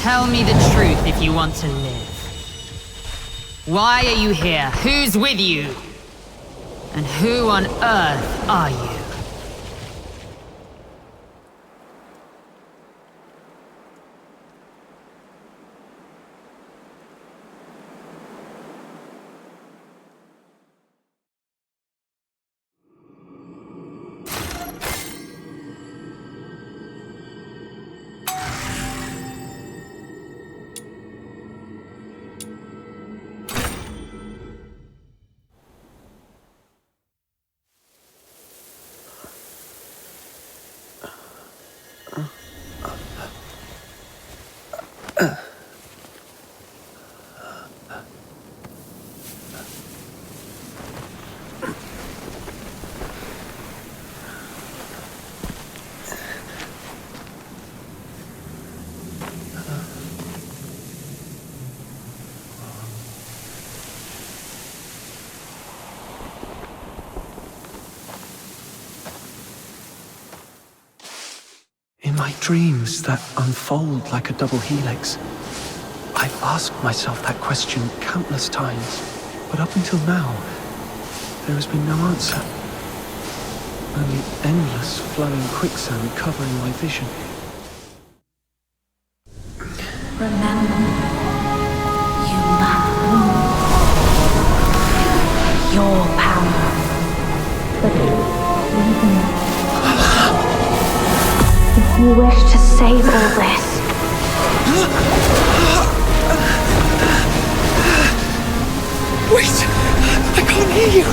Tell me the truth if you want to live. Why are you here? Who's with you? And who on earth are you? In my dreams that unfold like a double helix, I've asked myself that question countless times, but up until now, there has been no answer. Only endless flowing quicksand covering my vision. Remember, you must move your power. If you wish to save all this, Wait! I can't hear you!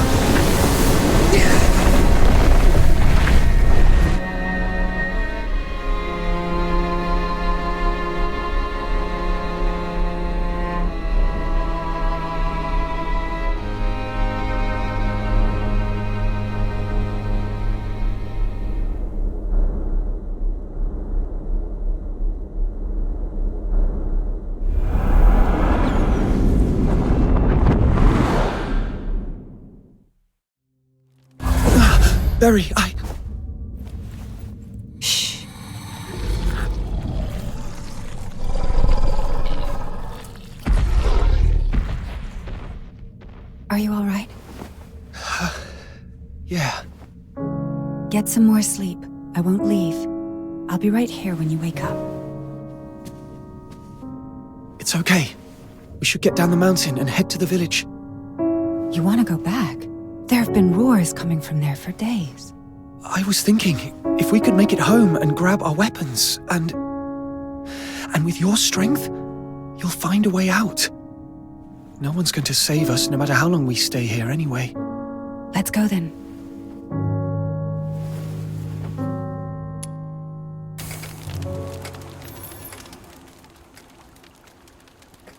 Barry, Shh. Are you all right? Yeah. Get some more sleep. I won't leave. I'll be right here when you wake up. It's okay. We should get down the mountain and head to the village. You want to go back? There have been roars coming from there for days. I was thinking, if we could make it home and grab our weapons, and with your strength, you'll find a way out. No one's going to save us, no matter how long we stay here anyway. Let's go then.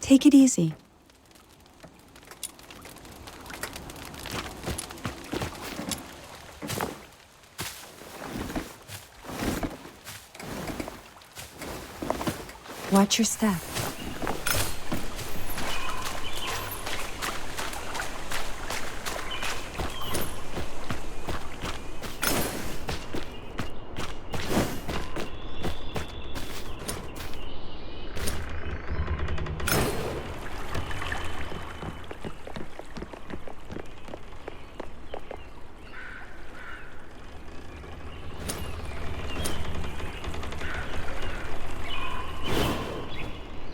Take it easy. Watch your step.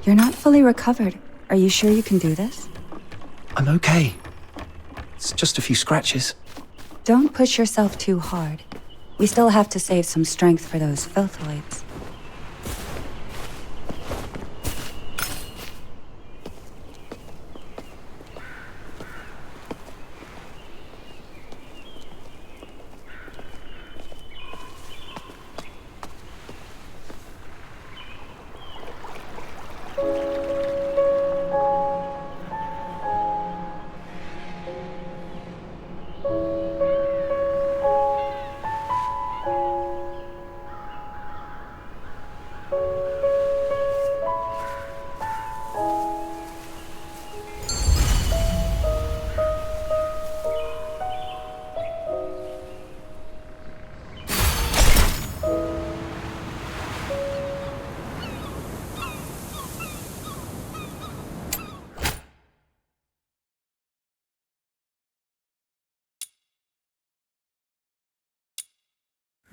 You're not fully recovered. Are you sure you can do this? I'm okay. It's just a few scratches. Don't push yourself too hard. We still have to save some strength for those filthoids.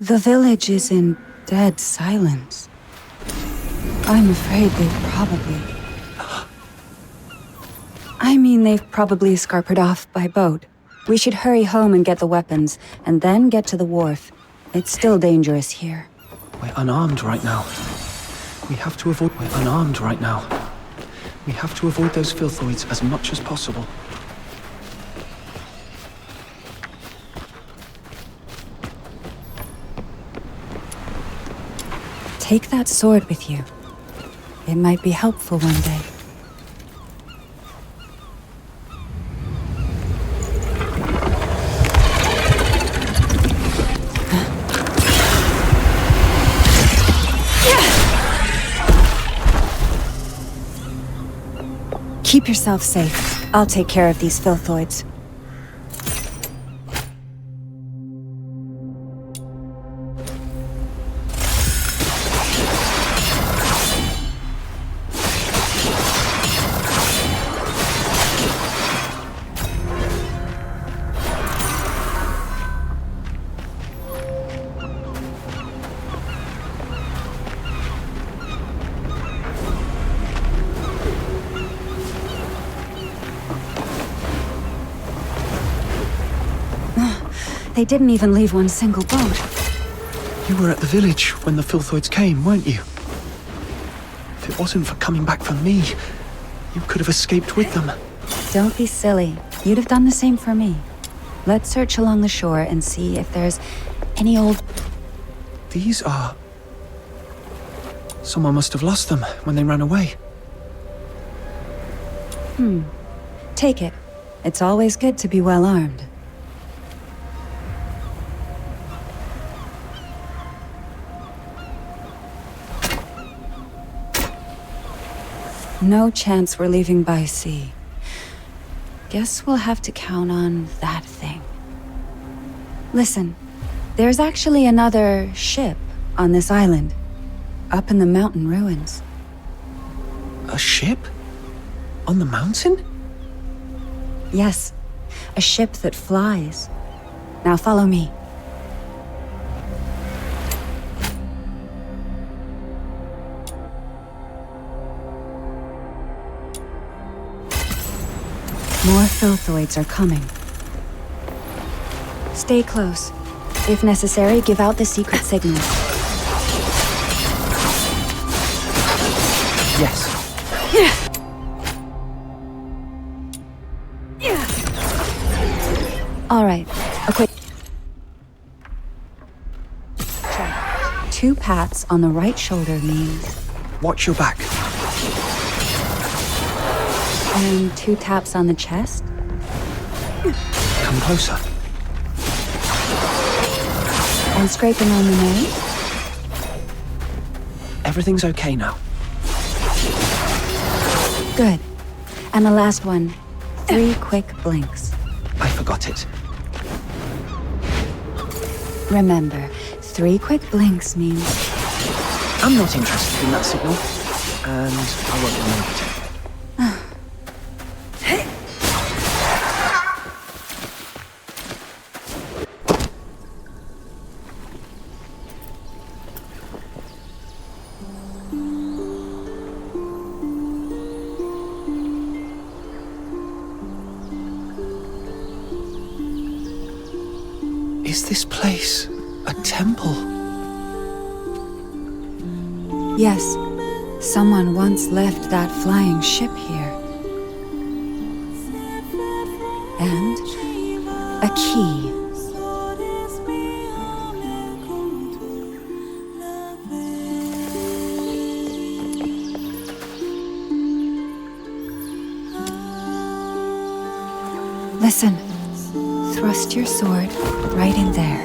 The village is in dead silence. I'm afraid they've probably scarpered off by boat. We should hurry home and get the weapons, and then get to the wharf. It's still dangerous here. We're unarmed right now. We're unarmed right now. We have to avoid those filthoids as much as possible. Take that sword with you. It might be helpful one day. Keep yourself safe. I'll take care of these filthoids. They didn't even leave one single boat. You were at the village when the filthoids came, weren't you? If it wasn't for coming back for me, you could have escaped with them. Don't be silly. You'd have done the same for me. Let's search along the shore and see if there's any old... These are... Someone must have lost them when they ran away. Take it. It's always good to be well armed. No chance we're leaving by sea. Guess we'll have to count on that thing. Listen, there's actually another ship on this island, up in the mountain ruins. A ship? On the mountain? Yes, a ship that flies. Now follow me. More filthoids are coming. Stay close. If necessary, give out the secret signal. Yes. All right, a quick check. 2 pats on the right shoulder means... Watch your back. And 2 taps on the chest? Come closer. And scraping on the nose? Everything's okay now. Good. And the last one, 3 quick blinks. I forgot it. Remember, 3 quick blinks means... I'm not interested in that signal. And I won't remember it. Is this place a temple? Yes, someone once left that flying ship here. And a key. Listen. Thrust your sword right in there.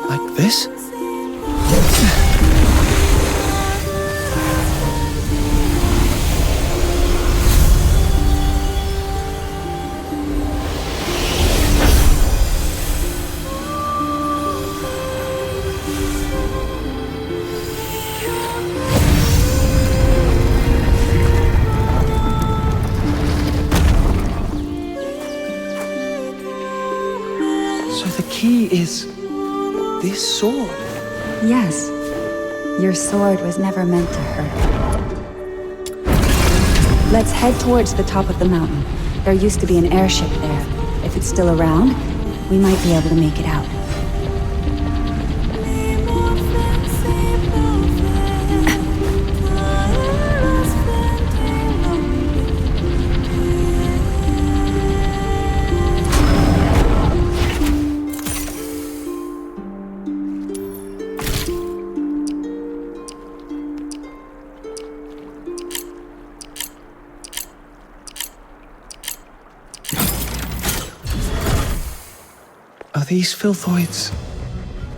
Like this? the key is this sword. Yes. Your sword was never meant to hurt. Let's head towards the top of the mountain. There used to be an airship there. If it's still around, we might be able to make it out. Are these filthoids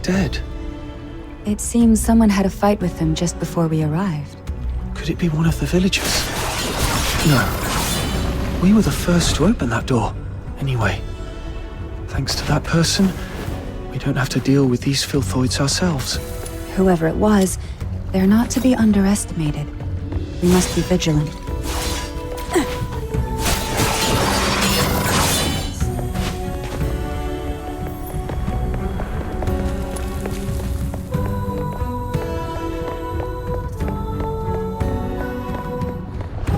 dead? It seems someone had a fight with them just before we arrived. Could it be one of the villagers? No. We were the first to open that door. Anyway, thanks to that person, we don't have to deal with these filthoids ourselves. Whoever it was, they're not to be underestimated. We must be vigilant.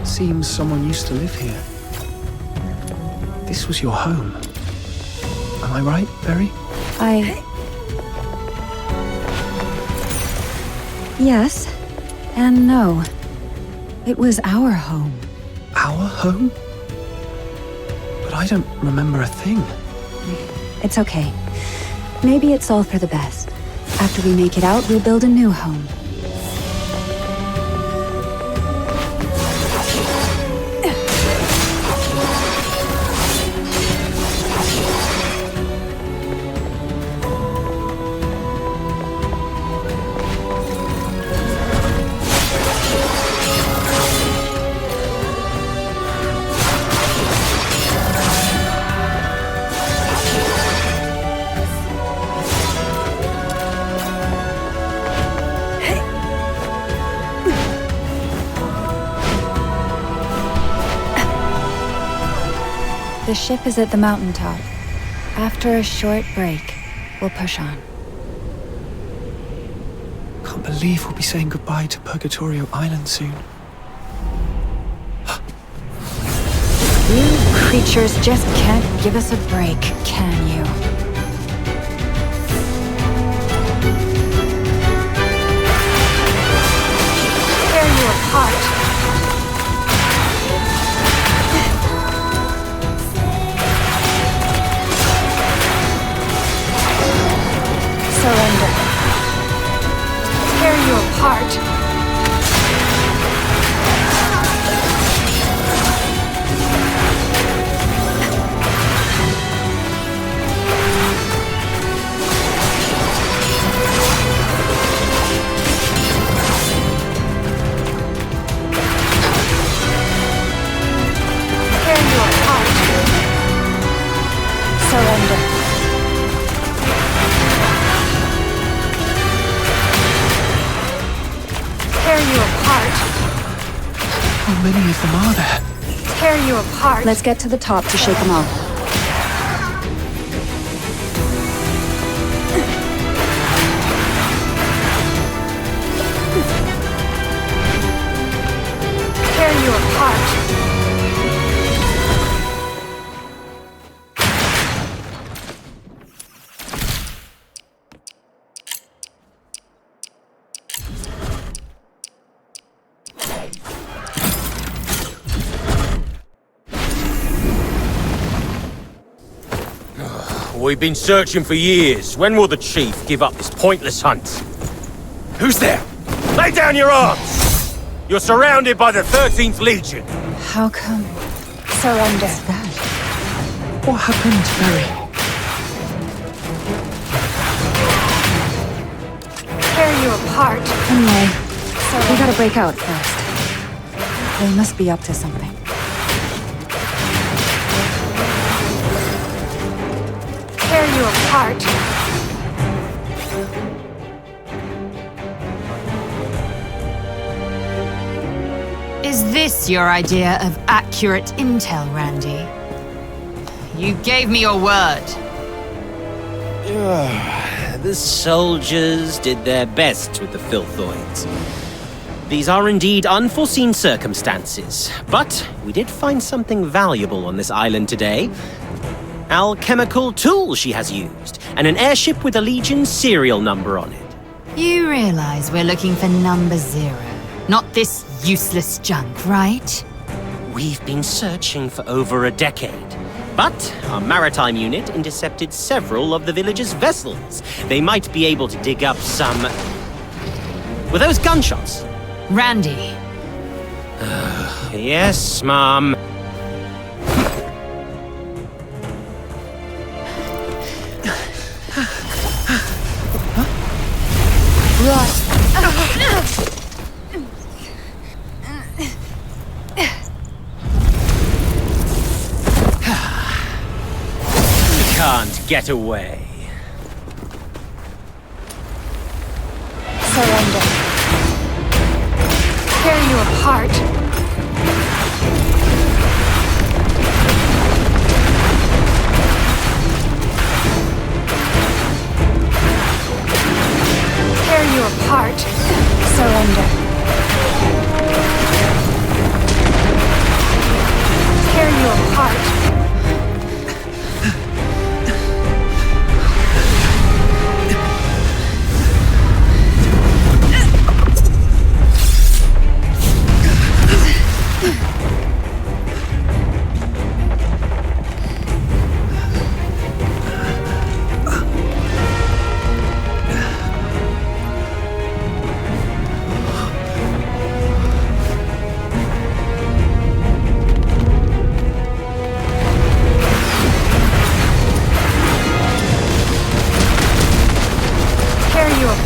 Seems someone used to live here. This was your home. Am I right, Berry? Yes, and no. It was our home. Our home? But I don't remember a thing. It's okay. Maybe it's all for the best. After we make it out, we'll build a new home. The ship is at the mountaintop. After a short break, we'll push on. Can't believe we'll be saying goodbye to Purgatorio Island soon. You creatures just can't give us a break, can you? Tear you apart. Surrender. Tear you apart. Tear you apart. Surrender. Tear you apart. How many of them are there? Tear you apart. Let's get to the top to shake them off. Tear you apart. We've been searching for years. When will the chief give up this pointless hunt? Who's there? Lay down your arms! You're surrounded by the 13th Legion. How come? Surrender. That? What happened, Berry? Tear you apart. Anyway, we gotta break out first. They must be up to something. Tear you apart. Is this your idea of accurate intel, Randy? You gave me your word. The soldiers did their best with the Filthoids. These are indeed unforeseen circumstances, but we did find something valuable on this island today. Alchemical tool she has used, and an airship with a Legion serial number on it. You realize we're looking for number 0, not this useless junk, right? We've been searching for over a decade, but our maritime unit intercepted several of the village's vessels. They might be able to dig up some... Were those gunshots? Randy. Yes, Mom. Can't get away. Surrender. Tear you apart. Tear you apart. Surrender. Tear you apart.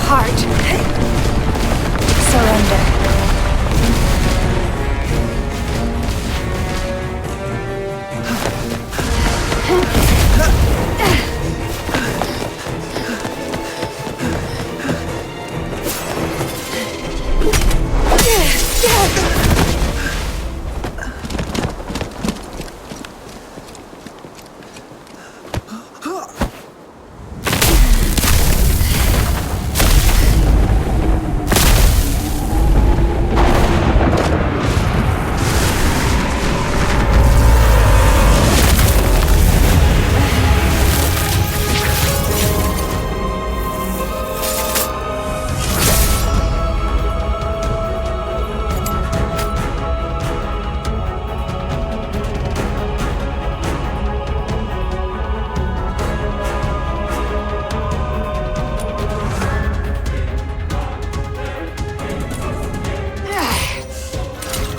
Apart. Surrender.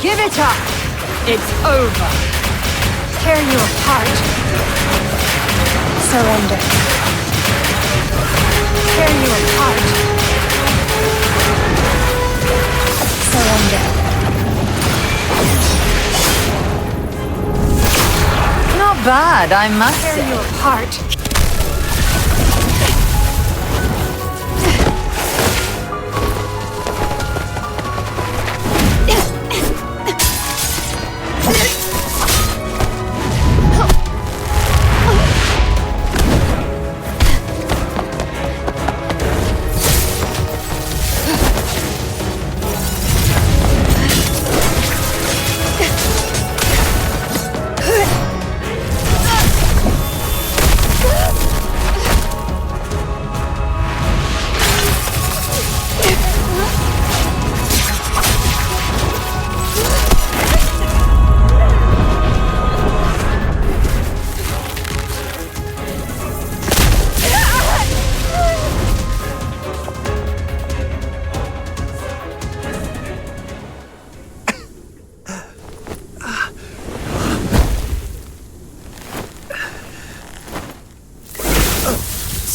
Give it up! It's over! Tear you apart. Surrender. Tear you apart. Surrender. Not bad, I must Tear say. you apart.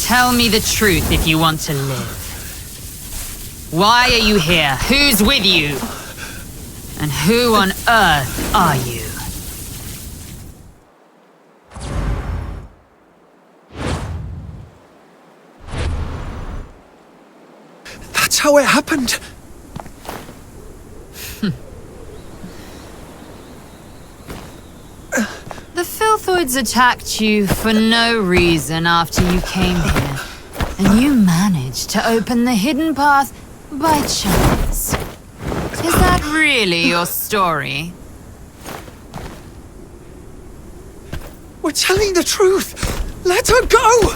Tell me the truth if you want to live. Why are you here? Who's with you? And who on earth are you? That's how it happened. The Filthoids attacked you for no reason after you came here. And you managed to open the hidden path by chance. Is that really your story? We're telling the truth! Let her go!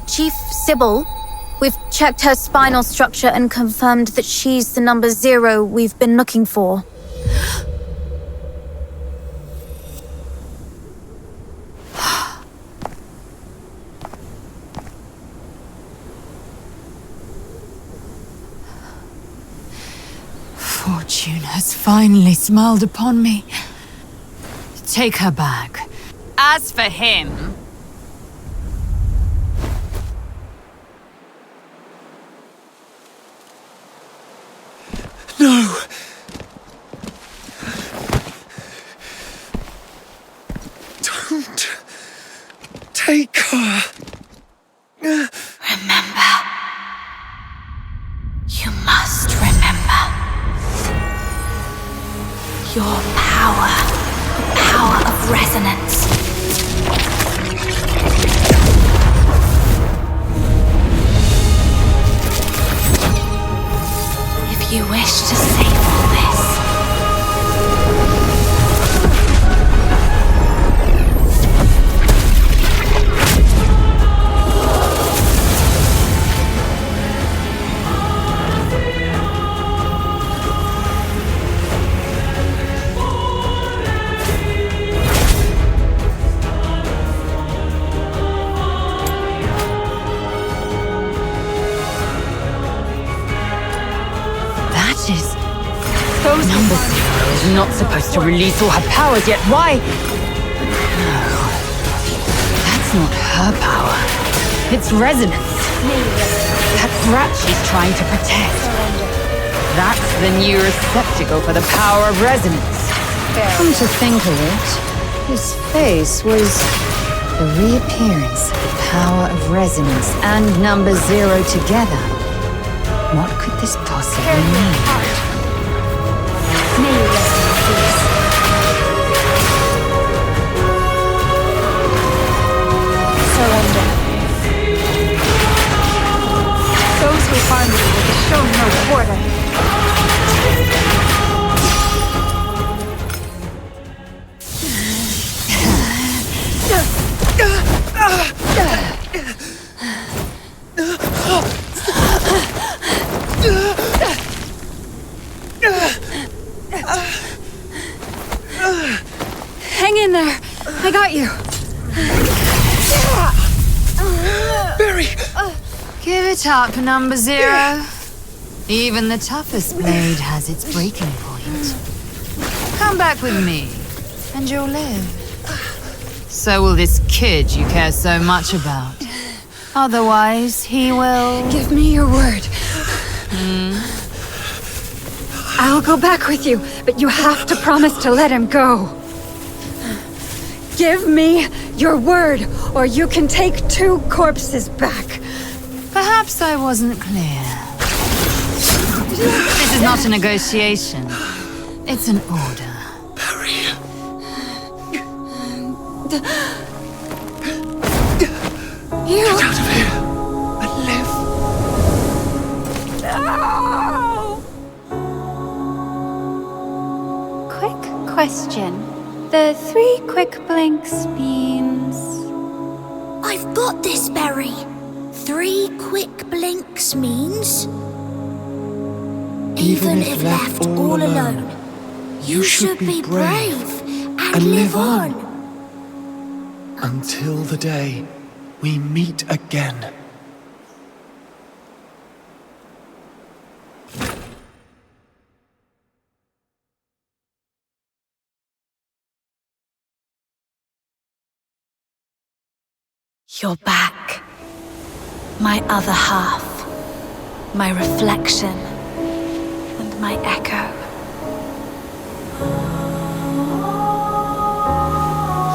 Chief Sybil, we've checked her spinal structure and confirmed that she's the number 0 we've been looking for. Fortune has finally smiled upon me. Take her back. As for him... No! Don't take her. Remember. You must remember. Your power. The power of resonance. If you wish to save all this, Number 0 is not supposed to release all her powers, yet why? No. That's not her power. It's resonance. That brat she's trying to protect. That's the new receptacle for the power of resonance. Come to think of it, his face was the reappearance of the power of resonance and number 0 together. What could this possibly mean? may you rest in peace. Surrender. Those who harm you will be shown no quarter. Hang in there. I got you. Barry! Give it up, number 0. Even the toughest blade has its breaking point. Come back with me, and you'll live. So will this kid you care so much about. Otherwise, he will... Give me your word. I'll go back with you, but you have to promise to let him go. Give me your word, or you can take 2 corpses back. Perhaps I wasn't clear. This is not a negotiation. It's an order. Barry! You... Get out of here and live. Quick question. The 3 quick blinks means... I've got this, Berry. 3 quick blinks means... Even if left all alone, you should be brave and live on. Until the day we meet again. You're back. My other half. My reflection. And my echo.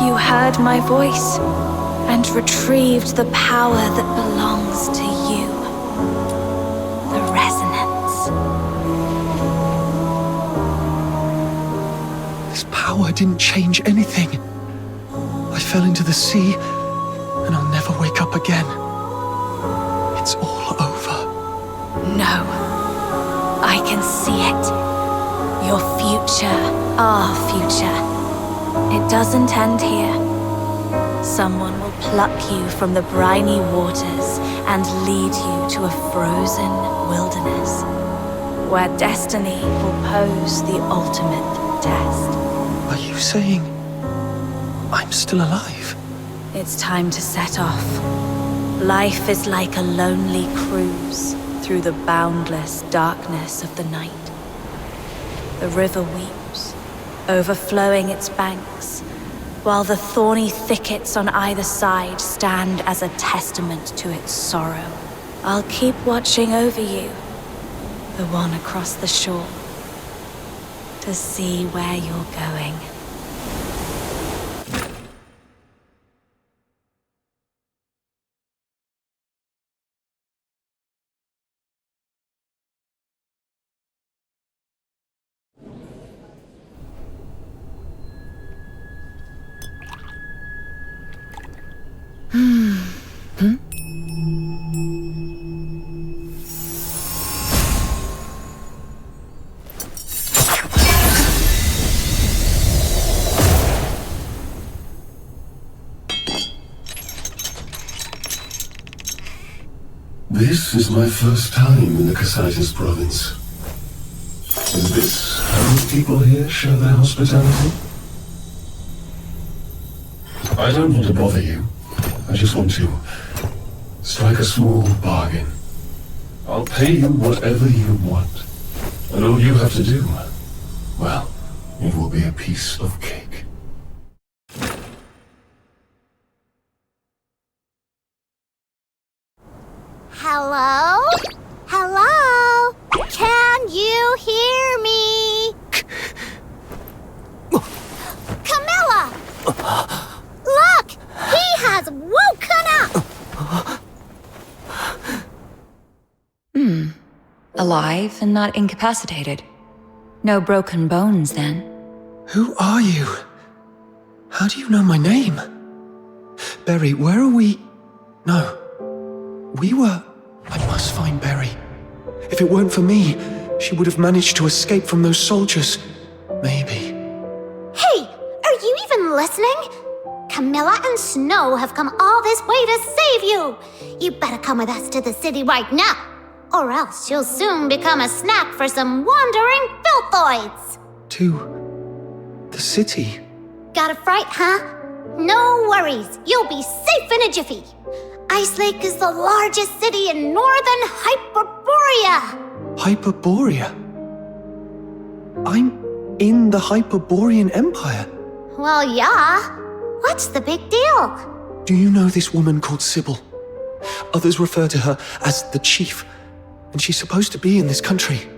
You heard my voice and retrieved the power that belongs to you. The resonance. This power didn't change anything. I fell into the sea, and I'll never wake up again. it's all over. No. I can see it. Your future, our future. It doesn't end here. Someone will pluck you from the briny waters and lead you to a frozen wilderness, where destiny will pose the ultimate test. Are you saying I'm still alive? It's time to set off. Life is like a lonely cruise through the boundless darkness of the night. The river weeps, overflowing its banks, while the thorny thickets on either side stand as a testament to its sorrow. I'll keep watching over you, the one across the shore, to see where you're going. This is my first time in the Cassitis province. Is this how the people here show their hospitality? I don't want to bother you. I just want to strike a small bargain. I'll pay you whatever you want. And all you have to do, well, it will be a piece of cake. Hello? Hello? Can you hear me? Camilla! Look! He has woken up! Alive and not incapacitated. No broken bones, then. Who are you? How do you know my name? Berry, where are we? No. We were... I must find Berry. If it weren't for me, she would have managed to escape from those soldiers. Maybe. Hey! Are you even listening? Camilla and Snow have come all this way to save you! You better come with us to the city right now, or else you'll soon become a snack for some wandering filthoids! To... the city? Got a fright, huh? No worries, you'll be safe in a jiffy! Ice Lake is the largest city in northern Hyperborea! Hyperborea? I'm in the Hyperborean Empire. Well, yeah. What's the big deal? Do you know this woman called Sybil? Others refer to her as the Chief, and she's supposed to be in this country.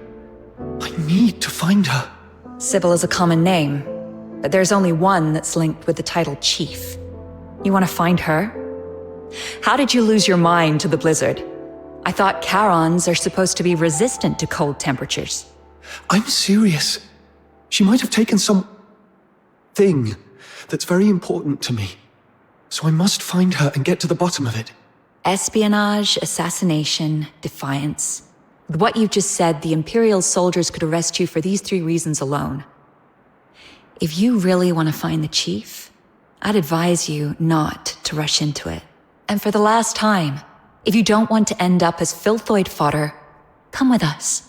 I need to find her. Sybil is a common name, but there's only one that's linked with the title Chief. You want to find her? How did you lose your mind to the blizzard? I thought Charons are supposed to be resistant to cold temperatures. I'm serious. She might have taken some... thing that's very important to me. So I must find her and get to the bottom of it. Espionage, assassination, defiance. With what you've just said, the Imperial soldiers could arrest you for these 3 reasons alone. If you really want to find the Chief, I'd advise you not to rush into it. And for the last time, if you don't want to end up as filthoid fodder, come with us.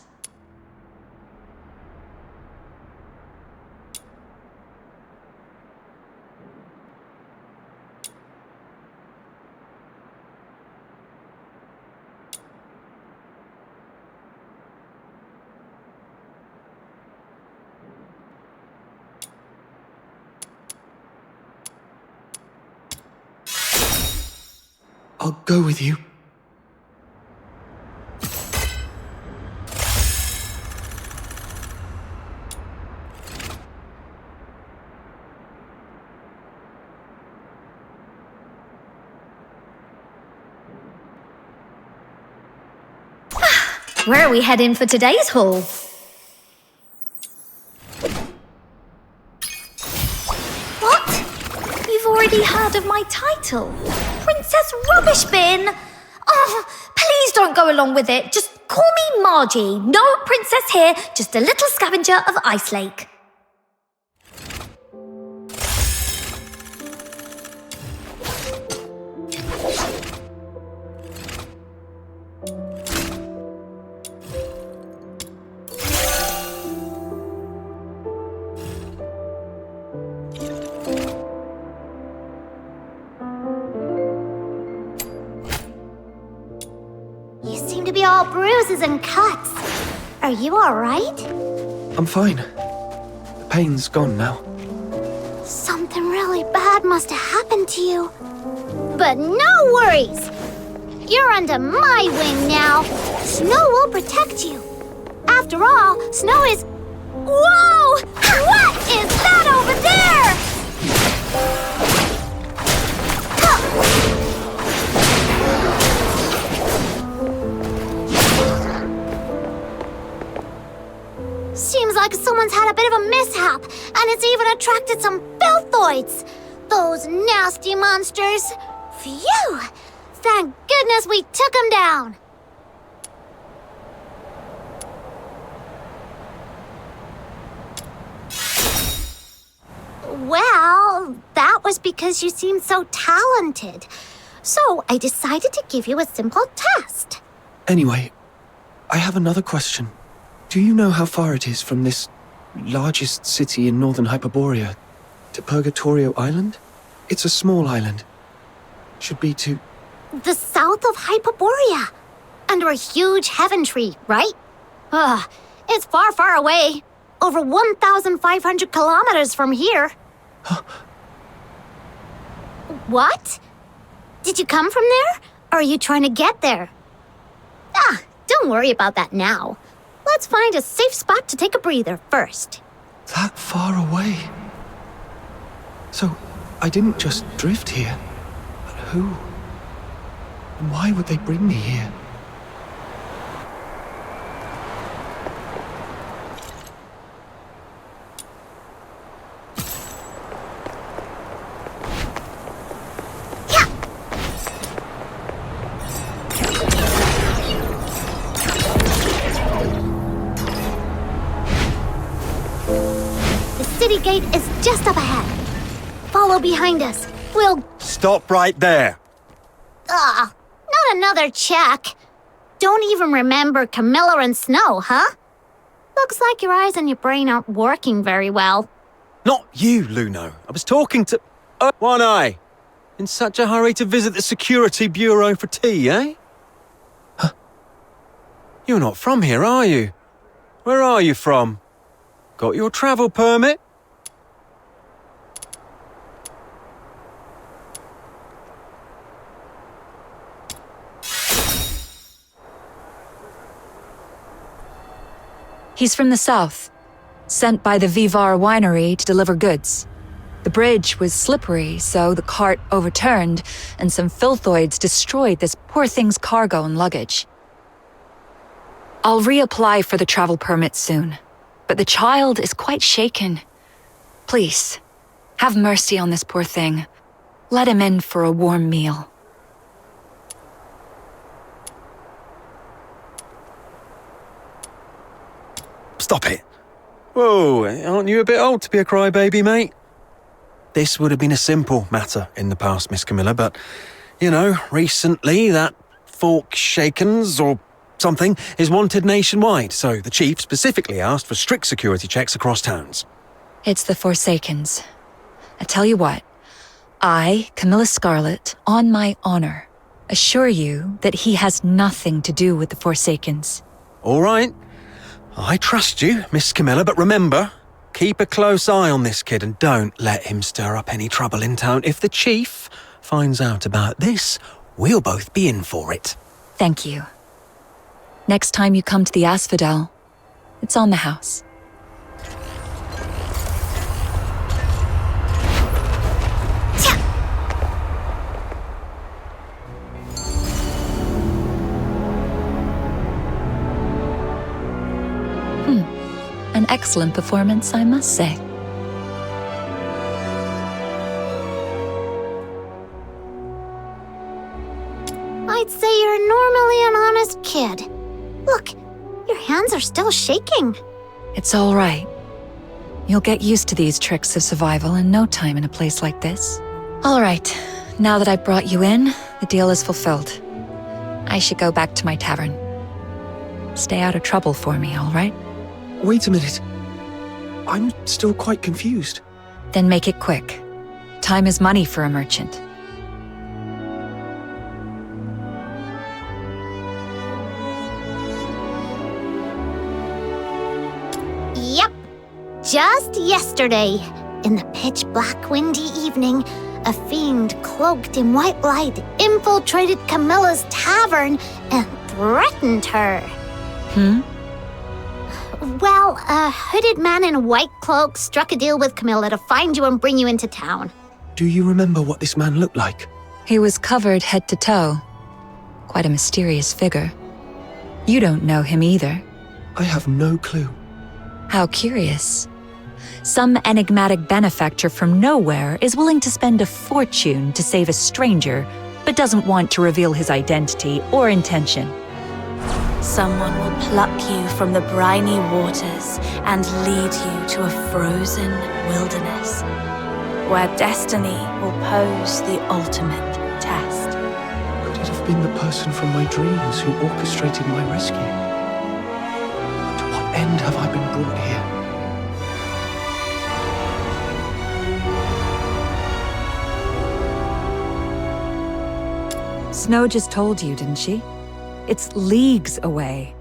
I'll go with you. Where are we heading for today's haul? What? You've already heard of my title? Princess Rubbish Bin? Oh, Oh, please don't go along with it. Just call me Margie. No princess here, just a little scavenger of Ice Lake. You seem to be all bruises and cuts. Are you alright? I'm fine. The pain's gone now. Something really bad must have happened to you. But no worries! You're under my wing now. Snow will protect you. After all, Snow is... Whoa! What is that over there? Seems like someone's had a bit of a mishap, and it's even attracted some filthoids. Those nasty monsters. Phew! Thank goodness we took them down. Well, that was because you seemed so talented. So I decided to give you a simple test. Anyway, I have another question. Do you know how far it is from this largest city in northern Hyperborea to Purgatorio Island? It's a small island. Should be to... The south of Hyperborea. Under a huge heaven tree, right? It's far, far away. Over 1,500 kilometers from here. What? Did you come from there? Or are you trying to get there? Don't worry about that now. Let's find a safe spot to take a breather first. That far away? So, I didn't just drift here. But who? And why would they bring me here? City gate is just up ahead. Follow behind us. We'll... Stop right there. Not another check. Don't even remember Camilla and Snow, huh? Looks like your eyes and your brain aren't working very well. Not you, Luno. I was talking to... One Eye. In such a hurry to visit the Security Bureau for tea, eh? Huh. You're not from here, are you? Where are you from? Got your travel permit? He's from the south, sent by the Vivar winery to deliver goods. The bridge was slippery, so the cart overturned, and some filthoids destroyed this poor thing's cargo and luggage. I'll reapply for the travel permit soon, but the child is quite shaken. Please, have mercy on this poor thing. Let him in for a warm meal. Stop it. Whoa, aren't you a bit old to be a crybaby, mate? This would have been a simple matter in the past, Miss Camilla, but, you know, recently that fork shakens or something is wanted nationwide, so the chief specifically asked for strict security checks across towns. It's the Forsakens. I tell you what, I, Camilla Scarlet, on my honor, assure you that he has nothing to do with the Forsakens. All right. I trust you, Miss Camilla, but remember, keep a close eye on this kid and don't let him stir up any trouble in town. If the chief finds out about this, we'll both be in for it. Thank you. Next time you come to the Asphodel, it's on the house. An excellent performance, I must say. I'd I'd say you're normally an honest kid. Look, your hands are still shaking. It's all right. You'll get used to these tricks of survival in no time in a place like this. All right, now that I've brought you in, the deal is fulfilled. I should go back to my tavern. Stay out of trouble for me, all right? Wait a minute. I'm still quite confused. Then make it quick. Time is money for a merchant. Yep. Just yesterday, in the pitch-black windy evening, a fiend cloaked in white light infiltrated Camilla's tavern and threatened her. Well, a hooded man in a white cloak struck a deal with Camilla to find you and bring you into town. Do you remember what this man looked like? He was covered head to toe. Quite a mysterious figure. You don't know him either. I have no clue. How curious. Some enigmatic benefactor from nowhere is willing to spend a fortune to save a stranger, but doesn't want to reveal his identity or intention. Someone will pluck you from the briny waters and lead you to a frozen wilderness, where destiny will pose the ultimate test. Could it have been the person from my dreams who orchestrated my rescue? To what end have I been brought here? Snow just told you, didn't she? It's leagues away.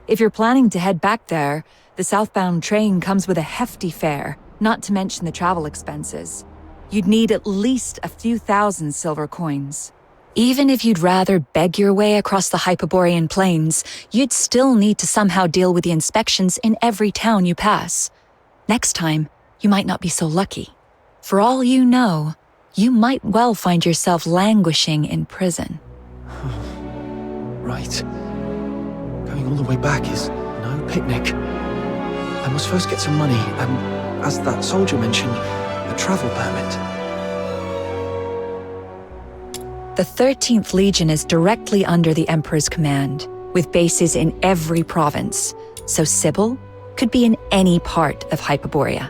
If you're planning to head back there, the southbound train comes with a hefty fare, not to mention the travel expenses. You'd need at least a few thousand silver coins. Even if you'd rather beg your way across the Hyperborean plains, you'd still need to somehow deal with the inspections in every town you pass. Next time, you might not be so lucky. For all you know, you might well find yourself languishing in prison. Right. Going all the way back is no picnic. I must first get some money and, as that soldier mentioned, a travel permit. The 13th Legion is directly under the Emperor's command, with bases in every province, so Sybil could be in any part of Hyperborea.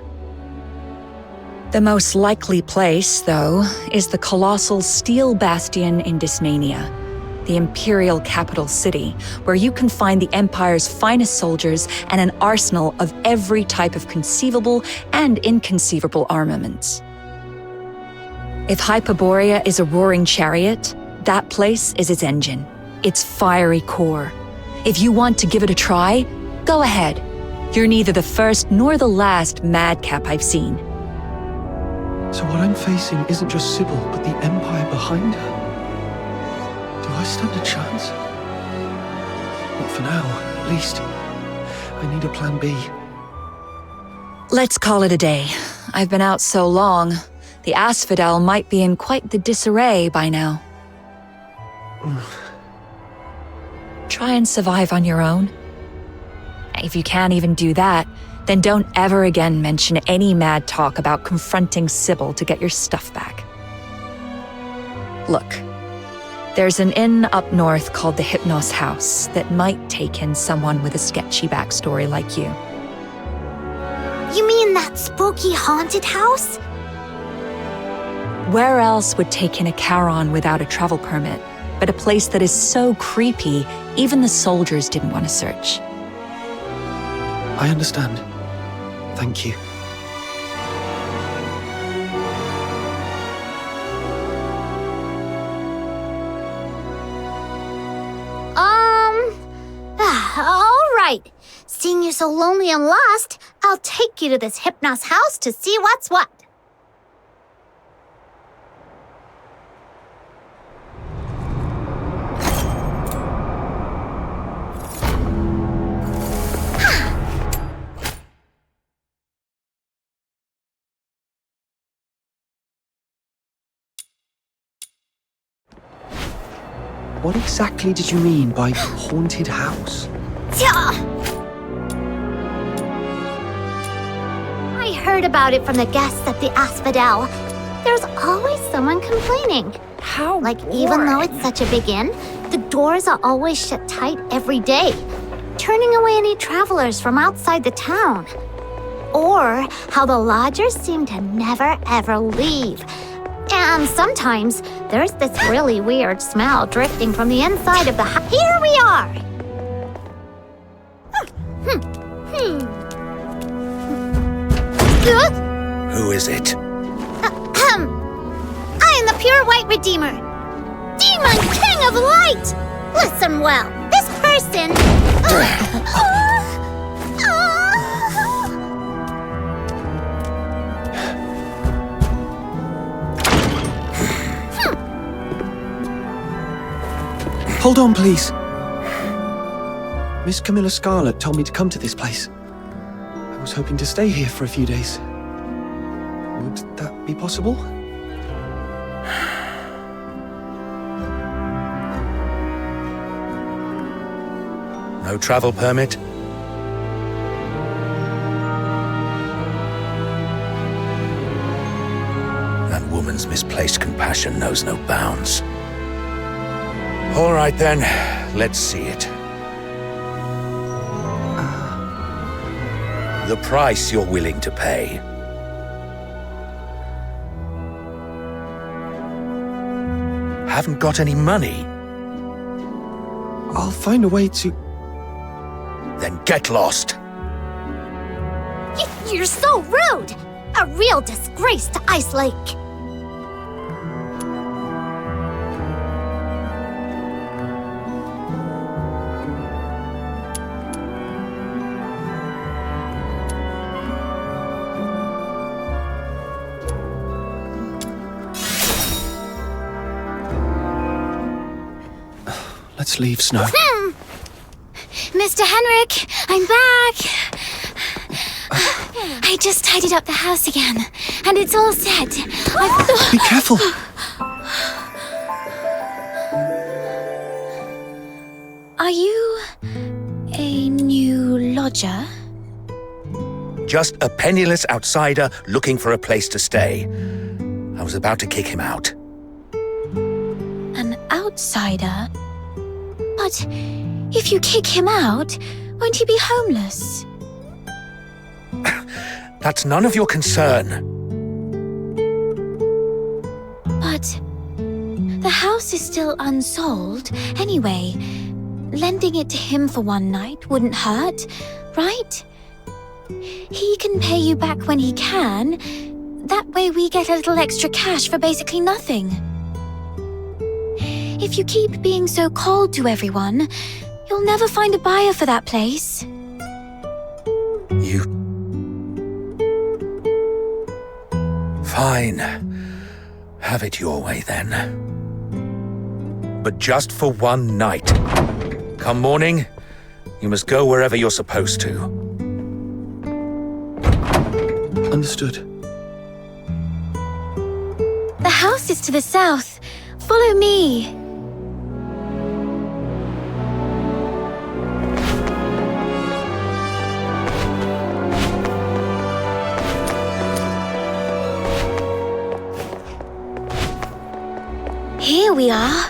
The most likely place, though, is the colossal Steel Bastion in Dysmania, the imperial capital city, where you can find the Empire's finest soldiers and an arsenal of every type of conceivable and inconceivable armaments. If Hyperborea is a roaring chariot, that place is its engine, its fiery core. If you want to give it a try, go ahead. You're neither the first nor the last madcap I've seen. So what I'm facing isn't just Sybil, but the Empire behind her? Do I stand a chance? Not for now, at least. I need a plan B. Let's call it a day. I've been out so long. The Asphodel might be in quite the disarray by now. Try and survive on your own. If you can't even do that, then don't ever again mention any mad talk about confronting Sybil to get your stuff back. Look, there's an inn up north called the Hypnos House that might take in someone with a sketchy backstory like you. You mean that spooky haunted house? Where else would take in a Charon without a travel permit, but a place that is so creepy, even the soldiers didn't want to search? I understand. Thank you. All right. Seeing you so lonely and lost, I'll take you to this Hypnos house to see what's what. What exactly did you mean by haunted house? I heard about it from the guests at the Asphodel. There's always someone complaining. How Like, even though it's such a big inn, the the doors are always shut tight every day, turning away any travelers from outside the town. Or how the lodgers seem to never ever leave. And sometimes there's this really weird smell drifting from the inside of the house. Here we are! Who is it? I am the pure white redeemer, Demon King of Light! Listen well, this person... Hold on, please. Miss Camilla Scarlet told me to come to this place. I was hoping to stay here for a few days. Would that be possible? No travel permit? That woman's misplaced compassion knows no bounds. All right then, let's see it. The price you're willing to pay. Haven't got any money? I'll find a way to... Then get lost. You're so rude! A real disgrace to Ice Lake! Let's leave, Snow. Mr. Henrik, I'm back! I just tidied up the house again, and it's all set. Be careful! Are you a new lodger? Just a penniless outsider looking for a place to stay. I was about to kick him out. An outsider? But if you kick him out, won't he be homeless? That's none of your concern. But the house is still unsold. Anyway, lending it to him for one night wouldn't hurt, right? He can pay you back when he can. That way we get a little extra cash for basically nothing. If you keep being so cold to everyone, you'll never find a buyer for that place. You... Fine. Have it your way, then. But just for one night. Come morning, you must go wherever you're supposed to. Understood. The house is to the south. Follow me. Here we are.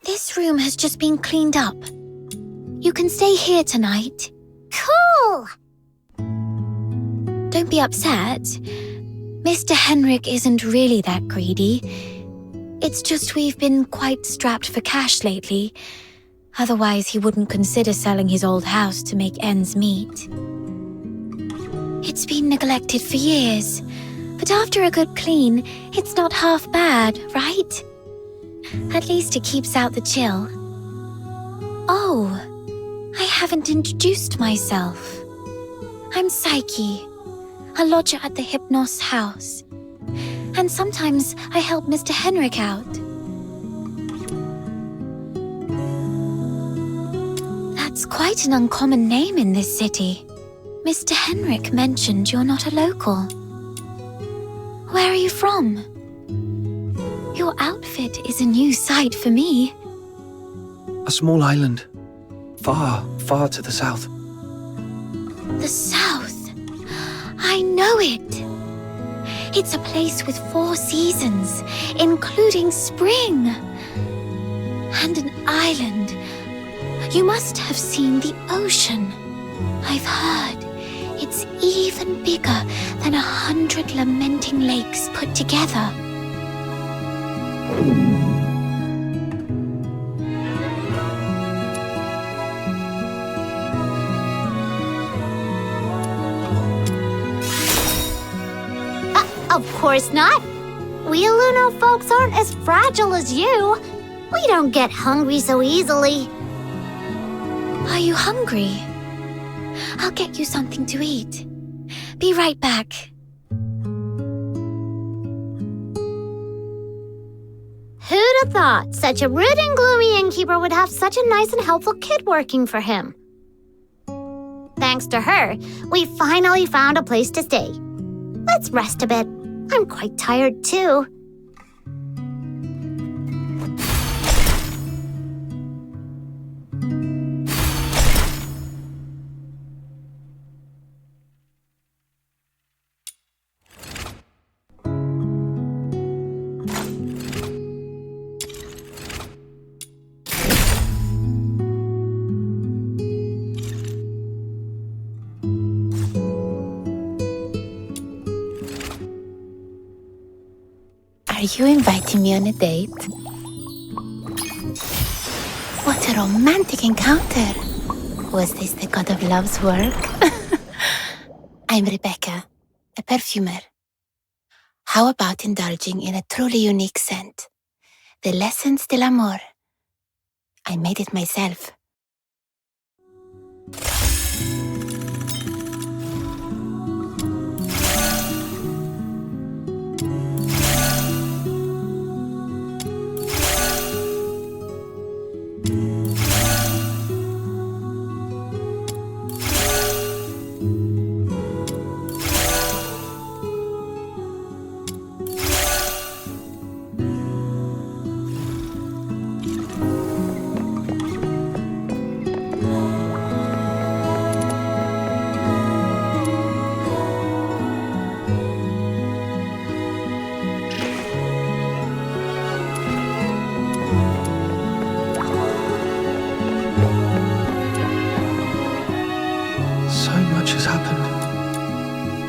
This room has just been cleaned up. You can stay here tonight. Cool! Don't be upset. Mr. Henrik isn't really that greedy. It's just we've been quite strapped for cash lately. Otherwise, he wouldn't consider selling his old house to make ends meet. It's been neglected for years, but after a good clean, it's not half bad, right? At least it keeps out the chill. Oh, I haven't introduced myself. I'm Psyche, a lodger at the Hypnos house. And sometimes I help Mr. Henrik out. That's quite an uncommon name in this city. Mr. Henrik mentioned you're not a local. Where are you from? Your outfit is a new sight for me. A small island. Far, far to the south. The south. I know it. It's a place with 4 seasons, including spring. And an island. You must have seen the ocean. I've heard it's even bigger than 100 lamenting lakes put together. Of course not. We Luno folks aren't as fragile as you. We don't get hungry so easily. Are you hungry? I'll get you something to eat. Be right back. Who'd have thought such a rude and gloomy innkeeper would have such a nice and helpful kid working for him? Thanks to her, we finally found a place to stay. Let's rest a bit. I'm quite tired too. Are you inviting me on a date? What a romantic encounter! Was this the god of love's work? I'm Rebecca, a perfumer. How about indulging in a truly unique scent? The l'essence de l'amour. I made it myself.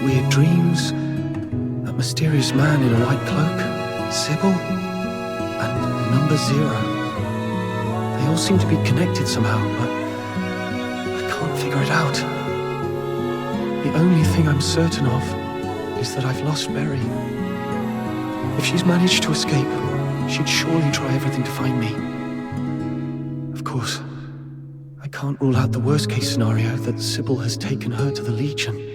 Weird dreams, that mysterious man in a white cloak, Sybil, and number 0. They all seem to be connected somehow, but I can't figure it out. The only thing I'm certain of is that I've lost Berry. If she's managed to escape, she'd surely try everything to find me. Of course, I can't rule out the worst-case scenario that Sybil has taken her to the Legion.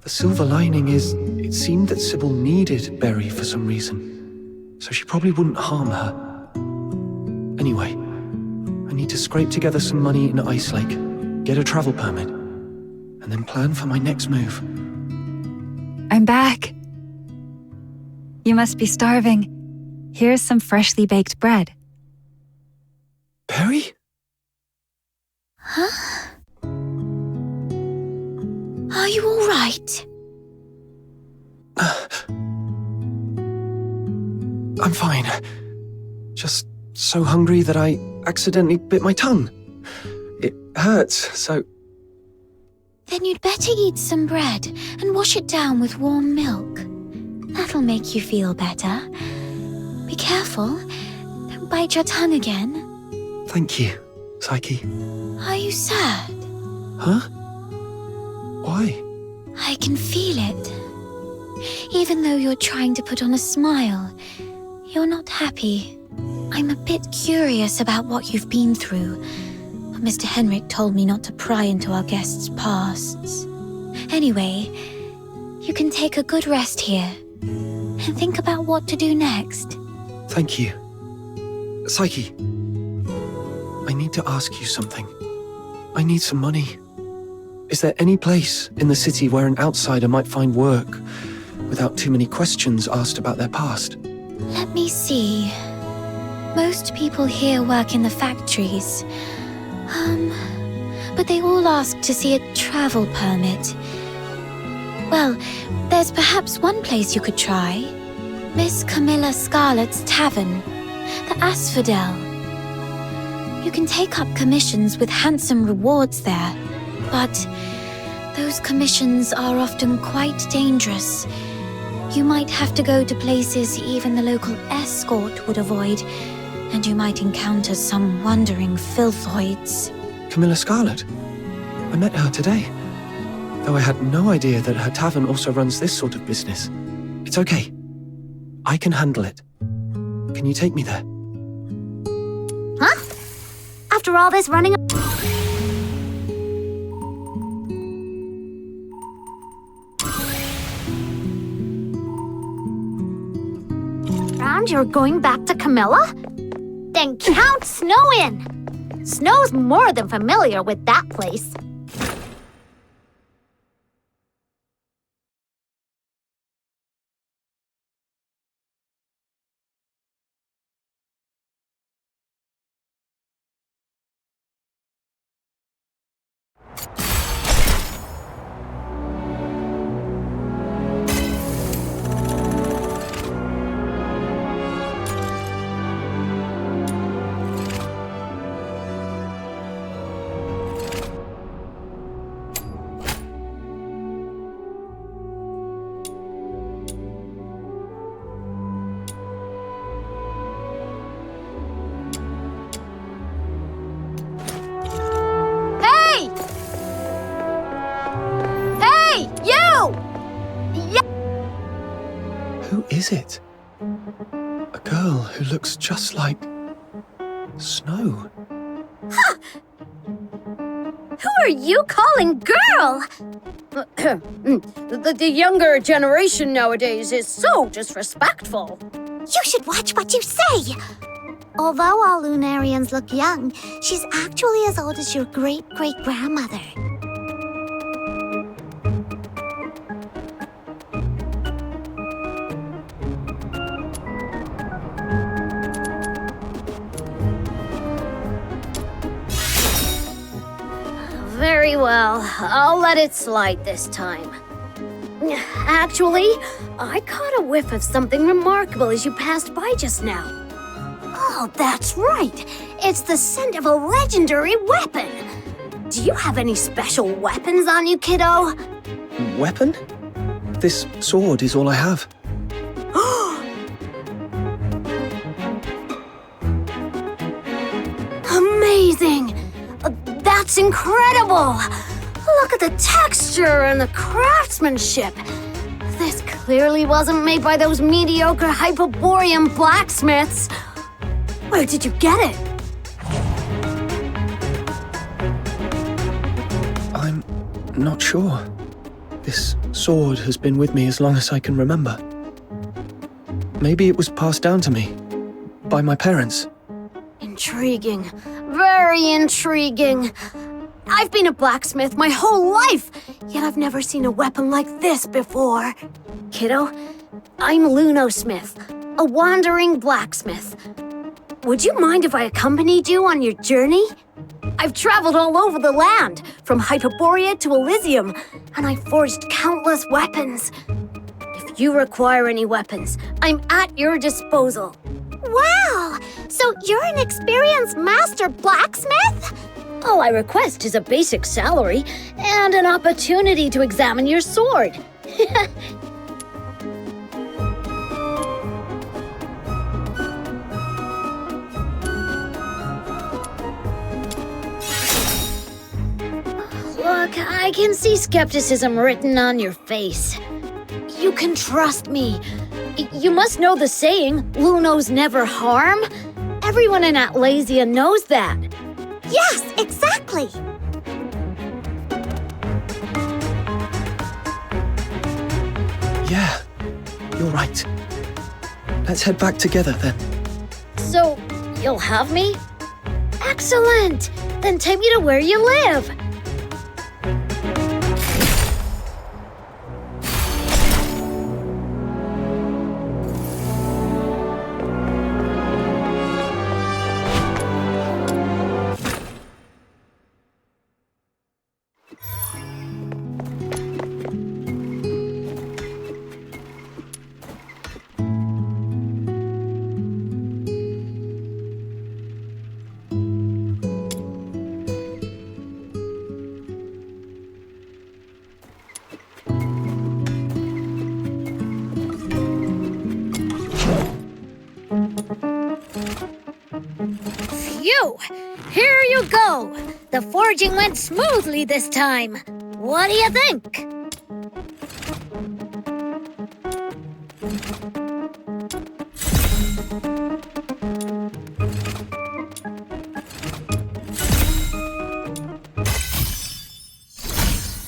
The silver lining is, it seemed that Sybil needed Berry for some reason, so she probably wouldn't harm her. Anyway, I need to scrape together some money in Ice Lake, get a travel permit, and then plan for my next move. I'm back. You must be starving. Here's some freshly baked bread. Berry? Huh? Are you all right? I'm fine. Just so hungry that I accidentally bit my tongue. It hurts, so... Then you'd better eat some bread and wash it down with warm milk. That'll make you feel better. Be careful. Don't bite your tongue again. Thank you, Psyche. Are you sad? Huh? Why? I can feel it. Even though you're trying to put on a smile, you're not happy. I'm a bit curious about what you've been through, but Mr. Henrik told me not to pry into our guests' pasts. Anyway, you can take a good rest here and think about what to do next. Thank you. Psyche, I need to ask you something. I need some money. Is there any place in the city where an outsider might find work without too many questions asked about their past? Let me see. Most people here work in the factories. But they all ask to see a travel permit. Well, there's perhaps one place you could try. Miss Camilla Scarlet's Tavern, the Asphodel. You can take up commissions with handsome rewards there, but those commissions are often quite dangerous. You might have to go to places even the local escort would avoid, and you might encounter some wandering filthoids. Camilla Scarlet? I met her today, though I had no idea that her tavern also runs this sort of business. It's okay. I can handle it. Can you take me there? Huh? After all this running... Around, you're going back to Camilla? Then count Snow in! Snow's more than familiar with that place. Who is it? A girl who looks just like... Snow. Who are you calling girl? The younger generation nowadays is so disrespectful. You should watch what you say! Although all Lunarians look young, she's actually as old as your great-great-grandmother. Very well, I'll let it slide this time. Actually, I caught a whiff of something remarkable as you passed by just now. Oh, that's right. It's the scent of a legendary weapon. Do you have any special weapons on you, kiddo? Weapon? This sword is all I have. Amazing! That's incredible! Look at the texture and the craftsmanship. This clearly wasn't made by those mediocre Hyperborean blacksmiths. Where did you get it? I'm not sure. This sword has been with me as long as I can remember. Maybe it was passed down to me by my parents. Intriguing. Very intriguing. I've been a blacksmith my whole life, yet I've never seen a weapon like this before. Kiddo, I'm Lunosmith, a wandering blacksmith. Would you mind if I accompanied you on your journey? I've traveled all over the land, from Hyperborea to Elysium, and I've forged countless weapons. If you require any weapons, I'm at your disposal. Wow! So you're an experienced master blacksmith? All I request is a basic salary and an opportunity to examine your sword. Look, I can see skepticism written on your face. You can trust me. You must know the saying, Lunos never harm. Everyone in Atlasia knows that. Yes, exactly. Yeah, you're right. Let's head back together then. So, you'll have me? Excellent! Then take me to where you live. So, here you go. The forging went smoothly this time. What do you think?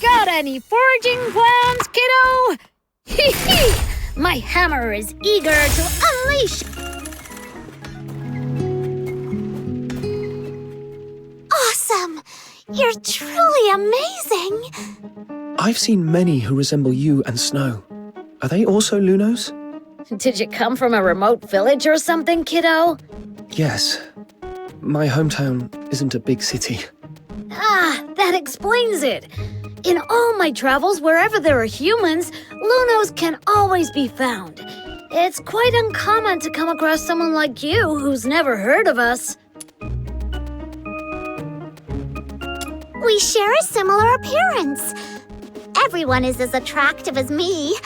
Got any forging plans, kiddo? Hee hee! My hammer is eager to unleash. Awesome! You're truly amazing! I've seen many who resemble you and Snow. Are they also Lunos? Did you come from a remote village or something, kiddo? Yes. My hometown isn't a big city. Ah, that explains it. In all my travels, wherever there are humans, Lunos can always be found. It's quite uncommon to come across someone like you who's never heard of us. We share a similar appearance. Everyone is as attractive as me.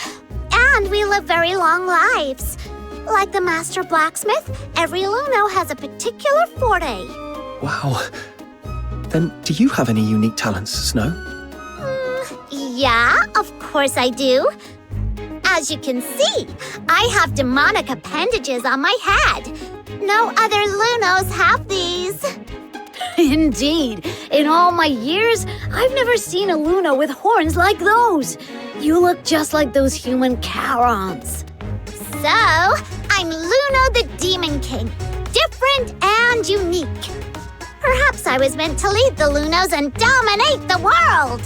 And we live very long lives. Like the master blacksmith, every Luno has a particular forte. Wow. Then do you have any unique talents, Snow? Yeah, of course I do. As you can see, I have demonic appendages on my head. No other Lunos have these. Indeed. In all my years, I've never seen a Luno with horns like those. You look just like those human Charons. So, I'm Luno the Demon King. Different and unique. Perhaps I was meant to lead the Lunos and dominate the world.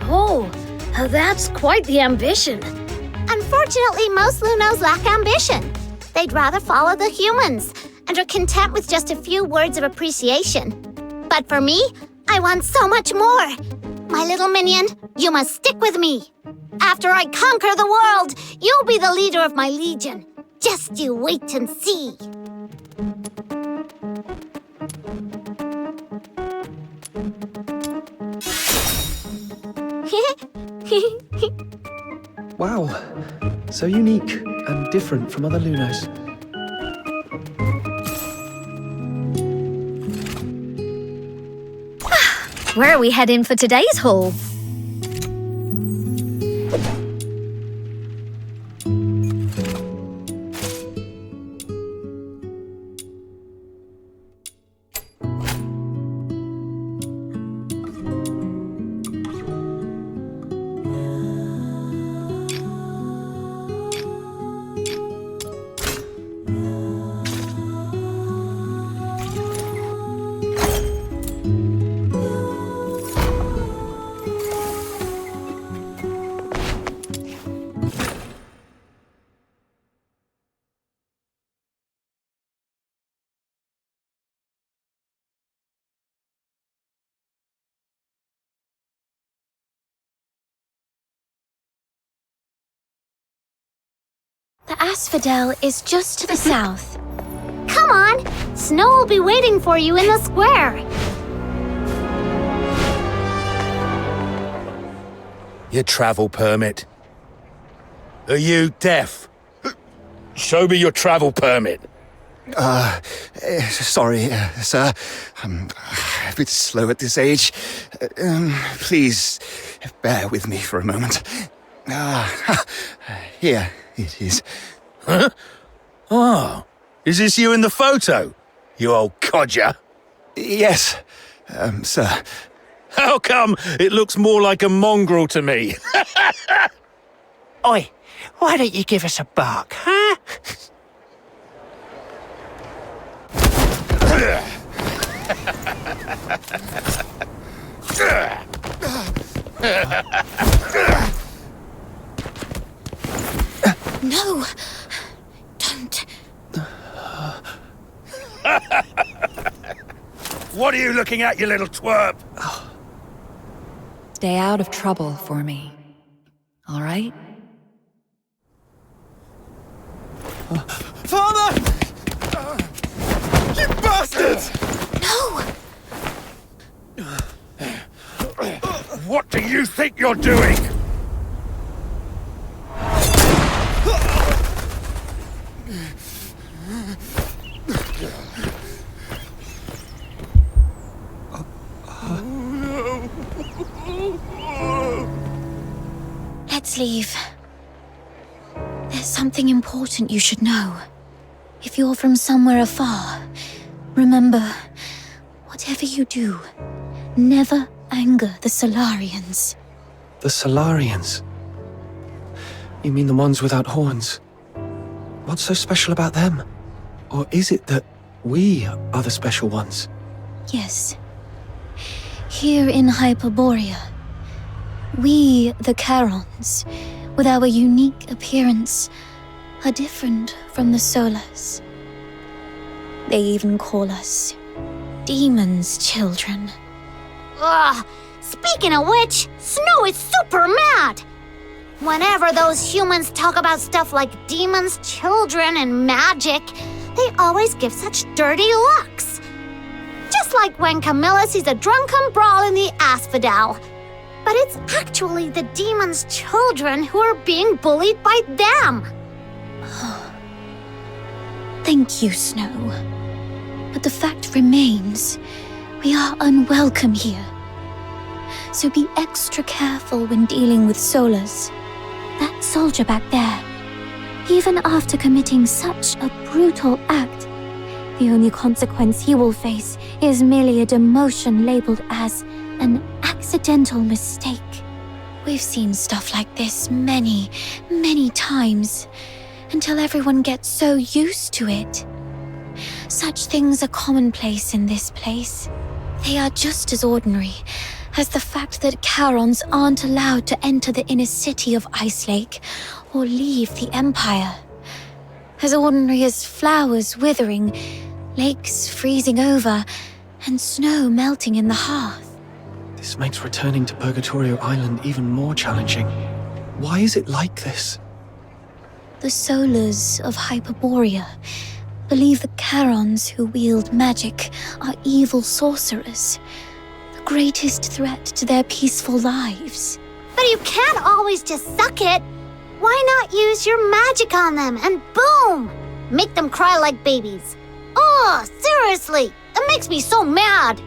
Oh, that's quite the ambition. Unfortunately, most Lunos lack ambition. They'd rather follow the humans and are content with just a few words of appreciation. But for me, I want so much more. My little minion, you must stick with me. After I conquer the world, you'll be the leader of my legion. Just you wait and see. Wow. So unique and different from other Lunos. Where are we heading for today's haul? The asphodel is just to the south. Come on! Snow will be waiting for you in the square. Your travel permit. Are you deaf? Show me your travel permit. Sorry, sir. I'm a bit slow at this age. Please, bear with me for a moment. Here it is. Huh? Oh, is this you in the photo? You old codger. Yes, sir. How come it looks more like a mongrel to me? Oi, why don't you give us a bark, huh? No, don't. What are you looking at, you little twerp? Stay out of trouble for me. All right? Father! You bastards! No! What do you think you're doing? Let's leave. There's something important you should know. If you're from somewhere afar, remember, whatever you do, never anger the Solarians. The Solarians? You mean the ones without horns? What's so special about them? Or is it that we are the special ones? Yes. Here in Hyperborea, we, the Charons, with our unique appearance, are different from the Solars. They even call us demons' children. Ugh, speaking of which, Snow is super mad! Whenever those humans talk about stuff like demons, children, and magic, they always give such dirty looks. Just like when Camilla sees a drunken brawl in the Asphodel. But it's actually the demons' children who are being bullied by them. Thank you, Snow. But the fact remains, we are unwelcome here. So be extra careful when dealing with Solars. That soldier back there, even after committing such a brutal act, the only consequence he will face is merely a demotion labeled as an accidental mistake. We've seen stuff like this many, many times, until everyone gets so used to it. Such things are commonplace in this place. They are just as ordinary as the fact that Charons aren't allowed to enter the inner city of Icelake or leave the Empire. As ordinary as flowers withering, lakes freezing over, and snow melting in the hearth. This makes returning to Purgatorio Island even more challenging. Why is it like this? The Solars of Hyperborea believe the Charons who wield magic are evil sorcerers, the greatest threat to their peaceful lives. But you can't always just suck it. Why not use your magic on them and boom! Make them cry like babies. Oh, seriously, it makes me so mad.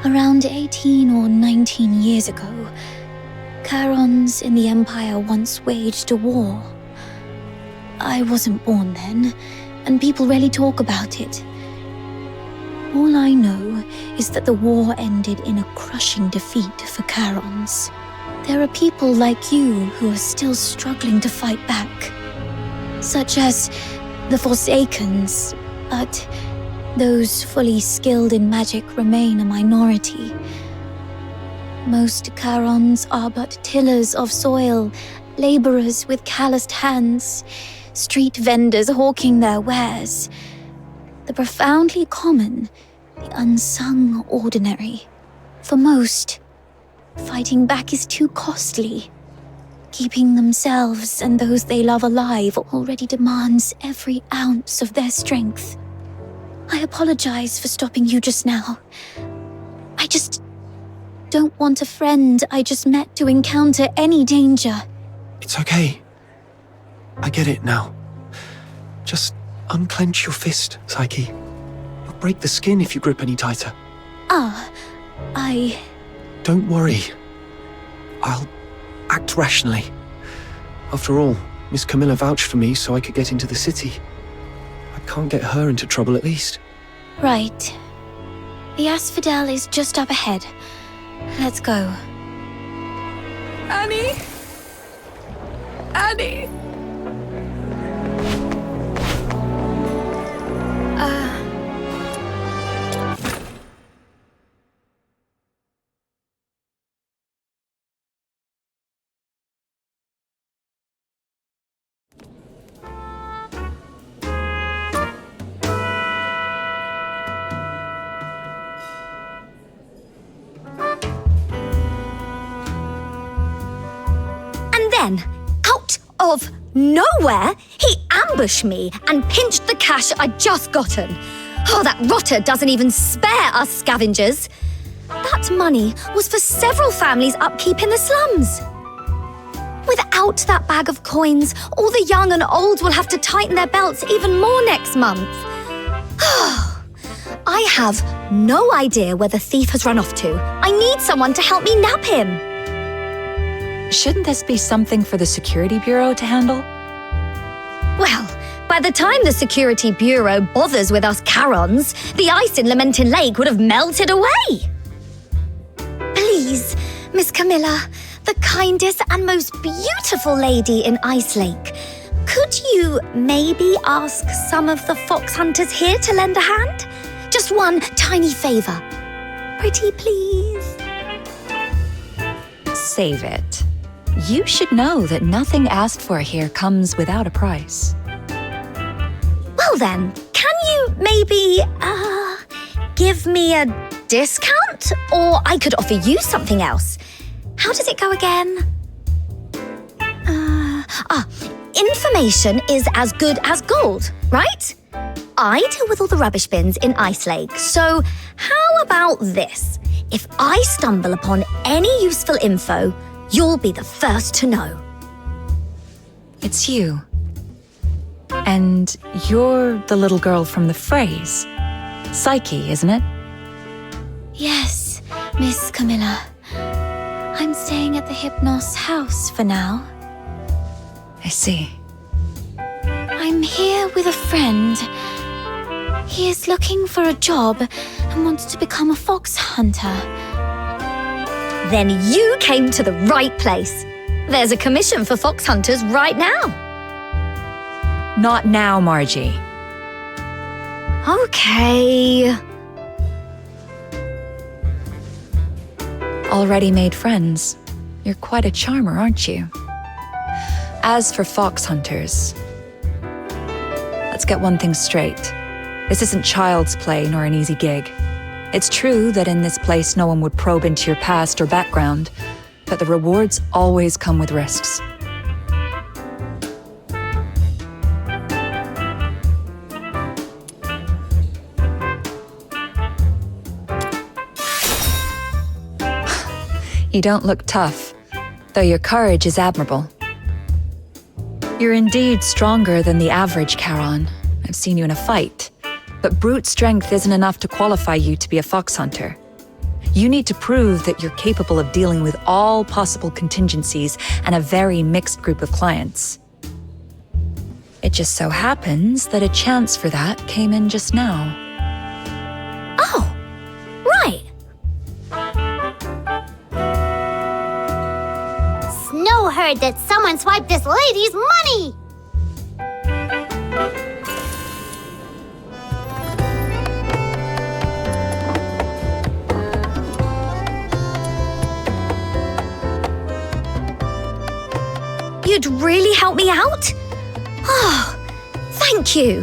Around 18 or 19 years ago, Charons in the Empire once waged a war. I wasn't born then, and people rarely talk about it. All I know is that the war ended in a crushing defeat for Charons. There are people like you who are still struggling to fight back, such as the Forsakens, but those fully skilled in magic remain a minority. Most Charons are but tillers of soil, laborers with calloused hands, street vendors hawking their wares. The profoundly common, the unsung ordinary. For most, fighting back is too costly. Keeping themselves and those they love alive already demands every ounce of their strength. I apologize for stopping you just now. I just don't want a friend I just met to encounter any danger. It's okay. I get it now. Just unclench your fist, Psyche. You'll break the skin if you grip any tighter. Don't worry. I'll act rationally. After all, Miss Camilla vouched for me so I could get into the city. I can't get her into trouble at least. Right. The Asphodel is just up ahead. Let's go. Annie? Annie? Then, out of nowhere, he ambushed me and pinched the cash I'd just gotten. Oh, that rotter doesn't even spare us scavengers. That money was for several families' upkeep in the slums. Without that bag of coins, all the young and old will have to tighten their belts even more next month. I have no idea where the thief has run off to. I need someone to help me nab him. Shouldn't this be something for the Security Bureau to handle? Well, by the time the Security Bureau bothers with us Charons, the ice in Lamentin Lake would have melted away. Please, Miss Camilla, the kindest and most beautiful lady in Ice Lake, could you maybe ask some of the fox hunters here to lend a hand? Just one tiny favor. Pretty please. Save it. You should know that nothing asked for here comes without a price. Well then, can you maybe, give me a discount? Or I could offer you something else. How does it go again? Information is as good as gold, right? I deal with all the rubbish bins in Ice Lake, so how about this? If I stumble upon any useful info, you'll be the first to know. It's you. And you're the little girl from the phrase. Psyche, isn't it? Yes, Miss Camilla. I'm staying at the Hypnos house for now. I see. I'm here with a friend. He is looking for a job and wants to become a fox hunter. Then you came to the right place. There's a commission for fox hunters right now. Not now, Margie. Okay. Already made friends. You're quite a charmer, aren't you? As for fox hunters, let's get one thing straight. This isn't child's play nor an easy gig. It's true that in this place no one would probe into your past or background, but the rewards always come with risks. You don't look tough, though your courage is admirable. You're indeed stronger than the average Charon. I've seen you in a fight. But brute strength isn't enough to qualify you to be a fox hunter. You need to prove that you're capable of dealing with all possible contingencies and a very mixed group of clients. It just so happens that a chance for that came in just now. Oh, right. Snow heard that someone swiped this lady's money! You'd really help me out? Oh, thank you.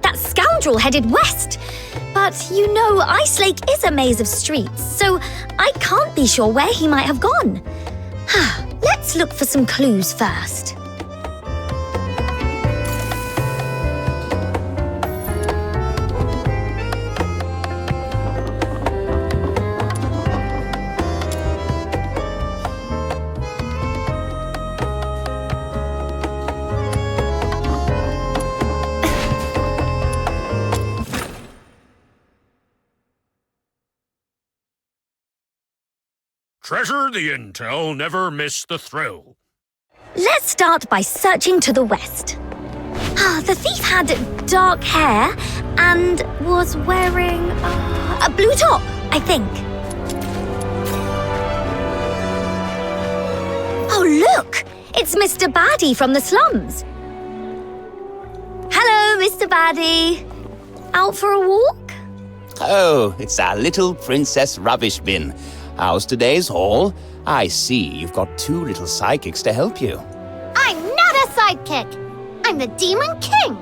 That scoundrel headed west. But you know, Ice Lake is a maze of streets, so I can't be sure where he might have gone. Let's look for some clues first. Treasure the intel, never miss the thrill. Let's start by searching to the west. The thief had dark hair and was wearing a blue top, I think. Oh, look! It's Mr. Baddie from the slums. Hello, Mr. Baddie. Out for a walk? Oh, it's our little princess rubbish bin. How's today's haul? I see you've got two little psychics to help you. I'm not a sidekick. I'm the Demon King.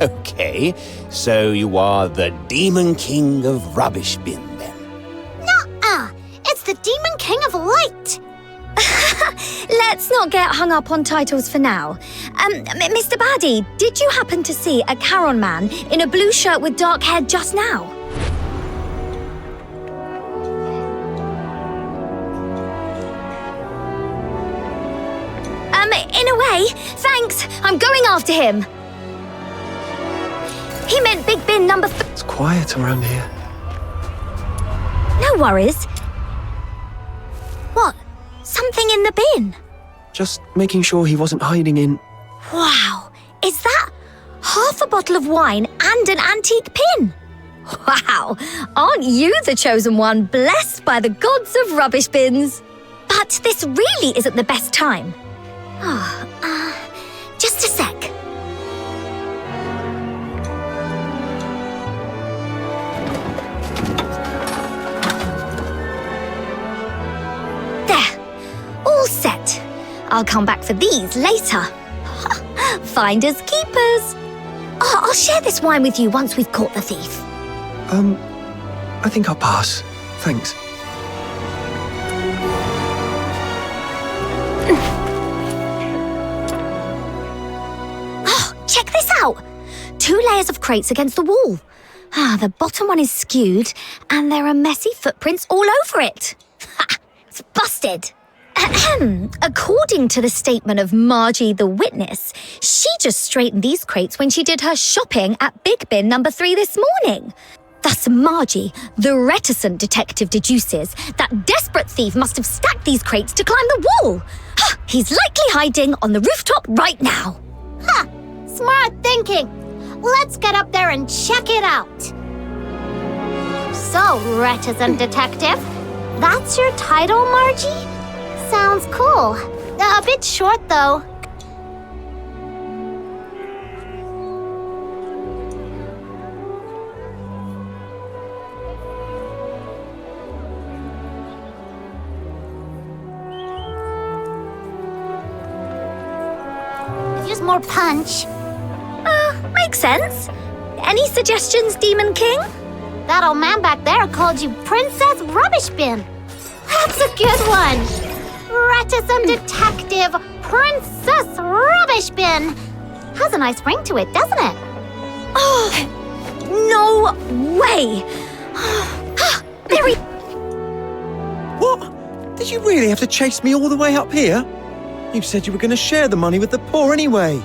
Okay, so you are the Demon King of Rubbish Bin, then? Nuh-uh. It's the Demon King of Light. Let's not get hung up on titles for now. Mr. Baddie, did you happen to see a Charon man in a blue shirt with dark hair just now? In a way, thanks. I'm going after him. He meant Big Bin number 3. It's quiet around here. No worries. What? Something in the bin? Just making sure he wasn't hiding in... Wow, is that half a bottle of wine and an antique pin? Wow, aren't you the chosen one, blessed by the gods of rubbish bins? But this really isn't the best time. Just a sec. There, all set. I'll come back for these later. Finders keepers. Oh, I'll share this wine with you once we've caught the thief. I think I'll pass. Thanks. Oh, check this out. 2 layers of crates against the wall. The bottom one is skewed, and there are messy footprints all over it. Ha! It's busted. According to the statement of Margie the witness, she just straightened these crates when she did her shopping at Big Bin number 3 this morning. Thus Margie, the reticent detective, deduces that desperate thief must have stacked these crates to climb the wall. He's likely hiding on the rooftop right now. Ha! Smart thinking. Let's get up there and check it out. So, reticent detective, that's your title, Margie? Sounds cool. A bit short, though. Use more punch. Makes sense. Any suggestions, Demon King? That old man back there called you Princess Rubbish Bin. That's a good one. Reticent detective, Princess Rubbish Bin. Has a nice ring to it, doesn't it? Oh, no way. There he... What? Did you really have to chase me all the way up here? You said you were going to share the money with the poor anyway.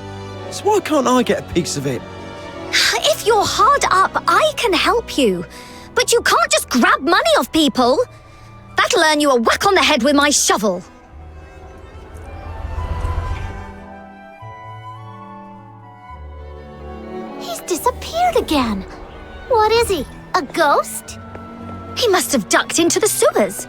So why can't I get a piece of it? If you're hard up, I can help you. But you can't just grab money off people. That'll earn you a whack on the head with my shovel. He's disappeared again. What is he, a ghost? He must have ducked into the sewers.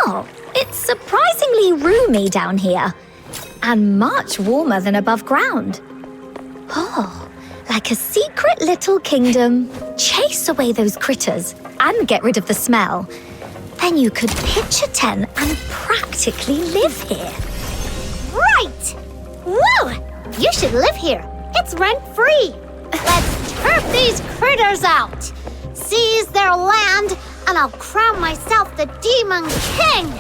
Oh, it's surprisingly roomy down here, and much warmer than above ground. Oh, like a secret little kingdom. Chase away those critters and get rid of the smell. Then you could pitch a tent and practically live here. Right! Woo! You should live here. It's rent-free. Let's turf these critters out. Seize their land, and I'll crown myself the Demon King.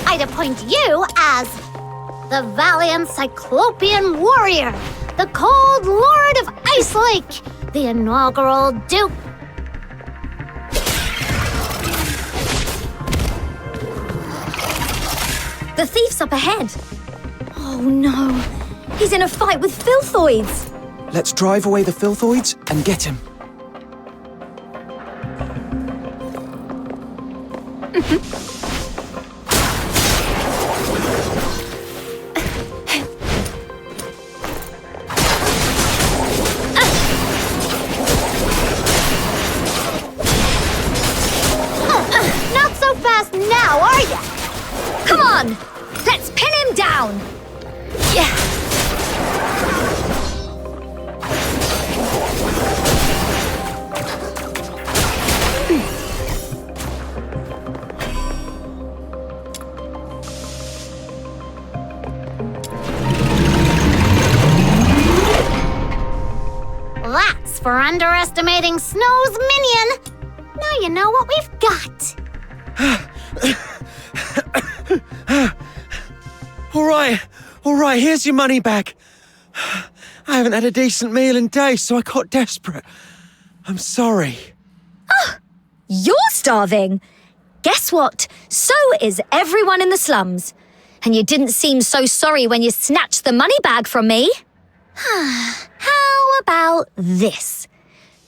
I'd appoint you as the valiant Cyclopean warrior, the cold lord of Ice Lake, the inaugural Duke. The thief's up ahead. Oh no, he's in a fight with filthoids. Let's drive away the filthoids and get him. Not so fast now, are ya? Come on, let's pin him down. Yeah. That's for underestimating Snow's minion. Now you know what we've got. All right, here's your money back. I haven't had a decent meal in days, so I got desperate. I'm sorry. Oh, you're starving? Guess what? So is everyone in the slums. And you didn't seem so sorry when you snatched the money bag from me. How about this?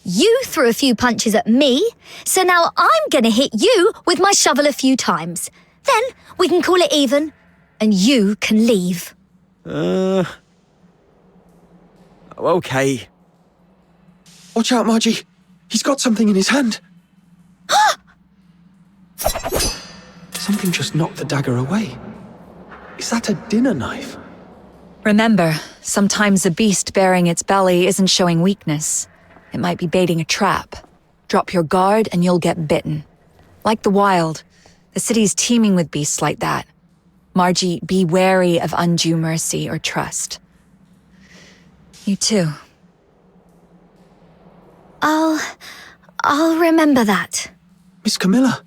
You threw a few punches at me, so now I'm gonna hit you with my shovel a few times. Then we can call it even, and you can leave. Okay. Watch out, Margie. He's got something in his hand. Something just knocked the dagger away. Is that a dinner knife? Remember, sometimes a beast bearing its belly isn't showing weakness. It might be baiting a trap. Drop your guard and you'll get bitten. Like the wild, the city's teeming with beasts like that. Margie, be wary of undue mercy or trust. You too. I'll remember that. Miss Camilla,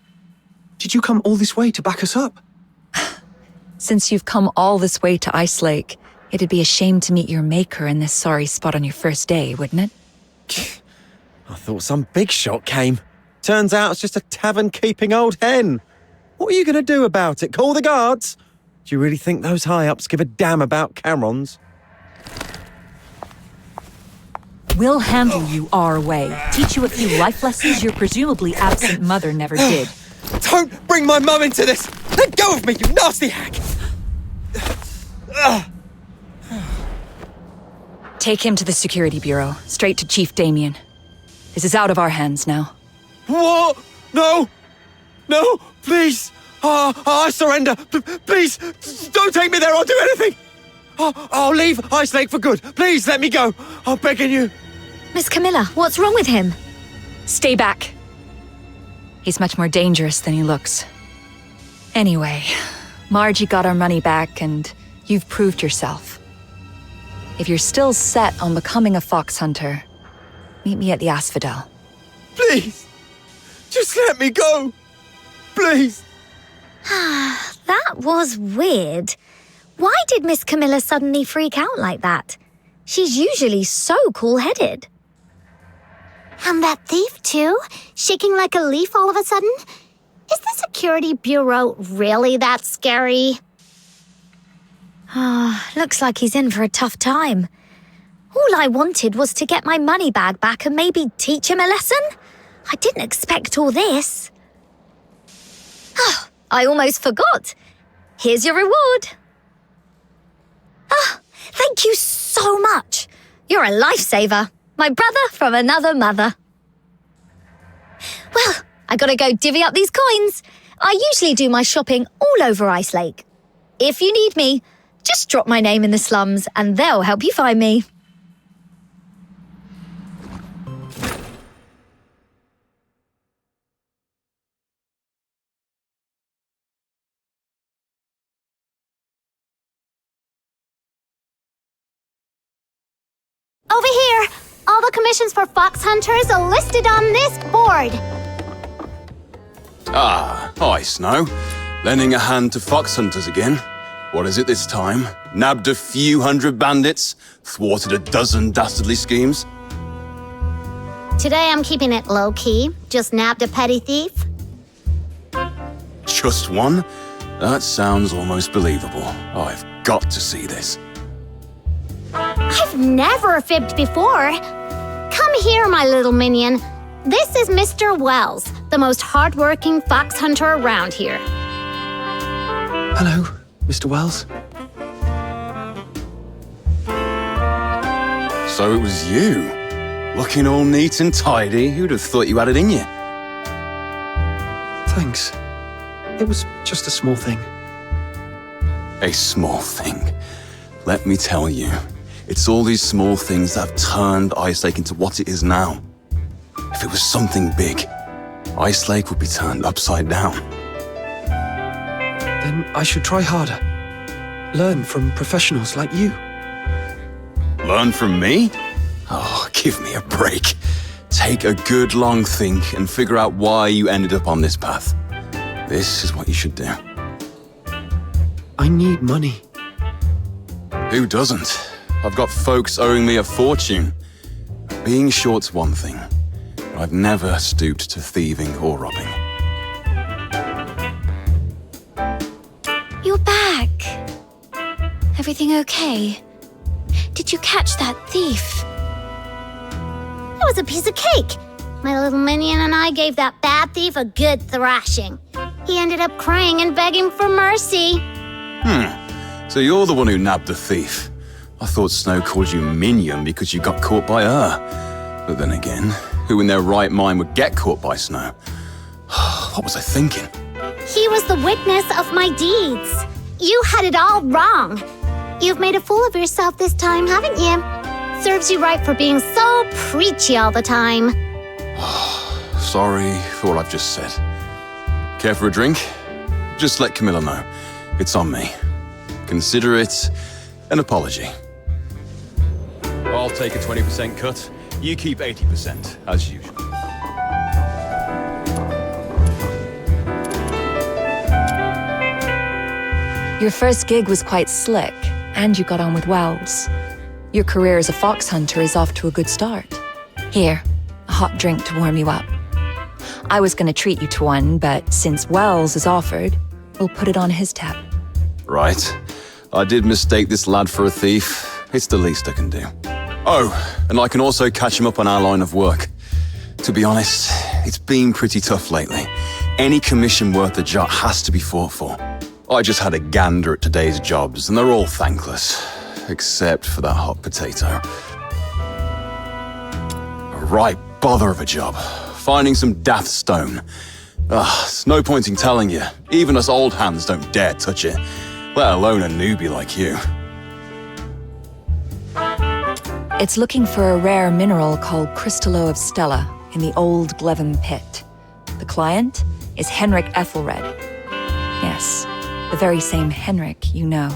did you come all this way to back us up? Since you've come all this way to Ice Lake, it'd be a shame to meet your maker in this sorry spot on your first day, wouldn't it? I thought some big shot came. Turns out it's just a tavern-keeping old hen. What are you going to do about it? Call the guards? Do you really think those high-ups give a damn about Camerons? We'll handle you our way. Teach you a few life lessons your presumably absent mother never did. Don't bring my mum into this! Let go of me, you nasty hack! Take him to the security bureau, straight to Chief Damien. This is out of our hands now. What? No! No, please! I surrender! Please, don't take me there, I'll do anything! I'll leave Ice Lake for good. Please, let me go. I'm begging you. Miss Camilla, what's wrong with him? Stay back. He's much more dangerous than he looks. Anyway, Margie got our money back and you've proved yourself. If you're still set on becoming a fox hunter, meet me at the Asphodel. Please, just let me go. Please. That was weird. Why did Miss Camilla suddenly freak out like that? She's usually so cool-headed. And that thief, too? Shaking like a leaf all of a sudden? Is the security bureau really that scary? Looks like he's in for a tough time. All I wanted was to get my money bag back and maybe teach him a lesson. I didn't expect all this. I almost forgot. Here's your reward. Thank you so much. You're a lifesaver. My brother from another mother. Well, I gotta go divvy up these coins. I usually do my shopping all over Ice Lake. If you need me, just drop my name in the slums and they'll help you find me. Over here! All the commissions for fox hunters are listed on this board. Hi, Snow. Lending a hand to fox hunters again. What is it this time? Nabbed a few hundred bandits? Thwarted a dozen dastardly schemes? Today I'm keeping it low-key. Just nabbed a petty thief. Just one? That sounds almost believable. I've got to see this. I've never fibbed before. Come here, my little minion. This is Mr. Wells, the most hardworking fox hunter around here. Hello, Mr. Wells. So it was you. Looking all neat and tidy. Who'd have thought you had it in you? Thanks. It was just a small thing. A small thing. Let me tell you. It's all these small things that have turned Ice Lake into what it is now. If it was something big, Ice Lake would be turned upside down. Then I should try harder. Learn from professionals like you. Learn from me? Oh, give me a break. Take a good long think and figure out why you ended up on this path. This is what you should do. I need money. Who doesn't? I've got folks owing me a fortune. Being short's one thing, but I've never stooped to thieving or robbing. You're back. Everything okay? Did you catch that thief? It was a piece of cake. My little minion and I gave that bad thief a good thrashing. He ended up crying and begging for mercy. So you're the one who nabbed the thief. I thought Snow called you minion because you got caught by her. But then again, who in their right mind would get caught by Snow? What was I thinking? He was the witness of my deeds. You had it all wrong. You've made a fool of yourself this time, haven't you? Serves you right for being so preachy all the time. Sorry for what I've just said. Care for a drink? Just let Camilla know. It's on me. Consider it an apology. I'll take a 20% cut. You keep 80%, as usual. Your first gig was quite slick, and you got on with Wells. Your career as a fox hunter is off to a good start. Here, a hot drink to warm you up. I was going to treat you to one, but since Wells is offered, we'll put it on his tab. Right. I did mistake this lad for a thief. It's the least I can do. Oh, and I can also catch him up on our line of work. To be honest, it's been pretty tough lately. Any commission worth a jot has to be fought for. I just had a gander at today's jobs, and they're all thankless. Except for that hot potato. A right bother of a job. Finding some daft stone. It's no point in telling you. Even us old hands don't dare touch it. Let alone a newbie like you. It's looking for a rare mineral called Crystallo of Stella in the old Glevin pit. The client is Henrik Ethelred. Yes, the very same Henrik you know.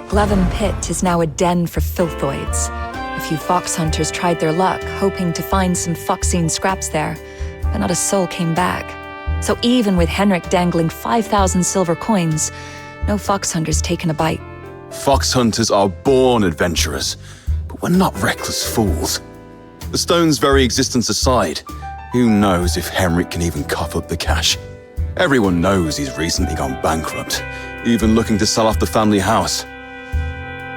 Glevin pit is now a den for filthoids. A few fox hunters tried their luck, hoping to find some foxine scraps there, but not a soul came back. So even with Henrik dangling 5,000 silver coins, no fox hunters taken a bite. Fox hunters are born adventurers, but we're not reckless fools. The stone's very existence aside, who knows if Henrik can even cough up the cash? Everyone knows he's recently gone bankrupt, even looking to sell off the family house.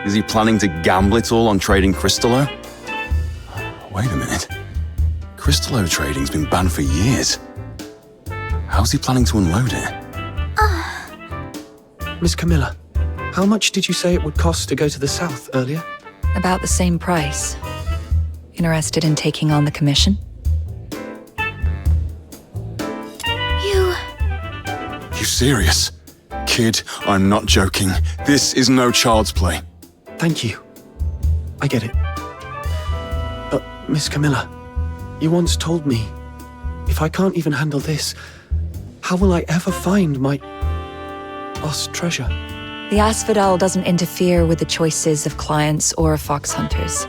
Is he planning to gamble it all on trading Crystallo? Wait a minute. Crystallo trading's been banned for years. How's he planning to unload it? Miss Camilla, how much did you say it would cost to go to the south earlier? About the same price. Interested in taking on the commission? You serious? Kid, I'm not joking. This is no child's play. Thank you. I get it. Miss Camilla, you once told me, if I can't even handle this, how will I ever find my lost treasure? The Asphodel doesn't interfere with the choices of clients or fox hunters.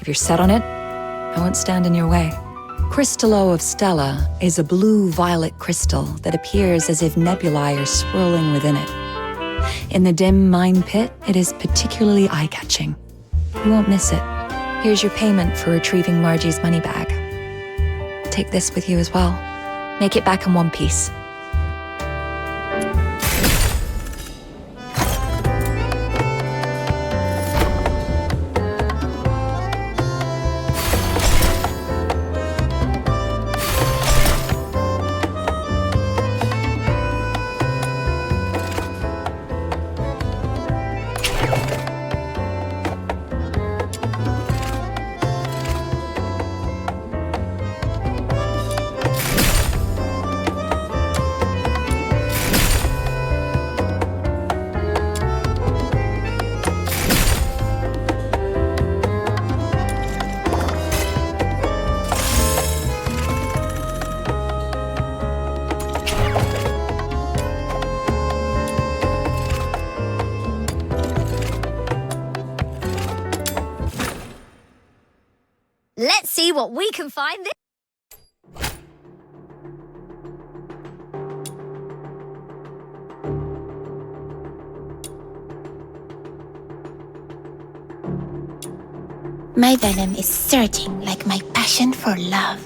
If you're set on it, I won't stand in your way. Crystallo of Stella is a blue-violet crystal that appears as if nebulae are swirling within it. In the dim mine pit, it is particularly eye-catching. You won't miss it. Here's your payment for retrieving Margie's money bag. Take this with you as well. Make it back in one piece. Let's see what we can find this. My venom is surging like my passion for love.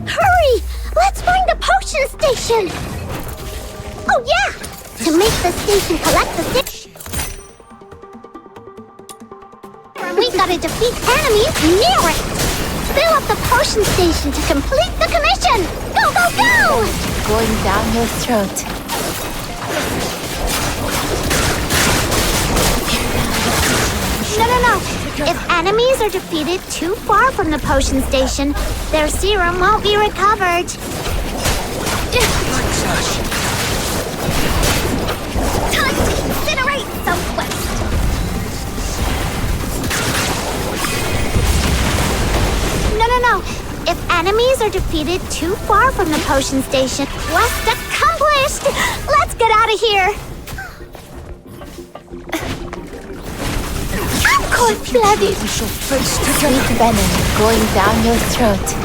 Hurry! Let's find the potion station! Oh yeah! To make the station collect the we gotta defeat enemies near it! Fill up the potion station to complete the commission! Go, go, go! Going down your throat. No. If enemies are defeated too far from the potion station, their serum won't be recovered. Time to incinerate Southwest! No. If enemies are defeated too far from the potion station, quest accomplished! Let's get out of here! I'm cold-blooded! Sweet venom going down your throat.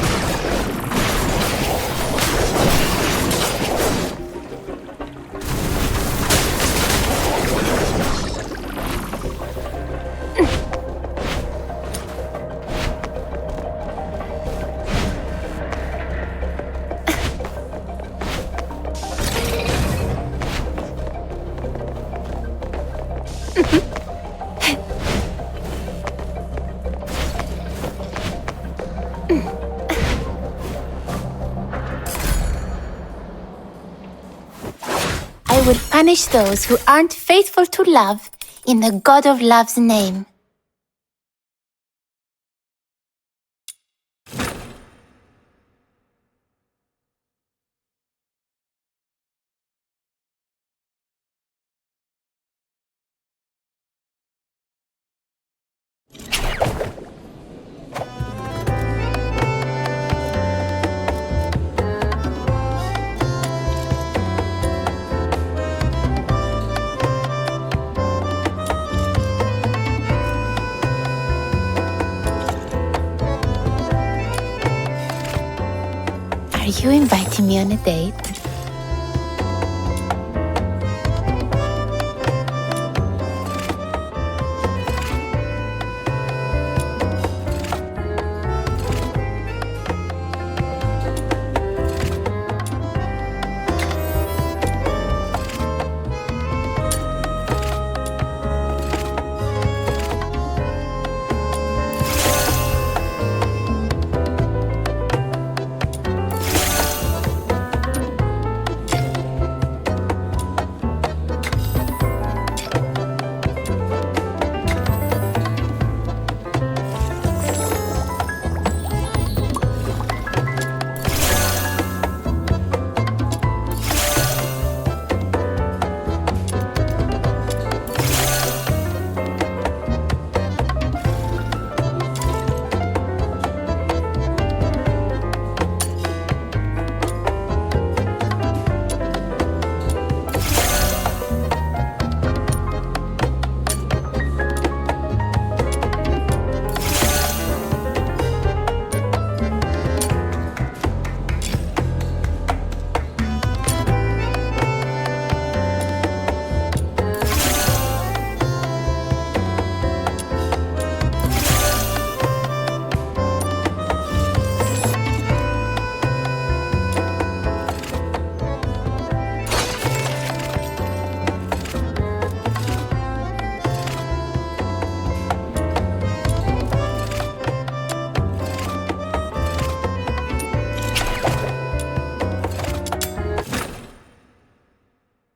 I will punish those who aren't faithful to love in the God of Love's name. Are you inviting me on a date?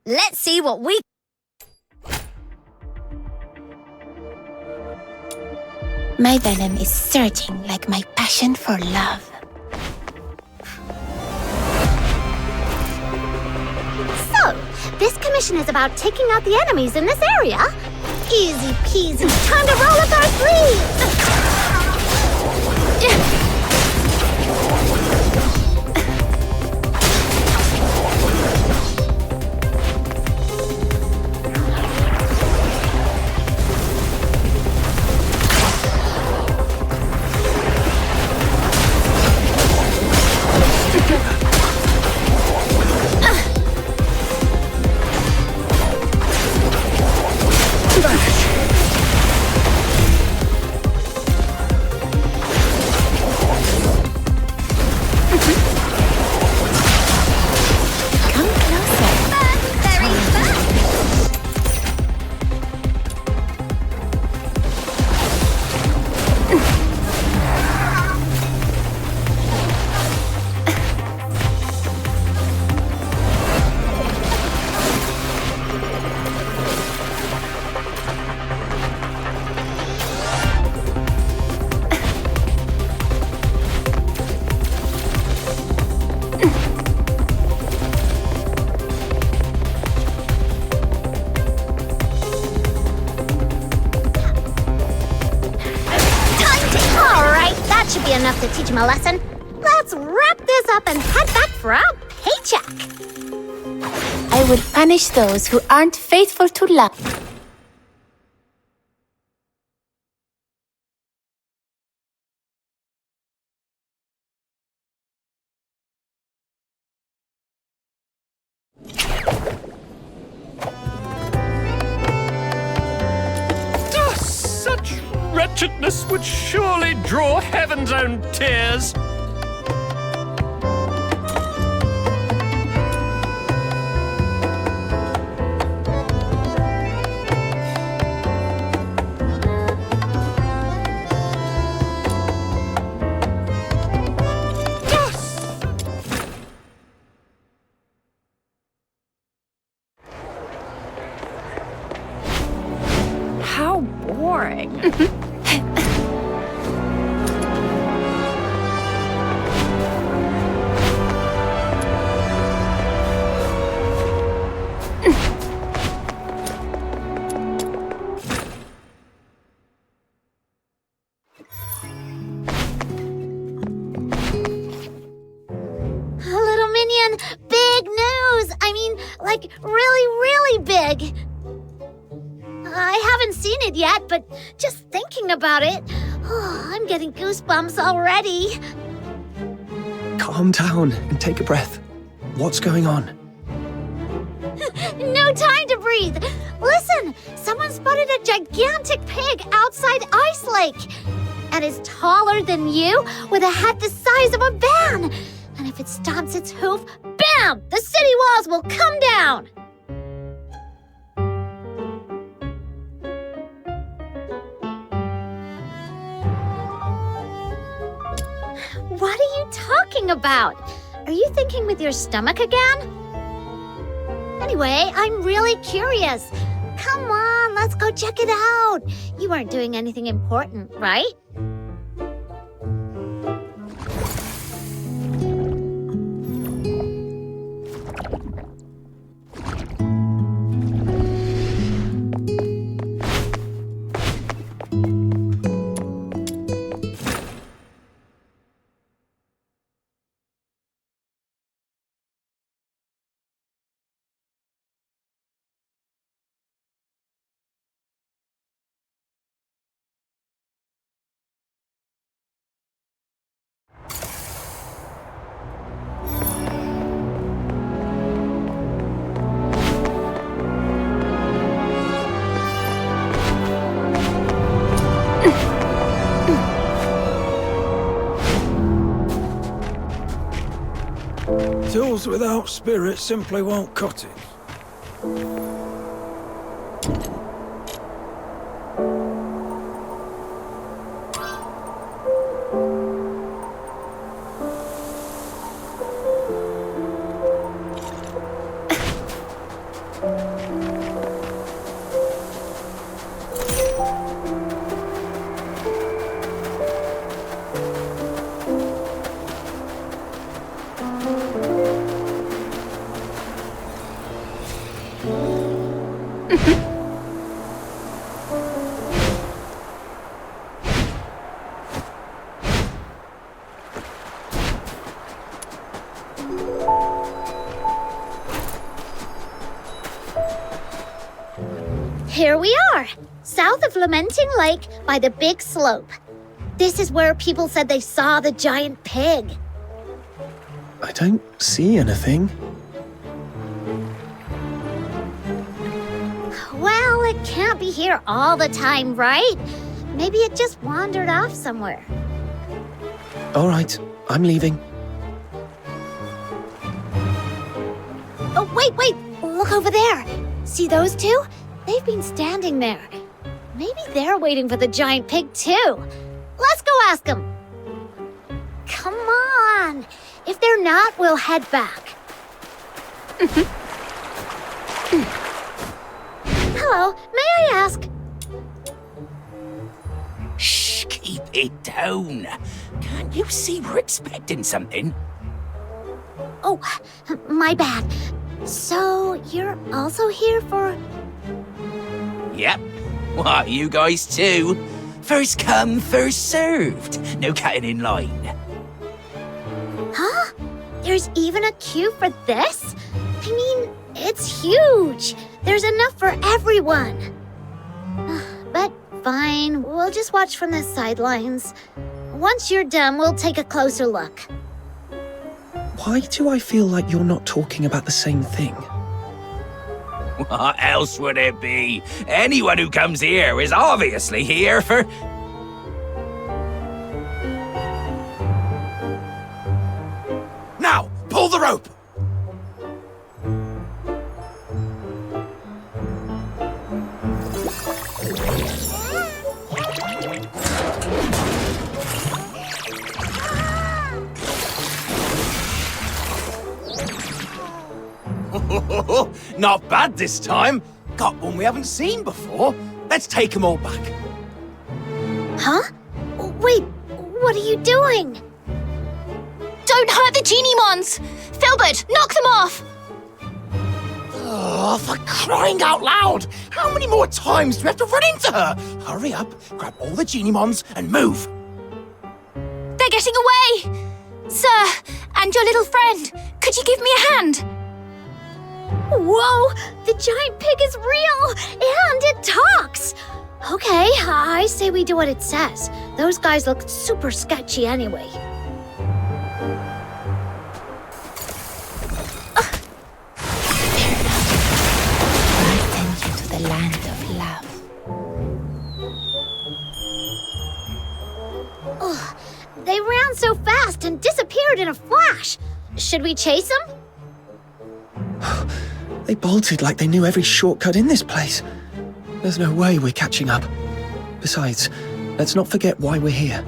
Let's see what we... My venom is surging like my passion for love. So, this commission is about taking out the enemies in this area? Easy peasy, time to roll up our sleeves! enough to teach him a lesson. Let's wrap this up and head back for our paycheck. I will punish those who aren't faithful to love. Such wretchedness would surely draw heaven's own tears. How boring. Little minion, big news! I mean, like, really big. I haven't seen it yet, but just thinking about it, I'm getting goosebumps already. Calm down and take a breath. What's going on? No time to breathe. Listen, someone spotted a gigantic pig outside Ice Lake. And is taller than you, with a head the size of a van. And if it stomps its hoof, bam! The city walls will come down. What are you talking about? Are you thinking with your stomach again? Anyway, I'm really curious. Come on, let's go check it out. You weren't doing anything important, right? Tools without spirit simply won't cut it. Here we are, south of Lamenting Lake by the big slope. This is where people said they saw the giant pig. I don't see anything. Well, it can't be here all the time, right? Maybe it just wandered off somewhere. All right, I'm leaving. Oh, wait! Look over there. See those two? They've been standing there. Maybe they're waiting for the giant pig, too. Let's go ask them. Come on. If they're not, we'll head back. Hello, may I ask? Shh, keep it down. Can't you see we're expecting something? Oh, my bad. So, you're also here for... Yep. What, you guys too? First come, first served. No cutting in line. Huh? There's even a queue for this? I mean, it's huge. There's enough for everyone. But fine, we'll just watch from the sidelines. Once you're done, we'll take a closer look. Why do I feel like you're not talking about the same thing? What else would it be? Anyone who comes here is obviously here for... Now, pull the rope! Not bad this time. Got one we haven't seen before. Let's take them all back. Huh? Wait, what are you doing? Don't hurt the Genie-mons! Filbert, knock them off! Oh, for crying out loud! How many more times do we have to run into her? Hurry up, grab all the Genie-mons and move! They're getting away! Sir, and your little friend, could you give me a hand? Whoa! The giant pig is real! And it talks! Okay, I say we do what it says. Those guys look super sketchy anyway. To the land of love. Ugh, they ran so fast and disappeared in a flash. Should we chase them? They bolted like they knew every shortcut in this place. There's no way we're catching up. Besides, let's not forget why we're here.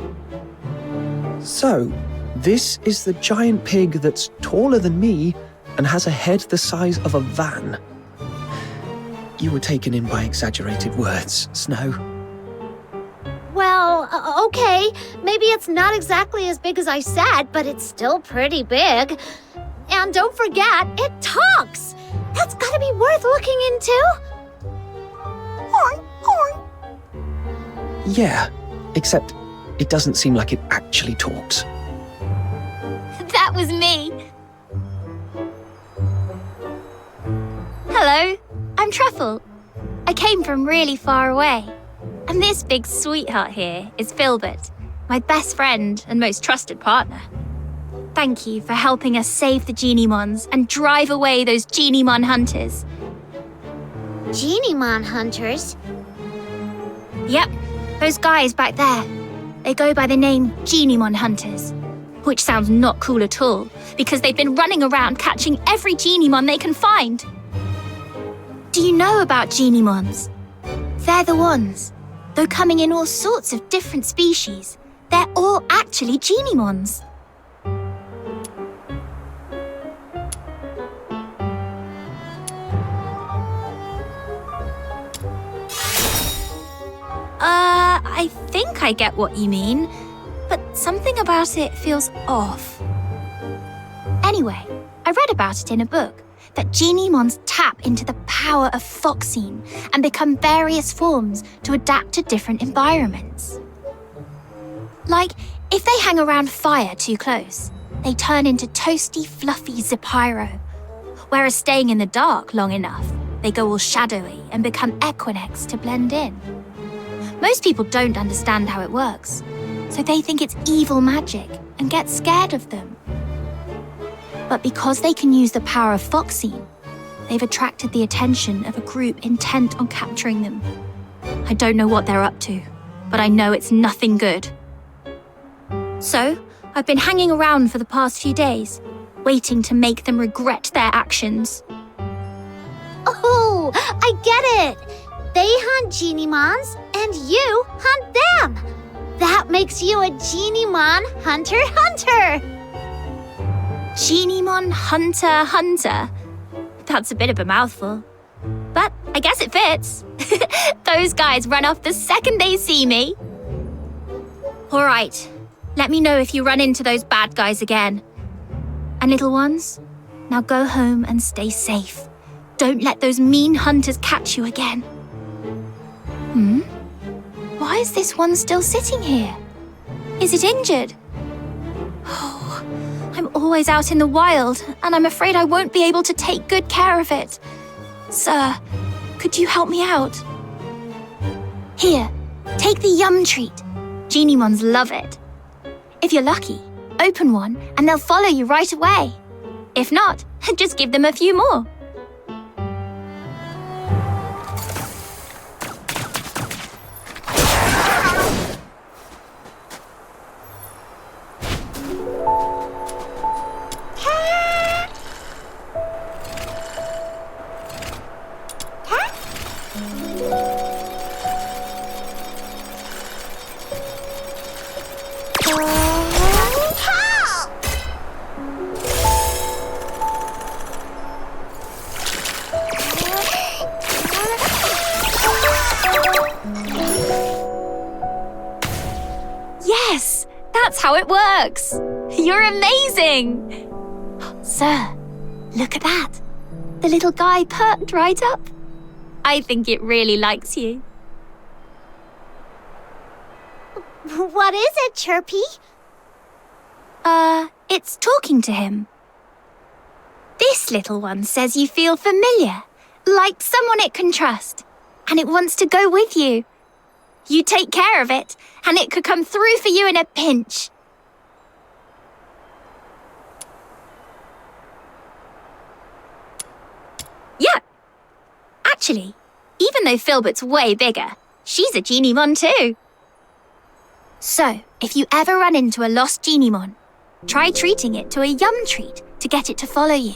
So, this is the giant pig that's taller than me and has a head the size of a van. You were taken in by exaggerated words, Snow. Well, okay. Maybe it's not exactly as big as I said, but it's still pretty big. And don't forget, it talks! That's gotta be worth looking into. Yeah, except it doesn't seem like it actually talks. That was me. Hello, I'm Truffle. I came from really far away. And this big sweetheart here is Filbert, my best friend and most trusted partner. Thank you for helping us save the Genie-mons and drive away those Genie-mon hunters. Genie-mon hunters? Yep, those guys back there. They go by the name Genie-mon hunters, which sounds not cool at all because they've been running around catching every Genie-mon they can find. Do you know about Genie-mons? They're the ones. Though coming in all sorts of different species, they're all actually Genie-mons. I think I get what you mean, but something about it feels off. Anyway, I read about it in a book, that Genie-mons tap into the power of Foxine and become various forms to adapt to different environments. Like, if they hang around fire too close, they turn into toasty, fluffy Zapyro, whereas staying in the dark long enough, they go all shadowy and become Equinix to blend in. Most people don't understand how it works, so they think it's evil magic and get scared of them. But because they can use the power of Foxine, they've attracted the attention of a group intent on capturing them. I don't know what they're up to, but I know it's nothing good. So, I've been hanging around for the past few days, waiting to make them regret their actions. Oh, I get it! They hunt Genie-mons, and you hunt them! That makes you a Genie-mon hunter-hunter! Genie-mon hunter-hunter? That's a bit of a mouthful. But I guess it fits. Those guys run off the second they see me. All right, let me know if you run into those bad guys again. And little ones, now go home and stay safe. Don't let those mean hunters catch you again. Why Why is this one still sitting here? Is it injured? Oh, I'm always out in the wild, and I'm afraid I won't be able to take good care of it. Sir, could you help me out? Here, take the yum treat. Geniemons love it. If you're lucky, open one and they'll follow you right away. If not, just give them a few more. Yes, that's how it works. You're amazing. Sir, look at that. The little guy perked right up. I think it really likes you. What is it, Chirpy? It's talking to him. This little one says you feel familiar, like someone it can trust, and it wants to go with you. You take care of it, and it could come through for you in a pinch. Yeah. Actually, even though Filbert's way bigger, she's a Geniemon too. So, if you ever run into a lost Geniemon, try treating it to a yum treat to get it to follow you.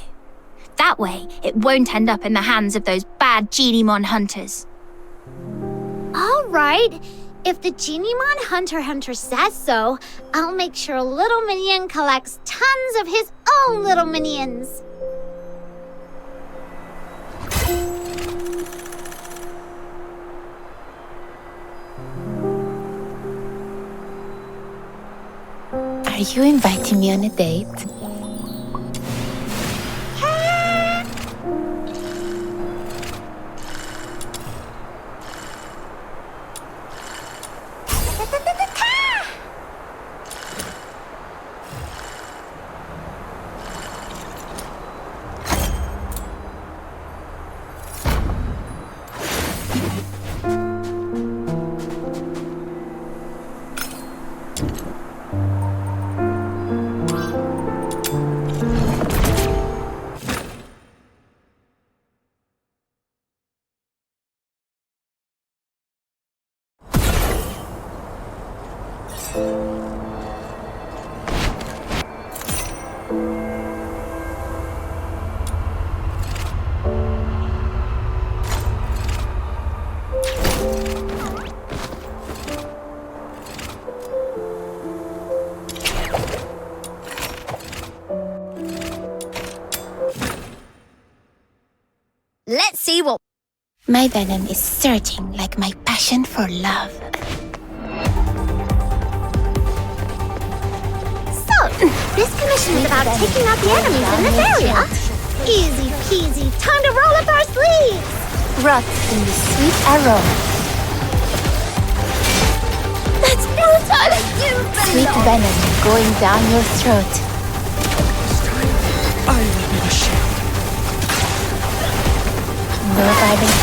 That way, it won't end up in the hands of those bad Geniemon hunters. All right. If the Geniemon Hunter says so, I'll make sure Little Minion collects tons of his own little minions. Are you inviting me on a date? Let's see what... My venom is surging like my passion for love. So, this commission is about taking out the enemies in this area. Easy peasy, time to roll up our sleeves. Rot in the sweet aroma. That's brutal! Sweet venom going down your throat. I will be the shield. No violence.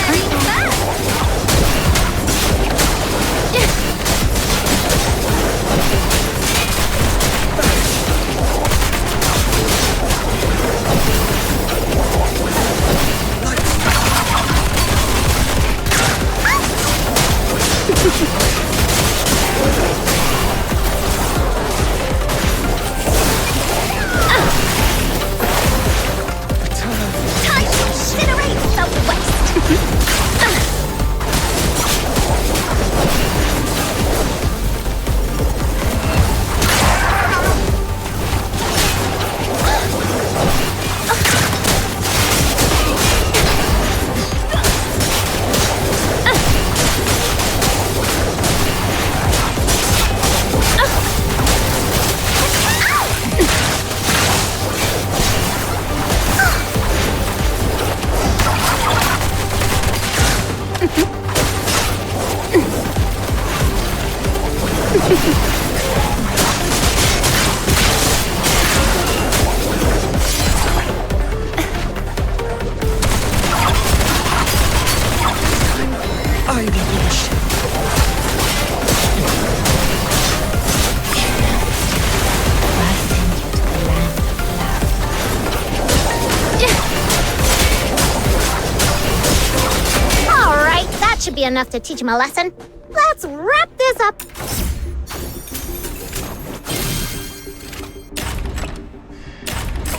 Alright, that should be enough to teach him a lesson. Let's wrap this up.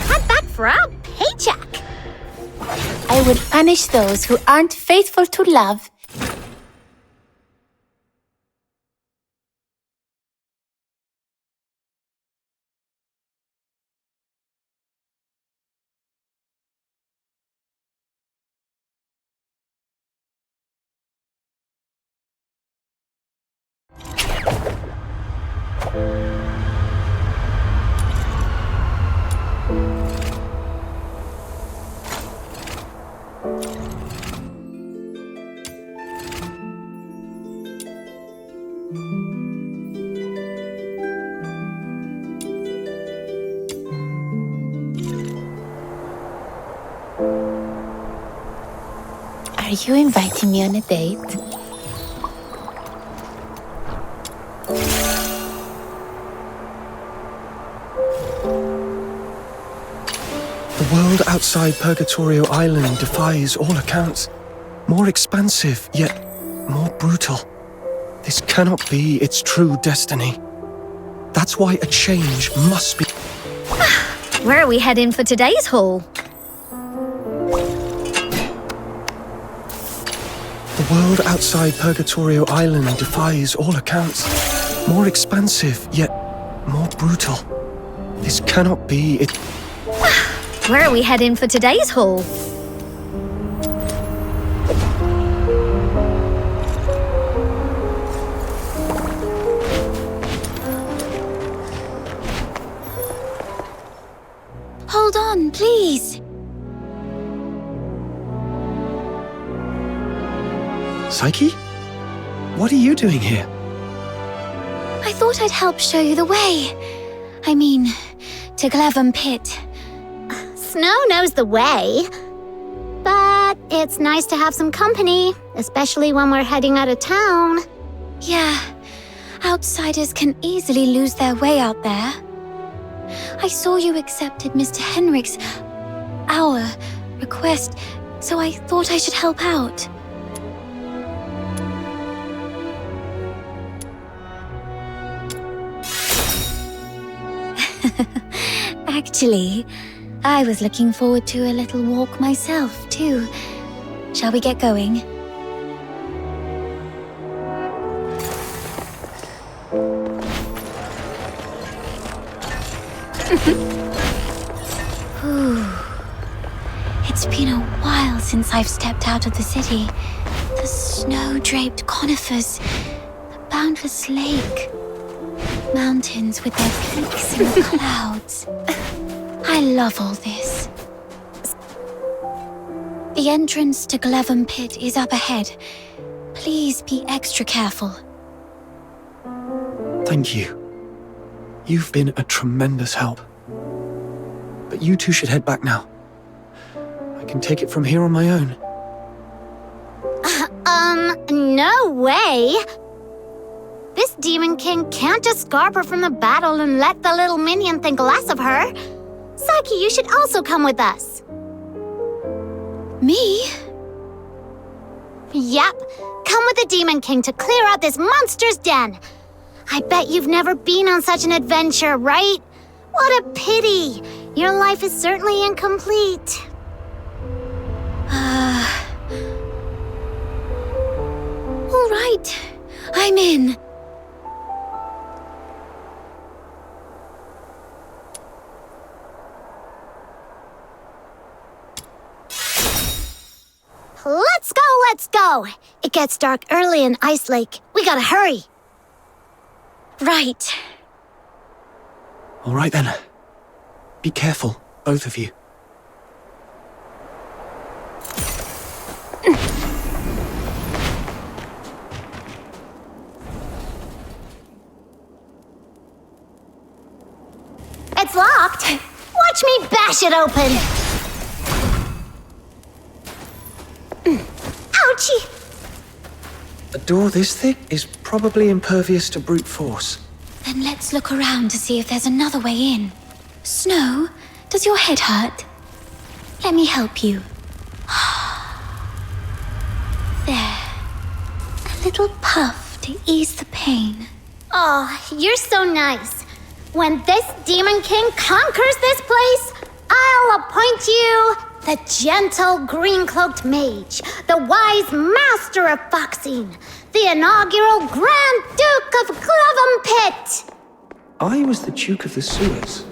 Head back for our paycheck. I will punish those who aren't faithful to love. Are you inviting me on a date? The world outside Purgatorio Island defies all accounts. More expansive, yet more brutal. This cannot be its true destiny. That's why a change must be... Where are we heading for today's haul? The world outside Purgatorio Island defies all accounts. More expansive, yet more brutal. This cannot be it. Where are we heading for today's haul? Hold on, please. Psyche? What are you doing here? I thought I'd help show you the way. I mean, to Glevum Pit. Snow knows the way. But it's nice to have some company, especially when we're heading out of town. Yeah, outsiders can easily lose their way out there. I saw you accepted Mr. Henrik's, our request, so I thought I should help out. Actually, I was looking forward to a little walk myself, too. Shall we get going? It's been a while since I've stepped out of the city. The snow-draped conifers, the boundless lake, mountains with their peaks in the clouds. I love all this. The entrance to Glevum Pit is up ahead. Please be extra careful. Thank you. You've been a tremendous help. But you two should head back now. I can take it from here on my own. No way! This Demon King can't just scarp her from the battle and let the little minion think less of her. Psyche, you should also come with us. Me? Yep. Come with the Demon King to clear out this monster's den. I bet you've never been on such an adventure, right? What a pity. Your life is certainly incomplete. All right. I'm in. Let's go! It gets dark early in Ice Lake. We gotta hurry. Right. All right then. Be careful, both of you. it's locked. Watch me bash it open. Ouchie! A door this thick is probably impervious to brute force. Then let's look around to see if there's another way in. Snow, does your head hurt? Let me help you. There. A little puff to ease the pain. Oh, you're so nice. When this Demon King conquers this place, I'll appoint you the gentle green-cloaked mage, the wise master of foxing, the inaugural Grand Duke of Cloven Pit. I was the Duke of the Sewers.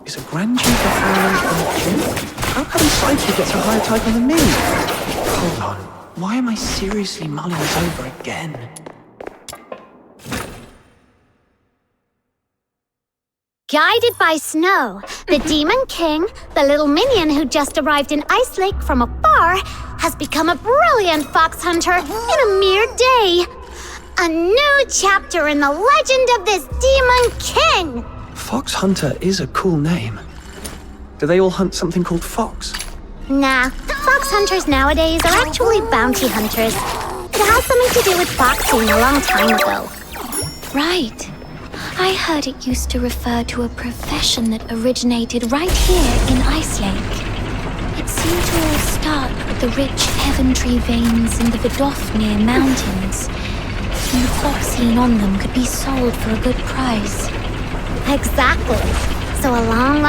Is a Grand Duke a higher than him? How come Psyche gets a higher title than me? Hold on. Why am I seriously mulling this over again? Guided by Snow, the Demon King, the little minion who just arrived in Ice Lake from afar, has become a brilliant fox hunter in a mere day. A new chapter in the legend of this Demon King! Fox Hunter is a cool name. Do they all hunt something called fox? Nah, fox hunters nowadays are actually bounty hunters. It has something to do with foxing a long time ago. Right. I heard it used to refer to a profession that originated right here in Ice Lake. It seemed to all start with the rich Heaventree veins in the Vidofnir Mountains, and the foxine on them could be sold for a good price. Exactly. So a long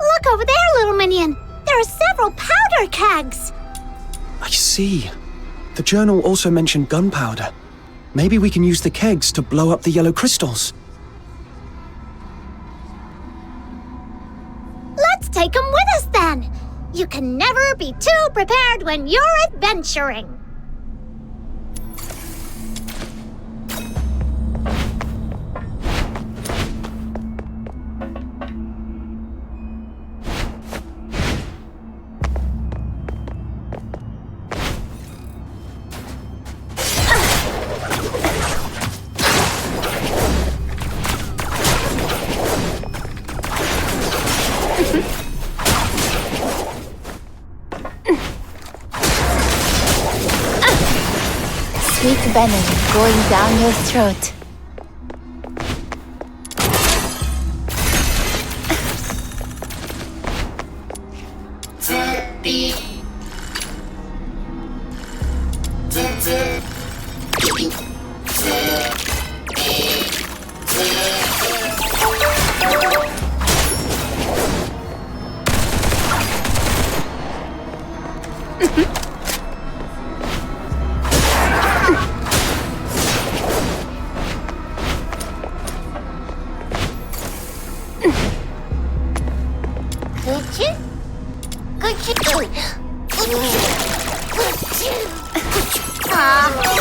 Look over there, little minion! There are several powder kegs! I see. The journal also mentioned gunpowder. Maybe we can use the kegs to blow up the yellow crystals. Let's take them with us then! You can never be too prepared when you're adventuring! Sweet venom going down your throat.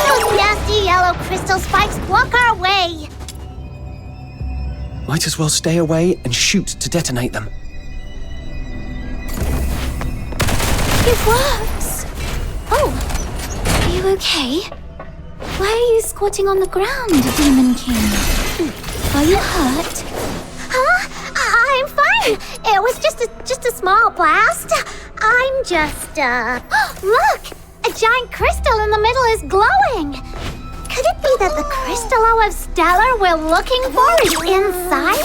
Those nasty yellow crystal spikes block our way! Might as well stay away and shoot to detonate them. It works! Oh, are you okay? Why are you squatting on the ground, Demon King? Are you hurt? Huh? I'm fine! It was just a small blast. I'm just, Look! A giant crystal in the middle is glowing! Could it be that the Crystallo of Stellar we're looking for is inside?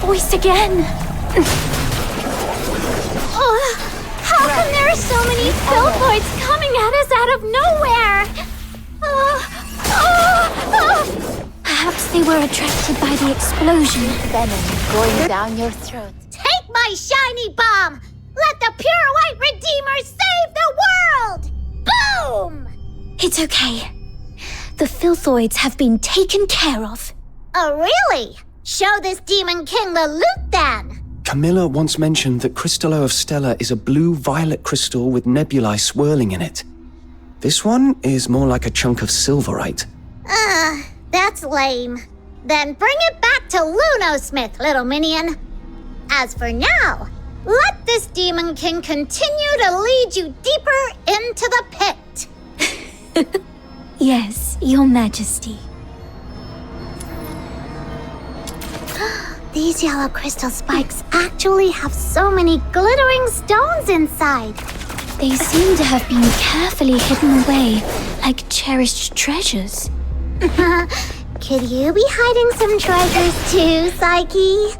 Voice again! Oh, how come there are so many billboards coming at us out of nowhere? Perhaps they were attracted by the explosion. Venom going down your throat. Take my shiny bomb! Let the pure white Redeemer save the world! Boom! It's okay. The Filthoids have been taken care of. Oh, really? Show this Demon King the loot, then! Camilla once mentioned that Crystallo of Stella is a blue-violet crystal with nebulae swirling in it. This one is more like a chunk of silverite. That's lame. Then bring it back to Lunosmith, little minion. As for now, let this Demon King continue to lead you deeper into the pit. Yes, Your Majesty. These yellow crystal spikes actually have so many glittering stones inside. They seem to have been carefully hidden away, like cherished treasures. Could you be hiding some treasures too, Psyche?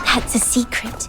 That's a secret.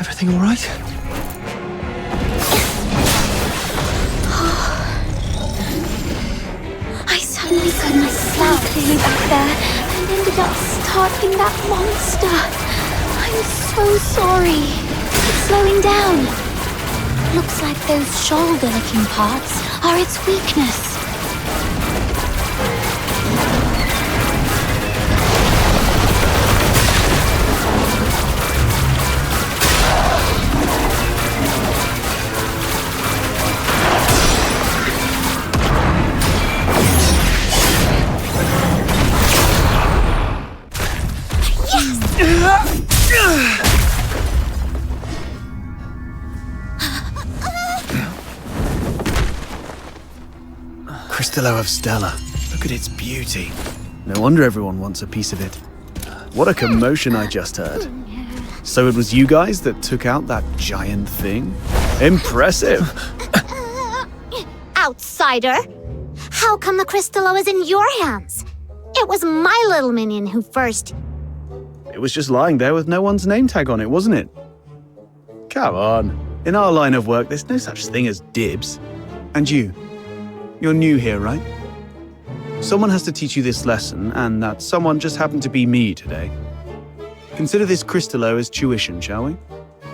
Everything all right? I suddenly couldn't see clearly back there and ended up startling that monster. I'm so sorry. It's slowing down. Looks like those shoulder-looking parts are its weakness. Crystallo of Stella. Look at its beauty. No wonder everyone wants a piece of it. What a commotion I just heard. So it was you guys that took out that giant thing? Impressive! Outsider! How come the Crystallo is in your hands? It was my little minion who first... It was just lying there with no one's name tag on it, wasn't it? Come on. In our line of work, there's no such thing as dibs. And you're new here, right? Someone has to teach you this lesson, and that someone just happened to be me today. Consider this Crystallo as tuition, shall we?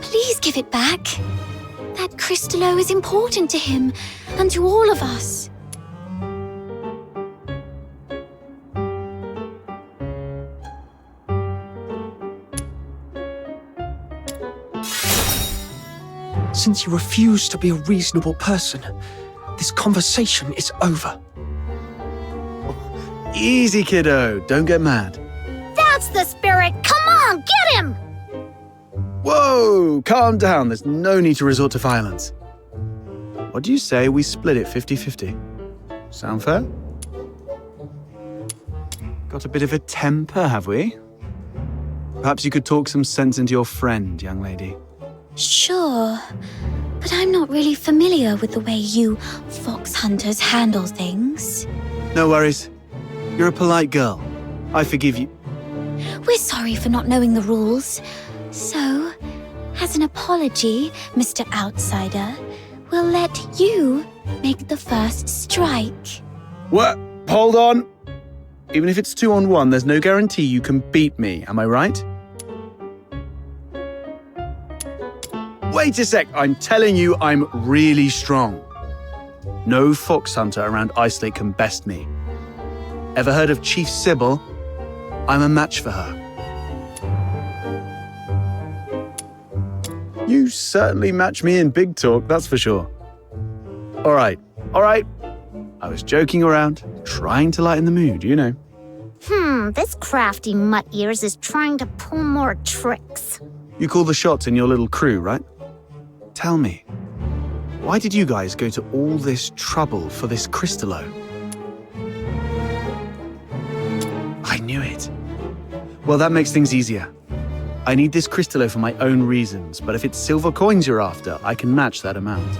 Please give it back. That Crystallo is important to him, and to all of us. Since you refuse to be a reasonable person, this conversation is over. Easy, kiddo. Don't get mad. That's the spirit! Come on, get him! Whoa! Calm down. There's no need to resort to violence. What do you say we split it 50-50? Sound fair? Got a bit of a temper, have we? Perhaps you could talk some sense into your friend, young lady. Sure, but I'm not really familiar with the way you fox hunters handle things. No worries. You're a polite girl. I forgive you. We're sorry for not knowing the rules. So, as an apology, Mr. Outsider, we'll let you make the first strike. What? Hold on. Even if it's 2-on-1, there's no guarantee you can beat me, am I right? Wait a sec, I'm telling you I'm really strong. No fox hunter around Ice Lake can best me. Ever heard of Chief Sybil? I'm a match for her. You certainly match me in big talk, that's for sure. All right. I was joking around, trying to lighten the mood, you know. This crafty mutt ears is trying to pull more tricks. You call the shots in your little crew, right? Tell me, why did you guys go to all this trouble for this Crystallo? I knew it. Well, that makes things easier. I need this Crystallo for my own reasons, but if it's silver coins you're after, I can match that amount.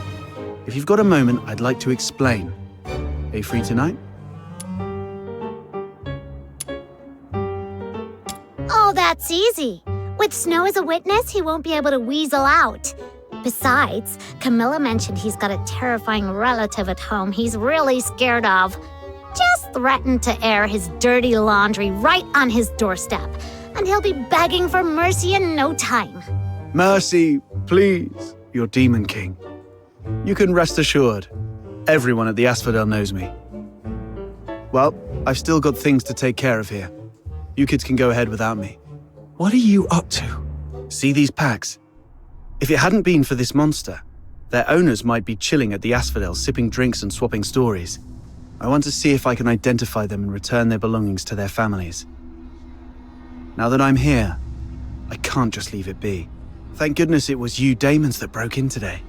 If you've got a moment, I'd like to explain. Are you free tonight? Oh, that's easy. With Snow as a witness, he won't be able to weasel out. Besides, Camilla mentioned he's got a terrifying relative at home he's really scared of. Just threaten to air his dirty laundry right on his doorstep, and he'll be begging for mercy in no time. Mercy, please, your Demon King. You can rest assured, everyone at the Asphodel knows me. Well, I've still got things to take care of here. You kids can go ahead without me. What are you up to? See these packs? If it hadn't been for this monster, their owners might be chilling at the Asphodel, sipping drinks and swapping stories. I want to see if I can identify them and return their belongings to their families. Now that I'm here, I can't just leave it be. Thank goodness it was you Daemons that broke in today.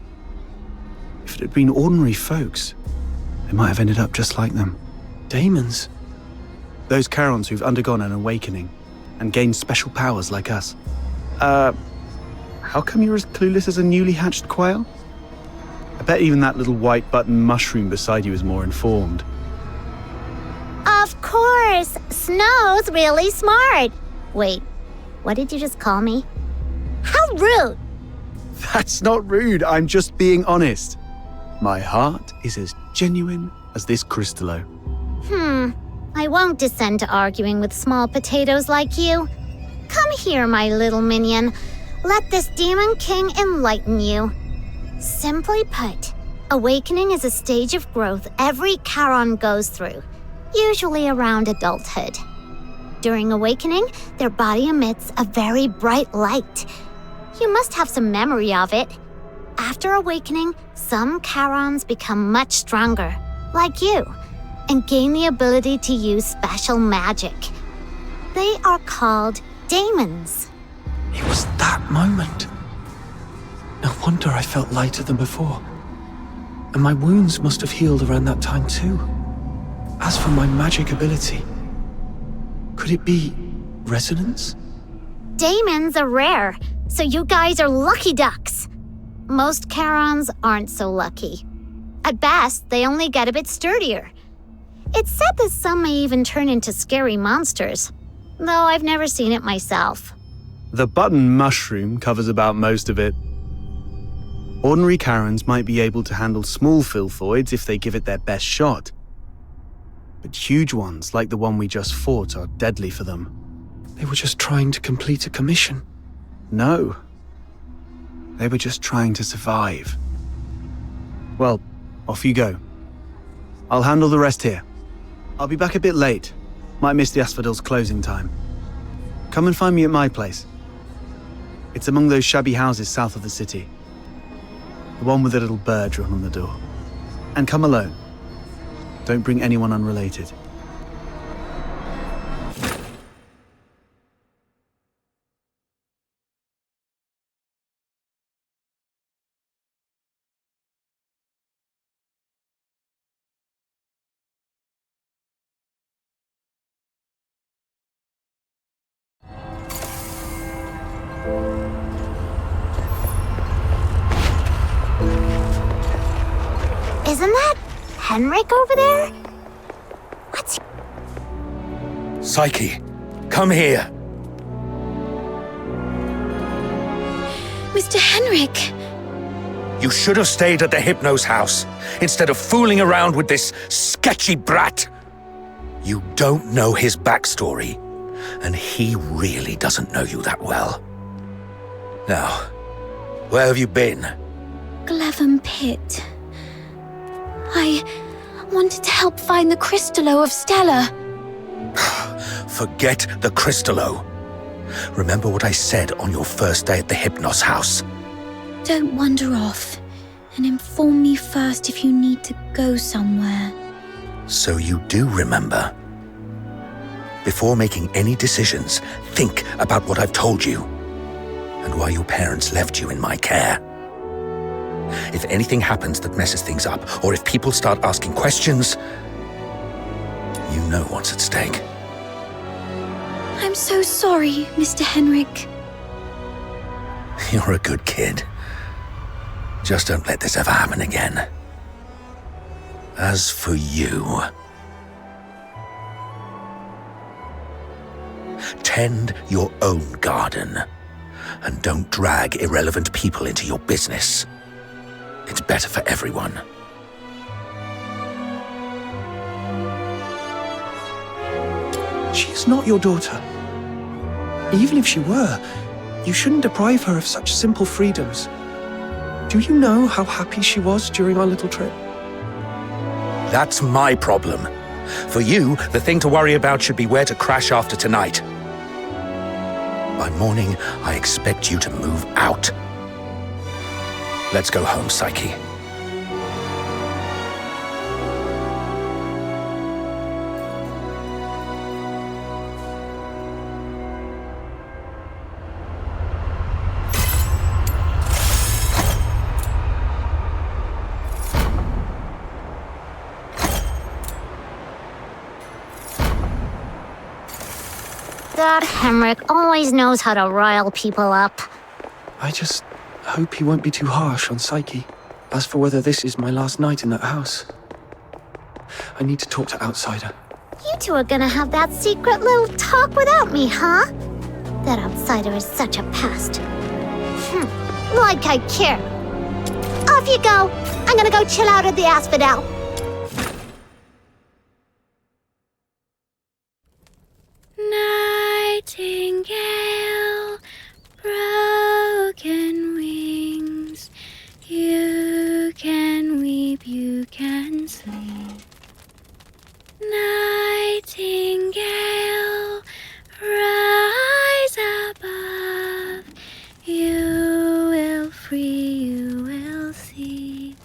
If it had been ordinary folks, they might have ended up just like them. Daemons? Those Charons who've undergone an awakening and gained special powers like us. How come you're as clueless as a newly hatched quail? I bet even that little white button mushroom beside you is more informed. Of course! Snow's really smart. Wait, what did you just call me? How rude! That's not rude, I'm just being honest. My heart is as genuine as this Crystallo. I won't descend to arguing with small potatoes like you. Come here, my little minion. Let this Demon King enlighten you. Simply put, awakening is a stage of growth every Charon goes through, usually around adulthood. During awakening, their body emits a very bright light. You must have some memory of it. After awakening, some Charons become much stronger, like you, and gain the ability to use special magic. They are called daemons. It was that moment. No wonder I felt lighter than before. And my wounds must have healed around that time too. As for my magic ability, could it be resonance? Daemons are rare, so you guys are lucky ducks. Most Charons aren't so lucky. At best, they only get a bit sturdier. It's said that some may even turn into scary monsters, though I've never seen it myself. The button mushroom covers about most of it. Ordinary Charons might be able to handle small filthoids if they give it their best shot. But huge ones, like the one we just fought, are deadly for them. They were just trying to complete a commission. No. They were just trying to survive. Well, off you go. I'll handle the rest here. I'll be back a bit late. Might miss the Asphodel's closing time. Come and find me at my place. It's among those shabby houses south of the city. The one with the little bird drawn on the door. And come alone. Don't bring anyone unrelated. Isn't that Henrik over there? What's... Psyche, Come here. Mr. Henrik! You should have stayed at the Hypno's house instead of fooling around with this sketchy brat. You don't know his backstory, and he really doesn't know you that well. Now, where have you been? Glevum Pit. I wanted to help find the Crystallo of Stella. Forget the Crystallo. Remember what I said on your first day at the Hypnos house. Don't wander off, and inform me first if you need to go somewhere. So you do remember. Before making any decisions, think about what I've told you, and why your parents left you in my care. If anything happens that messes things up, or if people start asking questions, you know what's at stake. I'm so sorry, Mr. Henrik. You're a good kid. Just don't let this ever happen again. As for you, tend your own garden, and don't drag irrelevant people into your business. It's better for everyone. She's not your daughter. Even if she were, you shouldn't deprive her of such simple freedoms. Do you know how happy she was during our little trip? That's my problem. For you, the thing to worry about should be where to crash after tonight. By morning, I expect you to move out. Let's go home, Psyche. That Henrik always knows how to rile people up. I just hope he won't be too harsh on Psyche. As for whether this is my last night in that house, I need to talk to Outsider. You two are gonna have that secret little talk without me, huh? That Outsider is such a pest. Like I care. Off you go. I'm gonna go chill out at the Asphodel. Nightingale, broken wings, you can weep, you can sleep. Nightingale, rise above, you will free, you will see.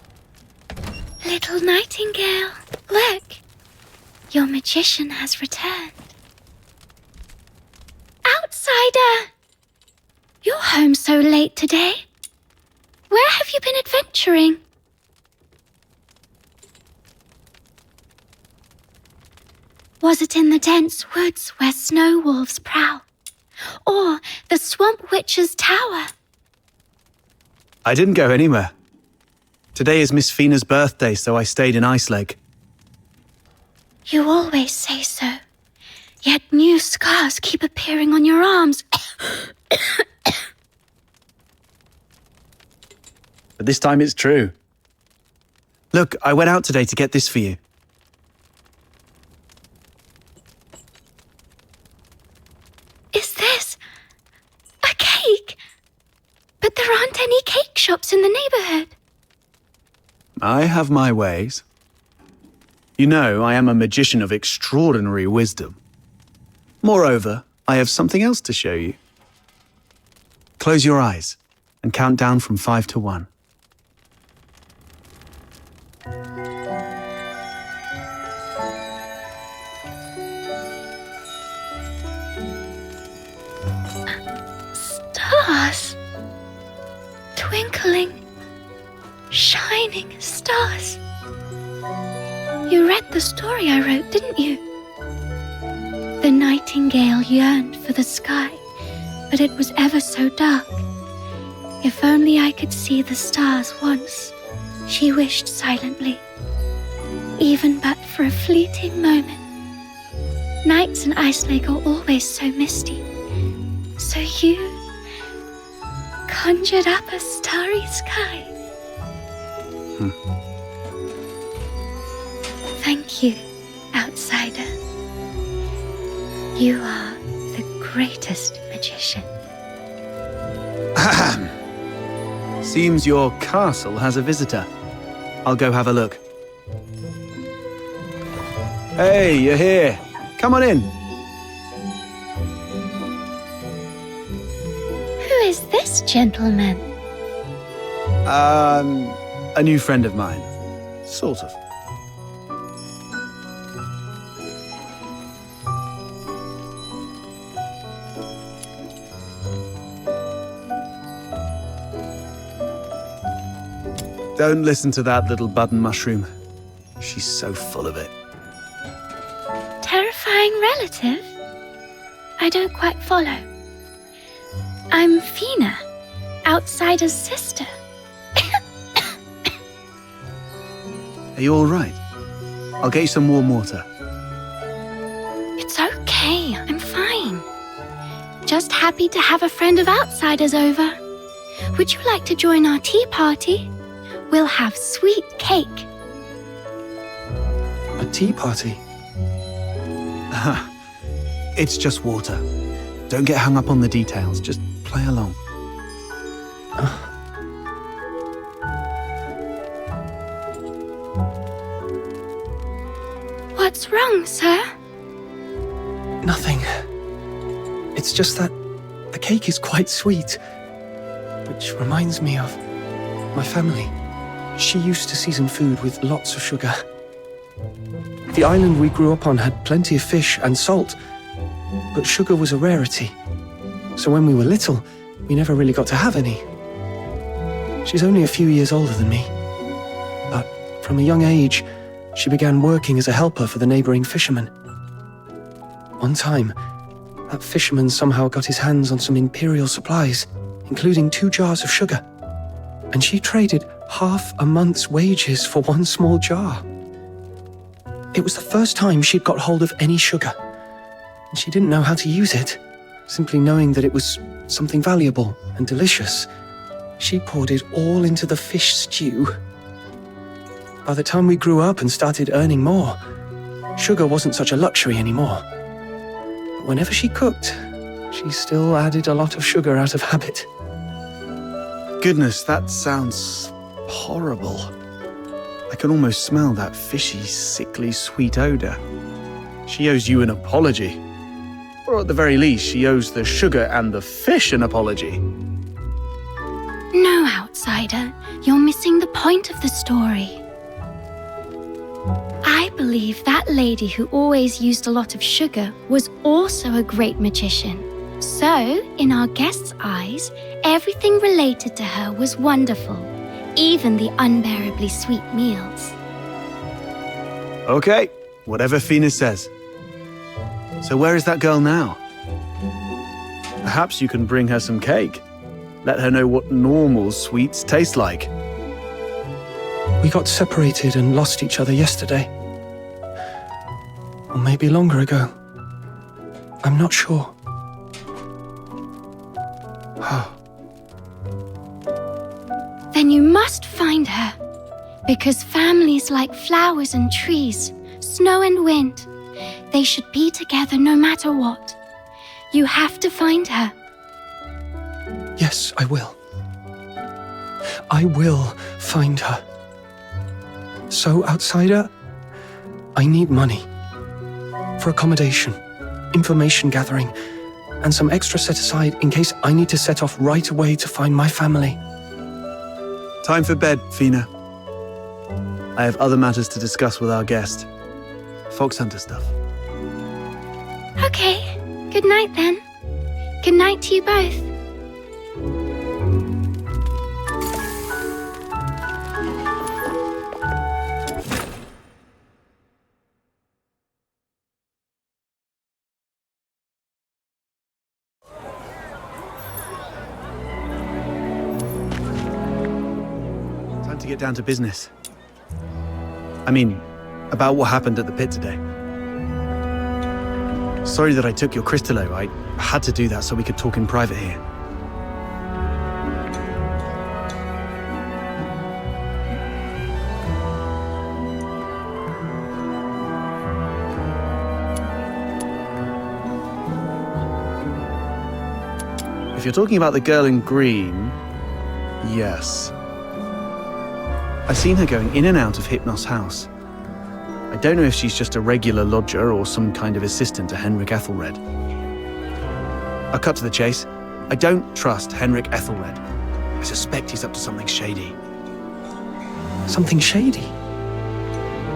Little Nightingale, look, your magician has returned. Outsider! You're home so late today. Where have you been adventuring? Was it in the dense woods where snow wolves prowl? Or the swamp witch's tower? I didn't go anywhere. Today is Miss Fina's birthday, so I stayed in Iceleg. You always say so. Yet new scars keep appearing on your arms. But this time it's true. Look, I went out today to get this for you. Is this a cake? But there aren't any cake shops in the neighborhood. I have my ways. You know, I am a magician of extraordinary wisdom. Moreover, I have something else to show you. Close your eyes and count down from 5 to 1. Stars. Twinkling, shining stars. You read the story I wrote, didn't you? The nightingale yearned for the sky, but it was ever so dark. If only I could see the stars once, she wished silently, even but for a fleeting moment. Nights in Ice Lake are always so misty. So you conjured up a starry sky. Thank you, outsider. You are the greatest magician. Ahem. Seems your castle has a visitor. I'll go have a look. Hey, you're here. Come on in. Who is this gentleman? A new friend of mine. Sort of. Don't listen to that little button mushroom. She's so full of it. Terrifying relative? I don't quite follow. I'm Fina, outsider's sister. Are you all right? I'll get you some warm water. It's okay, I'm fine. Just happy to have a friend of outsiders over. Would you like to join our tea party? We'll have sweet cake. A tea party? It's just water. Don't get hung up on the details. Just play along. What's wrong, sir? Nothing. It's just that the cake is quite sweet. Which reminds me of my family. She used to season food with lots of sugar. The island we grew up on had plenty of fish and salt, but sugar was a rarity. So when we were little, we never really got to have any. She's only a few years older than me. But from a young age, she began working as a helper for the neighboring fishermen. One time, that fisherman somehow got his hands on some imperial supplies, including 2 jars of sugar. And she traded half a month's wages for 1 small jar. It was the first time she'd got hold of any sugar, and she didn't know how to use it. Simply knowing that it was something valuable and delicious, she poured it all into the fish stew. By the time we grew up and started earning more, sugar wasn't such a luxury anymore. But whenever she cooked, she still added a lot of sugar out of habit. Goodness, that sounds horrible. I can almost smell that fishy, sickly, sweet odor. She owes you an apology. Or at the very least, she owes the sugar and the fish an apology. No, outsider. You're missing the point of the story. I believe that lady who always used a lot of sugar was also a great magician. So, in our guest's eyes, everything related to her was wonderful, even the unbearably sweet meals. Okay, whatever Fina says. So where is that girl now? Perhaps you can bring her some cake. Let her know what normal sweets taste like. We got separated and lost each other yesterday. Or maybe longer ago. I'm not sure. Then you must find her. Because families like flowers and trees, snow and wind, they should be together no matter what. You have to find her. Yes, I will. I will find her. So, outsider, I need money. For accommodation, information gathering, and some extra set aside in case I need to set off right away to find my family. Time for bed, Fina. I have other matters to discuss with our guest. Fox Hunter stuff. Okay, good night then. Good night to you both. Time to get down to business. I mean, about what happened at the pit today. Sorry that I took your Crystallo. I had to do that so we could talk in private here. If you're talking about the girl in green, yes. I've seen her going in and out of Hypnos' house. I don't know if she's just a regular lodger or some kind of assistant to Henrik Ethelred. I'll cut to the chase. I don't trust Henrik Ethelred. I suspect he's up to something shady. Something shady?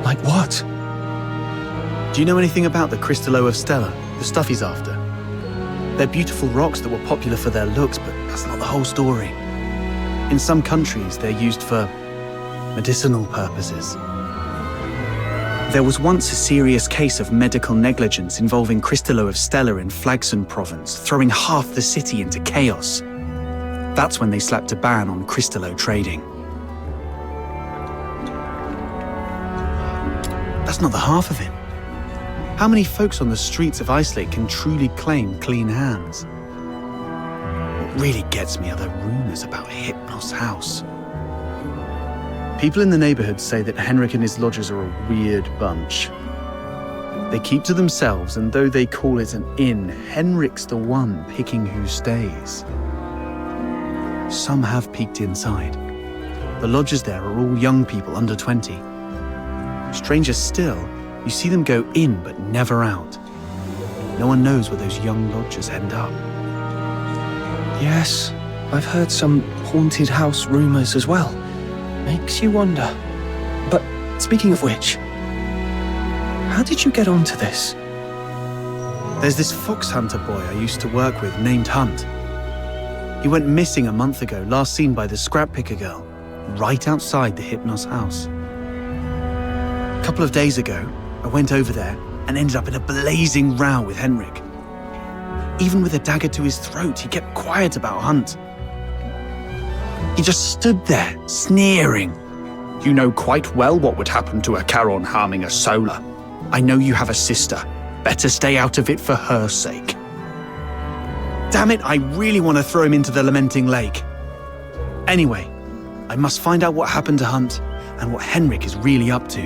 Like what? Do you know anything about the Crystallo of Stella, the stuff he's after? They're beautiful rocks that were popular for their looks, but that's not the whole story. In some countries, they're used for medicinal purposes. There was once a serious case of medical negligence involving Crystallo of Stella in Flagson province, throwing half the city into chaos. That's when they slapped a ban on Crystallo trading. That's not the half of it. How many folks on the streets of Icelake can truly claim clean hands? What really gets me are the rumors about Hypnos' house. People in the neighborhood say that Henrik and his lodgers are a weird bunch. They keep to themselves, and though they call it an inn, Henrik's the one picking who stays. Some have peeked inside. The lodgers there are all young people under 20. Stranger still, you see them go in but never out. No one knows where those young lodgers end up. Yes, I've heard some haunted house rumors as well. Makes you wonder. But speaking of which, how did you get onto this? There's this fox hunter boy I used to work with named Hunt. He went missing a month ago, last seen by the scrap picker girl, right outside the Hypnos house. A couple of days ago, I went over there and ended up in a blazing row with Henrik. Even with a dagger to his throat, he kept quiet about Hunt. He just stood there, sneering. You know quite well what would happen to a Charon harming a Solar. I know you have a sister. Better stay out of it for her sake. Damn it, I really want to throw him into the Lamenting Lake. Anyway, I must find out what happened to Hunt and what Henrik is really up to.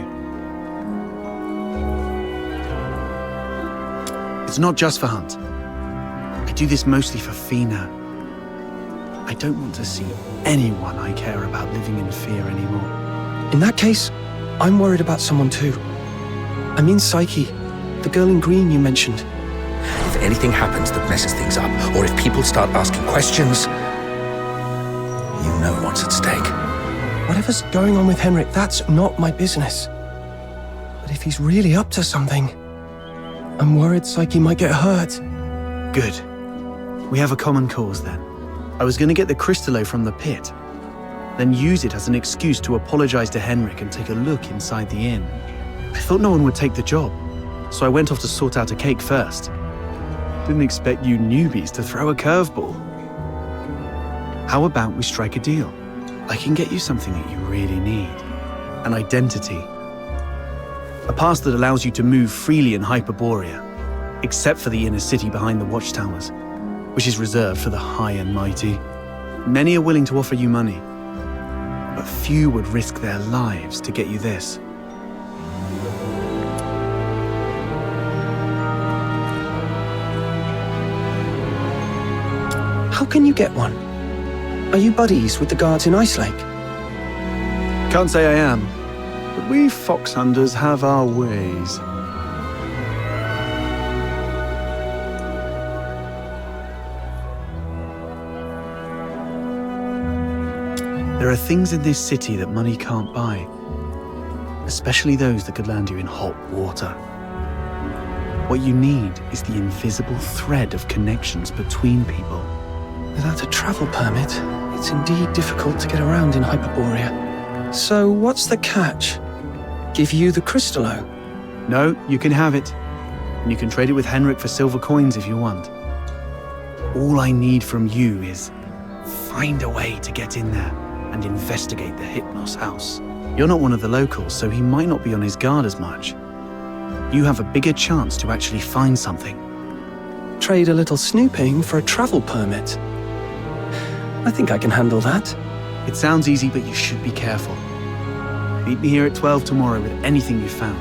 It's not just for Hunt. I do this mostly for Fina. I don't want to see anyone I care about living in fear anymore. In that case, I'm worried about someone too. I mean Psyche, the girl in green you mentioned. If anything happens that messes things up, or if people start asking questions, you know what's at stake. Whatever's going on with Henrik, that's not my business. But if he's really up to something, I'm worried Psyche might get hurt. Good. We have a common cause then. I was going to get the Crystallo from the pit, then use it as an excuse to apologize to Henrik and take a look inside the inn. I thought no one would take the job, so I went off to sort out a cake first. Didn't expect you newbies to throw a curveball. How about we strike a deal? I can get you something that you really need. An identity. A pass that allows you to move freely in Hyperborea, except for the inner city behind the watchtowers, which is reserved for the high and mighty. Many are willing to offer you money, but few would risk their lives to get you this. How can you get one? Are you buddies with the guards in Icelake? Can't say I am, but we fox hunters have our ways. There are things in this city that money can't buy, especially those that could land you in hot water. What you need is the invisible thread of connections between people. Without a travel permit, it's indeed difficult to get around in Hyperborea. So what's the catch? Give you the Crystallo? No, you can have it. And you can trade it with Henrik for silver coins if you want. All I need from you is find a way to get in there and investigate the Hypnos house. You're not one of the locals, so he might not be on his guard as much. You have a bigger chance to actually find something. trade a little snooping for a travel permit. I think I can handle that. It sounds easy, but you should be careful. Meet me here at 12 tomorrow with anything you found.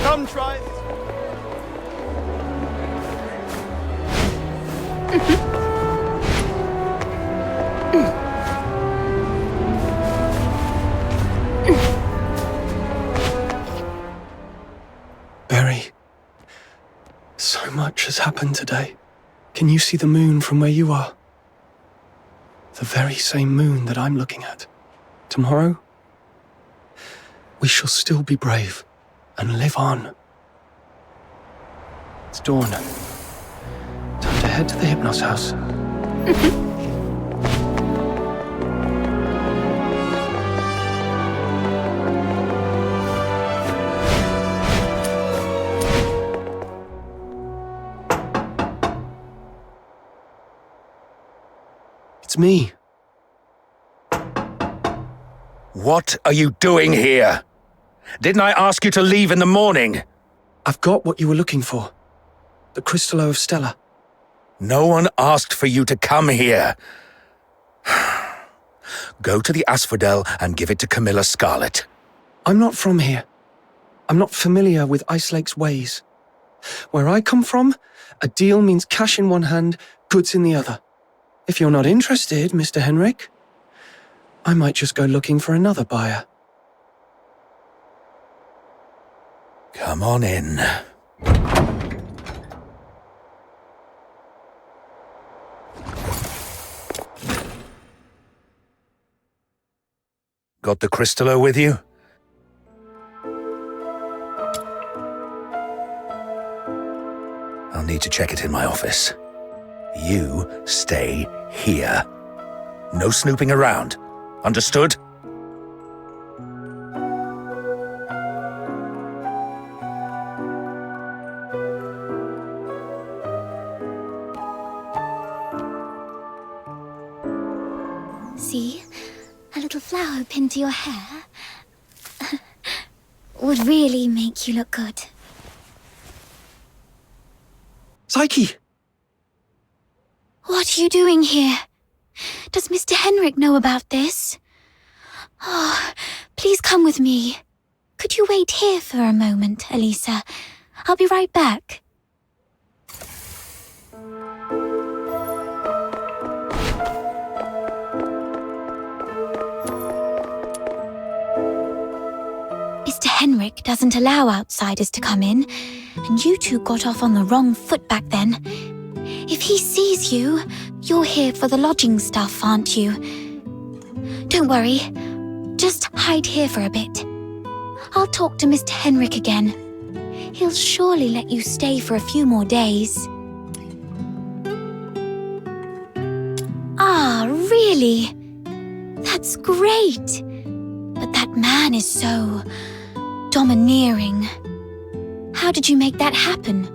Come try this. Barry, so much has happened today. Can you see the moon from where you are? The very same moon that I'm looking at. Tomorrow, we shall still be brave and live on. It's dawn. Time to head to the Hypnos house. It's me. What are you doing here? Didn't I ask you to leave in the morning? I've got what you were looking for. The Crystallo of Stella. No one asked for you to come here. Go to the Asphodel and give it to Camilla Scarlet. I'm not from here. I'm not familiar with Ice Lake's ways. Where I come from, a deal means cash in one hand, goods in the other. If you're not interested, Mr. Henrik, I might just go looking for another buyer. Come on in. Got the Crystallo with you? I'll need to check it in my office. You stay here. No snooping around. Understood? See? A little flower pinned to your hair would really make you look good. Psyche! What are you doing here? Does Mr. Henrik know about this? Oh, please come with me. Could you wait here for a moment, Elisa? I'll be right back. Mr. Henrik doesn't allow outsiders to come in, and you two got off on the wrong foot back then. If he sees you, you're here for the lodging stuff, aren't you? Don't worry, just hide here for a bit. I'll talk to Mr. Henrik again. He'll surely let you stay for a few more days. Ah, really? That's great. But that man is so domineering. How did you make that happen?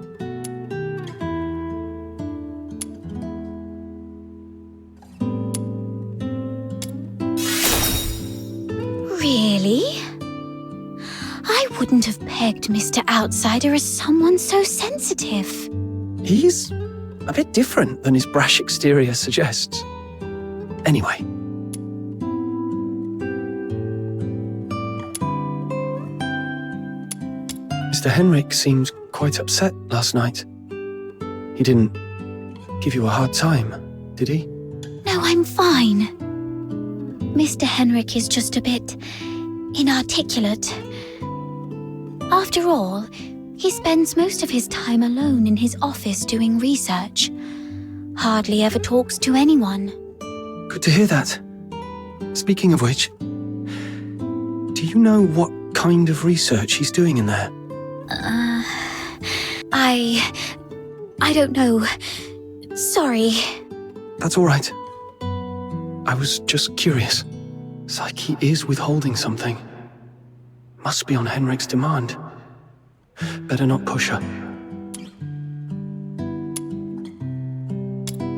Really? I wouldn't have pegged Mr. Outsider as someone so sensitive. He's a bit different than his brash exterior suggests. Anyway. Mr. Henrik seemed quite upset last night. He didn't give you a hard time, did he? No, I'm fine. Mr. Henrik is just a bit inarticulate. After all, he spends most of his time alone in his office doing research. Hardly ever talks to anyone. Good to hear that. Speaking of which, do you know what kind of research he's doing in there? I don't know. Sorry. That's all right. I was just curious. Psyche is withholding something. Must be on Henrik's demand. Better not push her.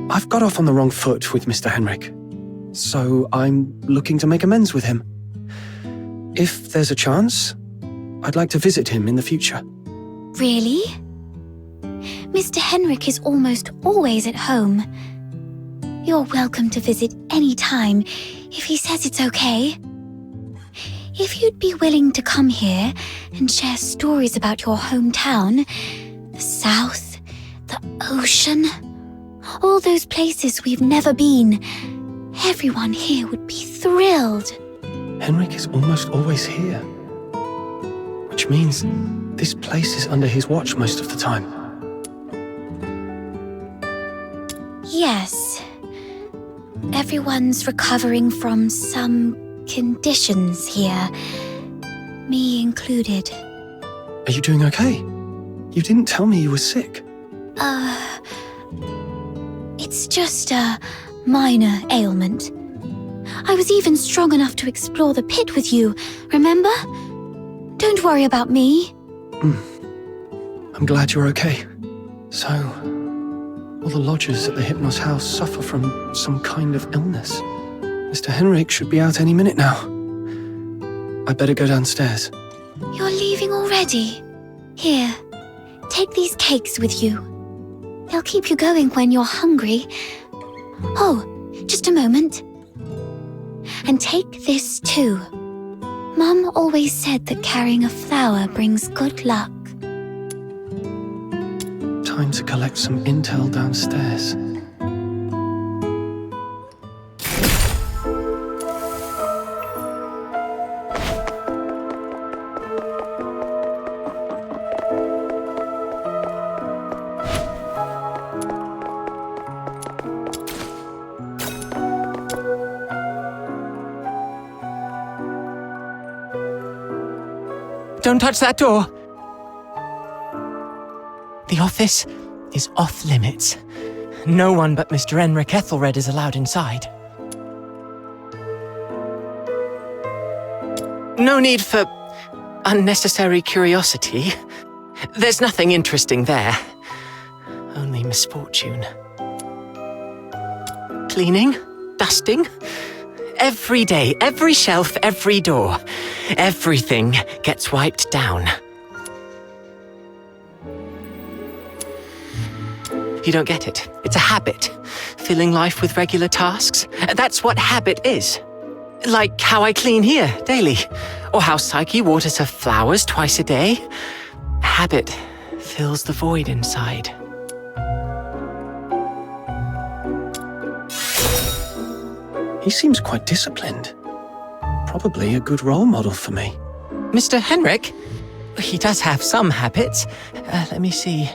I've got off on the wrong foot with Mr. Henrik, so I'm looking to make amends with him. If there's a chance, I'd like to visit him in the future. Really? Mr. Henrik is almost always at home. You're welcome to visit any time if he says it's okay. If you'd be willing to come here and share stories about your hometown, the South, the ocean, all those places we've never been, everyone here would be thrilled. Henrik is almost always here, which means this place is under his watch most of the time. Yes. Everyone's recovering from some conditions here, me included. Are you doing okay? You didn't tell me you were sick. It's just a minor ailment. I was even strong enough to explore the pit with you, remember? Don't worry about me. I'm glad you're okay. So, all the lodgers at the Hypnos house suffer from some kind of illness. Mr. Henrik should be out any minute now. I better go downstairs. You're leaving already? Here, take these cakes with you. They'll keep you going when you're hungry. Oh, just a moment. And take this too. Mum always said that carrying a flower brings good luck. Time to collect some intel downstairs. Don't touch that door. The office is off limits. No one but Mr. Henrik Ethelred is allowed inside. No need for unnecessary curiosity. There's nothing interesting there. Only misfortune. Cleaning, dusting. Every day, every shelf, every door. Everything gets wiped down. You don't get it. It's a habit. Filling life with regular tasks. That's what habit is. Like how I clean here daily. Or how Psyche waters her flowers twice a day. Habit fills the void inside. He seems quite disciplined. Probably a good role model for me. Mr. Henrik? He does have some habits. Let me see.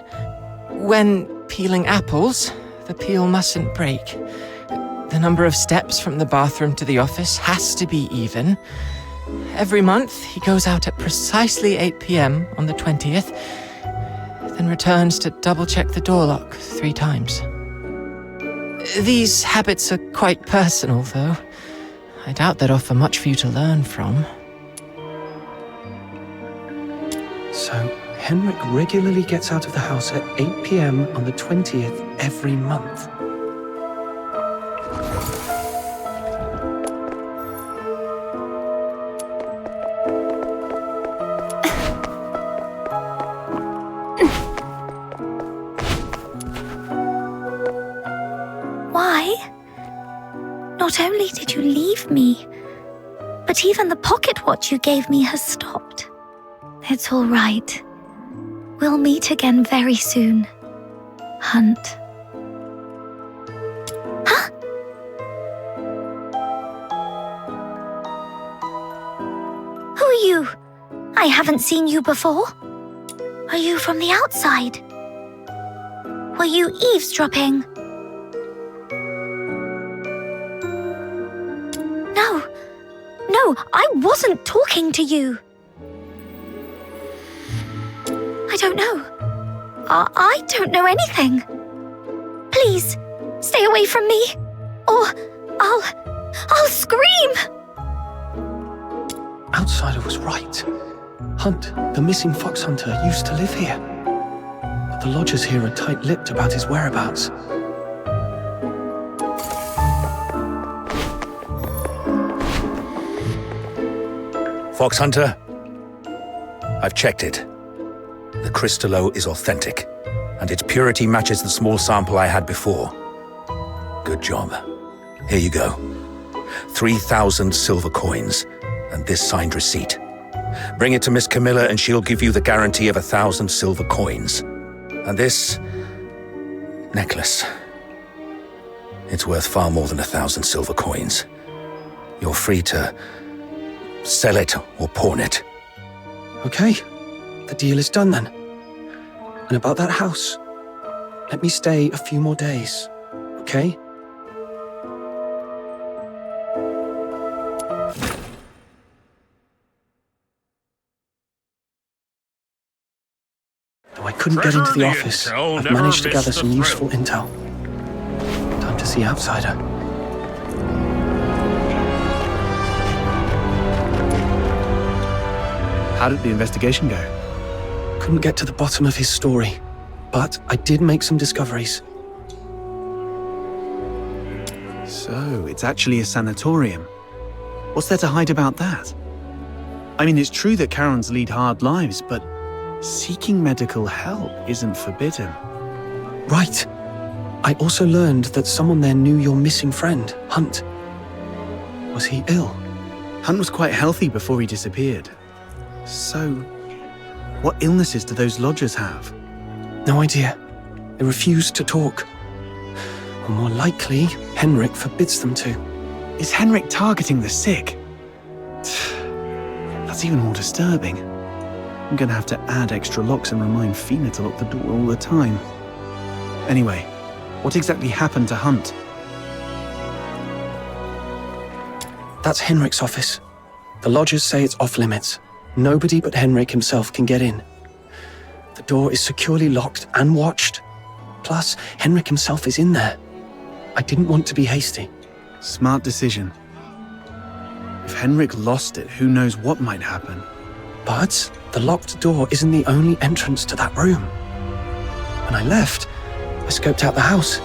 When peeling apples, the peel mustn't break. The number of steps from the bathroom to the office has to be even. Every month, he goes out at precisely 8 p.m. on the 20th, then returns to double-check the door lock 3 times. These habits are quite personal, though. I doubt they'd offer much for you to learn from. So, Henrik regularly gets out of the house at 8 p.m. on the 20th every month. Why? Not only did you leave me, but even the pocket watch you gave me has stopped. It's all right. We'll meet again very soon. Hunt. Huh? Who are you? I haven't seen you before. Are you from the outside? Were you eavesdropping? No, I wasn't talking to you. I don't know. I don't know anything. Please, stay away from me, or I'll scream! Outsider was right. Hunt, the missing fox hunter, used to live here. But the lodgers here are tight-lipped about his whereabouts. Fox Hunter, I've checked it. The Crystallo is authentic, and its purity matches the small sample I had before. Good job. Here you go. 3,000 silver coins, and this signed receipt. Bring it to Miss Camilla and she'll give you the guarantee of 1,000 silver coins. And this necklace. It's worth far more than 1,000 silver coins. You're free to sell it or pawn it. Okay, the deal is done then. And about that house, let me stay a few more days, okay? Though I couldn't get into the office, I've managed to gather some useful intel. Time to see Outsider. How did the investigation go? Couldn't get to the bottom of his story, but I did make some discoveries. So, it's actually a sanatorium. What's there to hide about that? I mean, it's true that Karens lead hard lives, but seeking medical help isn't forbidden. Right. I also learned that someone there knew your missing friend, Hunt. Was he ill? Hunt was quite healthy before he disappeared. So, what illnesses do those lodgers have? No idea. They refuse to talk. Or more likely, Henrik forbids them to. Is Henrik targeting the sick? That's even more disturbing. I'm gonna have to add extra locks and remind Fina to lock the door all the time. Anyway, what exactly happened to Hunt? That's Henrik's office. The lodgers say it's off limits. Nobody but Henrik himself can get in. The door is securely locked and watched. Plus, Henrik himself is in there. I didn't want to be hasty. Smart decision. If Henrik lost it, who knows what might happen. But the locked door isn't the only entrance to that room. When I left, I scoped out the house.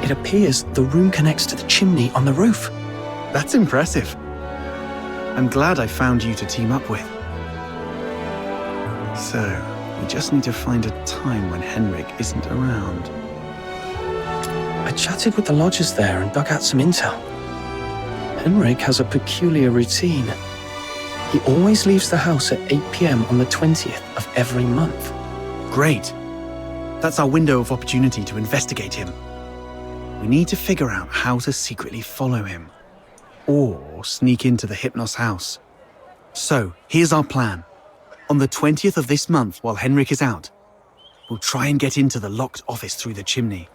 It appears the room connects to the chimney on the roof. That's impressive. I'm glad I found you to team up with. So, we just need to find a time when Henrik isn't around. I chatted with the lodgers there and dug out some intel. Henrik has a peculiar routine. He always leaves the house at 8 p.m. on the 20th of every month. Great. That's our window of opportunity to investigate him. We need to figure out how to secretly follow him. Or sneak into the Hypnos house. So, here's our plan. On the 20th of this month, while Henrik is out, we'll try and get into the locked office through the chimney.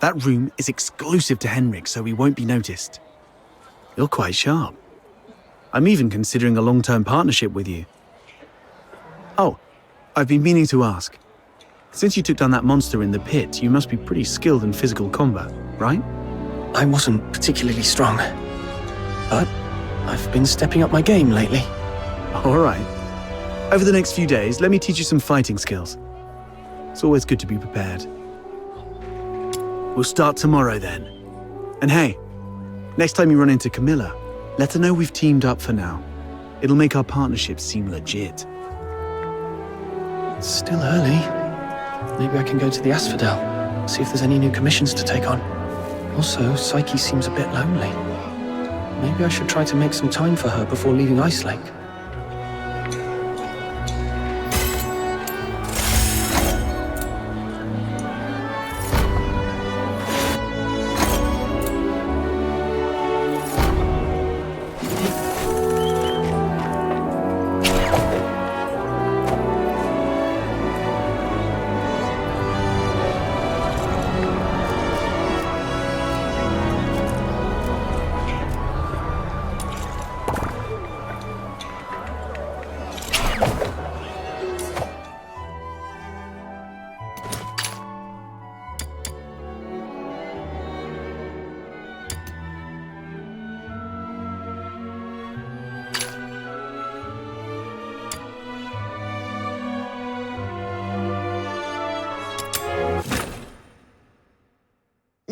That room is exclusive to Henrik, so we won't be noticed. You're quite sharp. I'm even considering a long-term partnership with you. Oh, I've been meaning to ask. Since you took down that monster in the pit, you must be pretty skilled in physical combat, right? I wasn't particularly strong, but I've been stepping up my game lately. All right. Over the next few days, let me teach you some fighting skills. It's always good to be prepared. We'll start tomorrow then. And hey, next time you run into Camilla, let her know we've teamed up for now. It'll make our partnership seem legit. It's still early. Maybe I can go to the Asphodel, see if there's any new commissions to take on. Also, Psyche seems a bit lonely. Maybe I should try to make some time for her before leaving Ice Lake.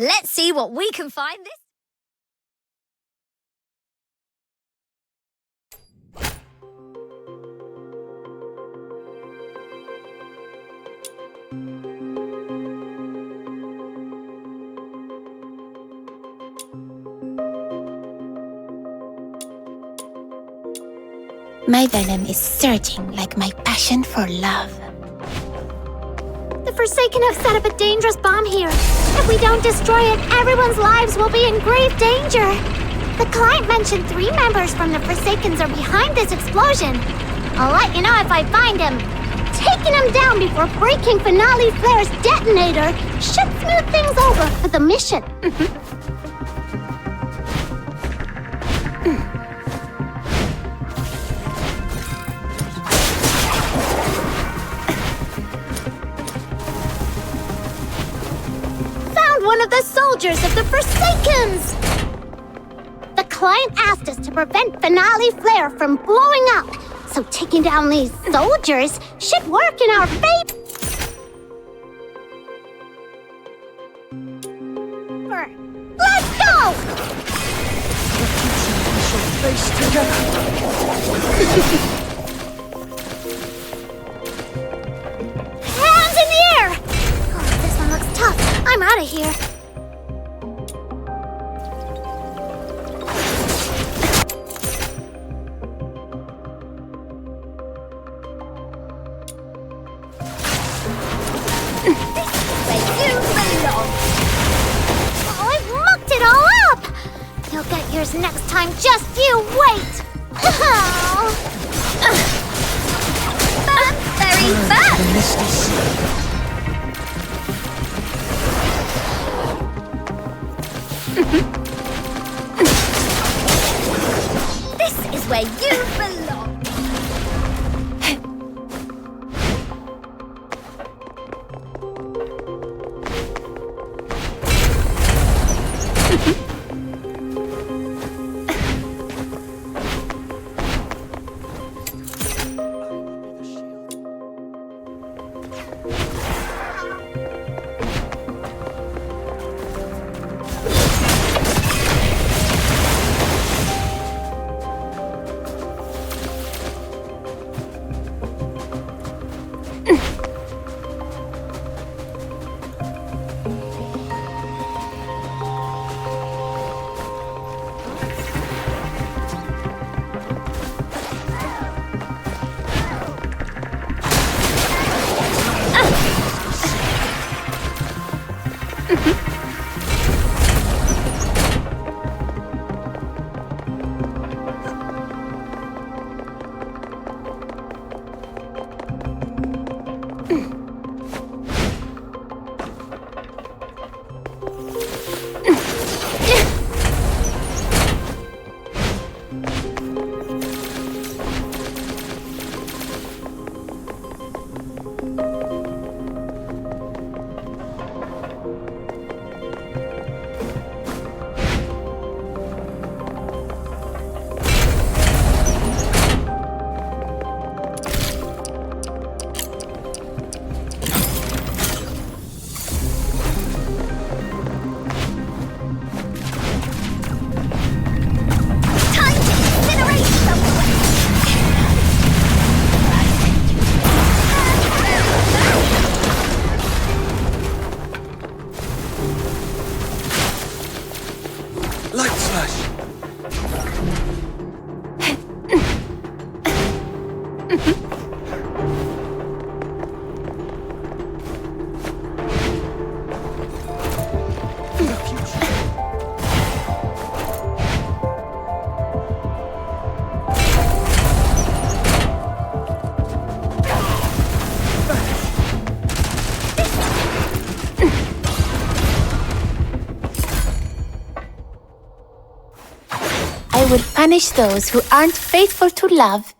Let's see what we can find this. My venom is surging like my passion for love. The Forsaken have set up a dangerous bomb here. If we don't destroy it, everyone's lives will be in grave danger. The client mentioned 3 members from the Forsakens are behind this explosion. I'll let you know if I find him. Taking him down before breaking Finale Flare's detonator should smooth things over for the mission. One of the soldiers of the Forsakens! The client asked us to prevent Finale Flare from blowing up, so taking down these soldiers should work in our favor. Let's go! Face together. Hands in the air! Oh, this one looks tough. I'm out of here. Where you belong. Oh, I've mucked it all up. You'll get yours next time. Just you wait. Very fast. The misty sea. This is where you belong. I will punish those who aren't faithful to love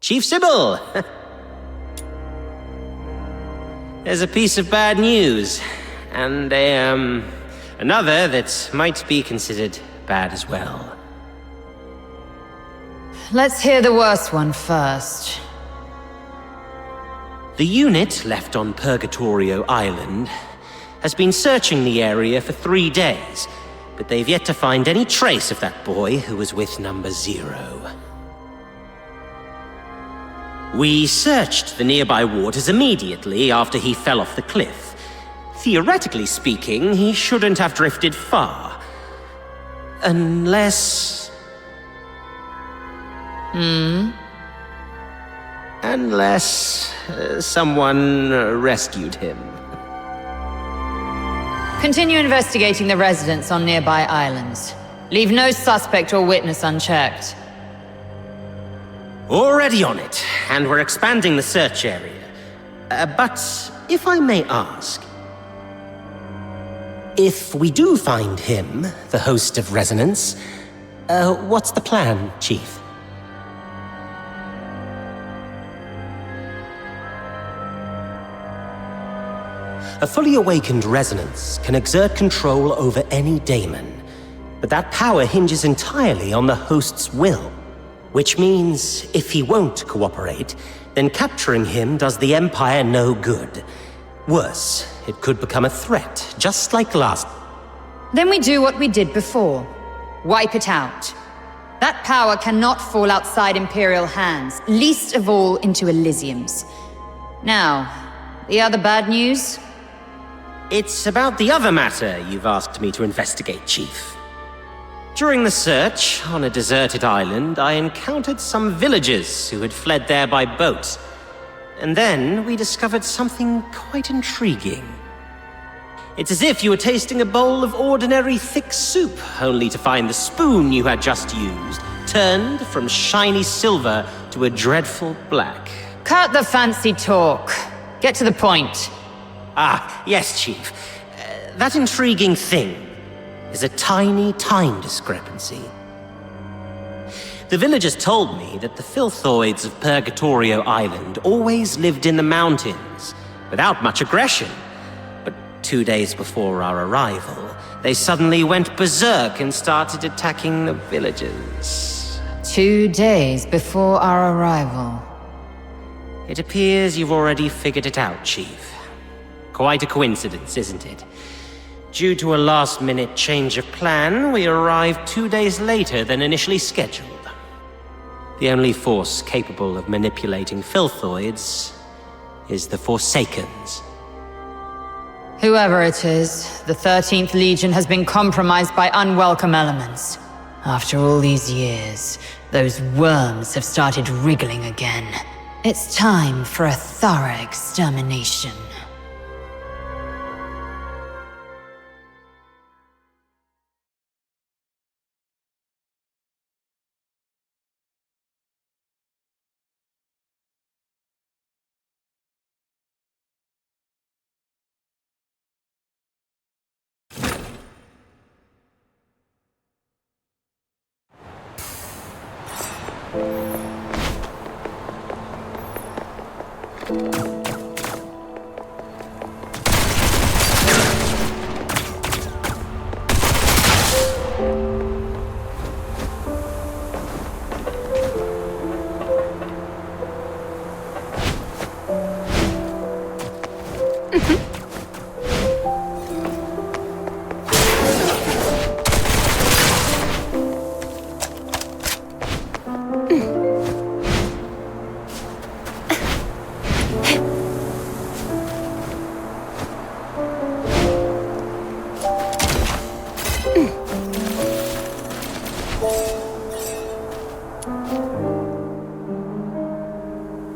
Chief Sybil! There's a piece of bad news, and another that might be considered bad as well. Let's hear the worst one first. The unit left on Purgatorio Island has been searching the area for 3 days, but they've yet to find any trace of that boy who was with number 0. We searched the nearby waters immediately after he fell off the cliff. Theoretically speaking, he shouldn't have drifted far. Unless... Unless someone rescued him. Continue investigating the residents on nearby islands. Leave no suspect or witness unchecked. Already on it, and we're expanding the search area. But if I may ask, if we do find him, the host of Resonance, what's the plan, Chief? A fully awakened Resonance can exert control over any daemon, but that power hinges entirely on the host's will. Which means, if he won't cooperate, then capturing him does the Empire no good. Worse, it could become a threat, just like last. Then we do what we did before. Wipe it out. That power cannot fall outside Imperial hands, least of all into Elysium's. Now, the other bad news? It's about the other matter you've asked me to investigate, Chief. During the search on a deserted island, I encountered some villagers who had fled there by boat. And then we discovered something quite intriguing. It's as if you were tasting a bowl of ordinary thick soup, only to find the spoon you had just used turned from shiny silver to a dreadful black. Cut the fancy talk. Get to the point. Ah, yes, Chief. That intriguing thing is a tiny time discrepancy. The villagers told me that the filthoids of Purgatorio Island always lived in the mountains, without much aggression. But 2 days before our arrival, they suddenly went berserk and started attacking the villagers. 2 days before our arrival. It appears you've already figured it out, Chief. Quite a coincidence, isn't it? Due to a last-minute change of plan, we arrived 2 days later than initially scheduled. The only force capable of manipulating filthoids is the Forsakens. Whoever it is, the 13th Legion has been compromised by unwelcome elements. After all these years, those worms have started wriggling again. It's time for a thorough extermination.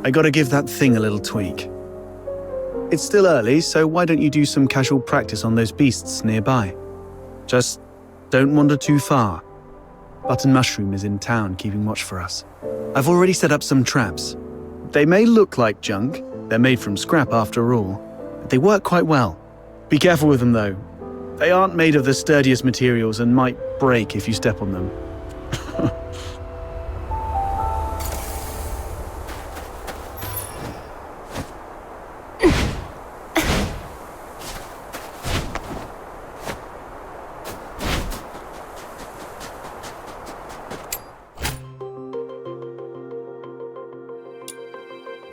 I gotta give that thing a little tweak. It's still early, so why don't you do some casual practice on those beasts nearby? Just don't wander too far. Button Mushroom is in town keeping watch for us. I've already set up some traps. They may look like junk, they're made from scrap after all, but they work quite well. Be careful with them though. They aren't made of the sturdiest materials and might break if you step on them.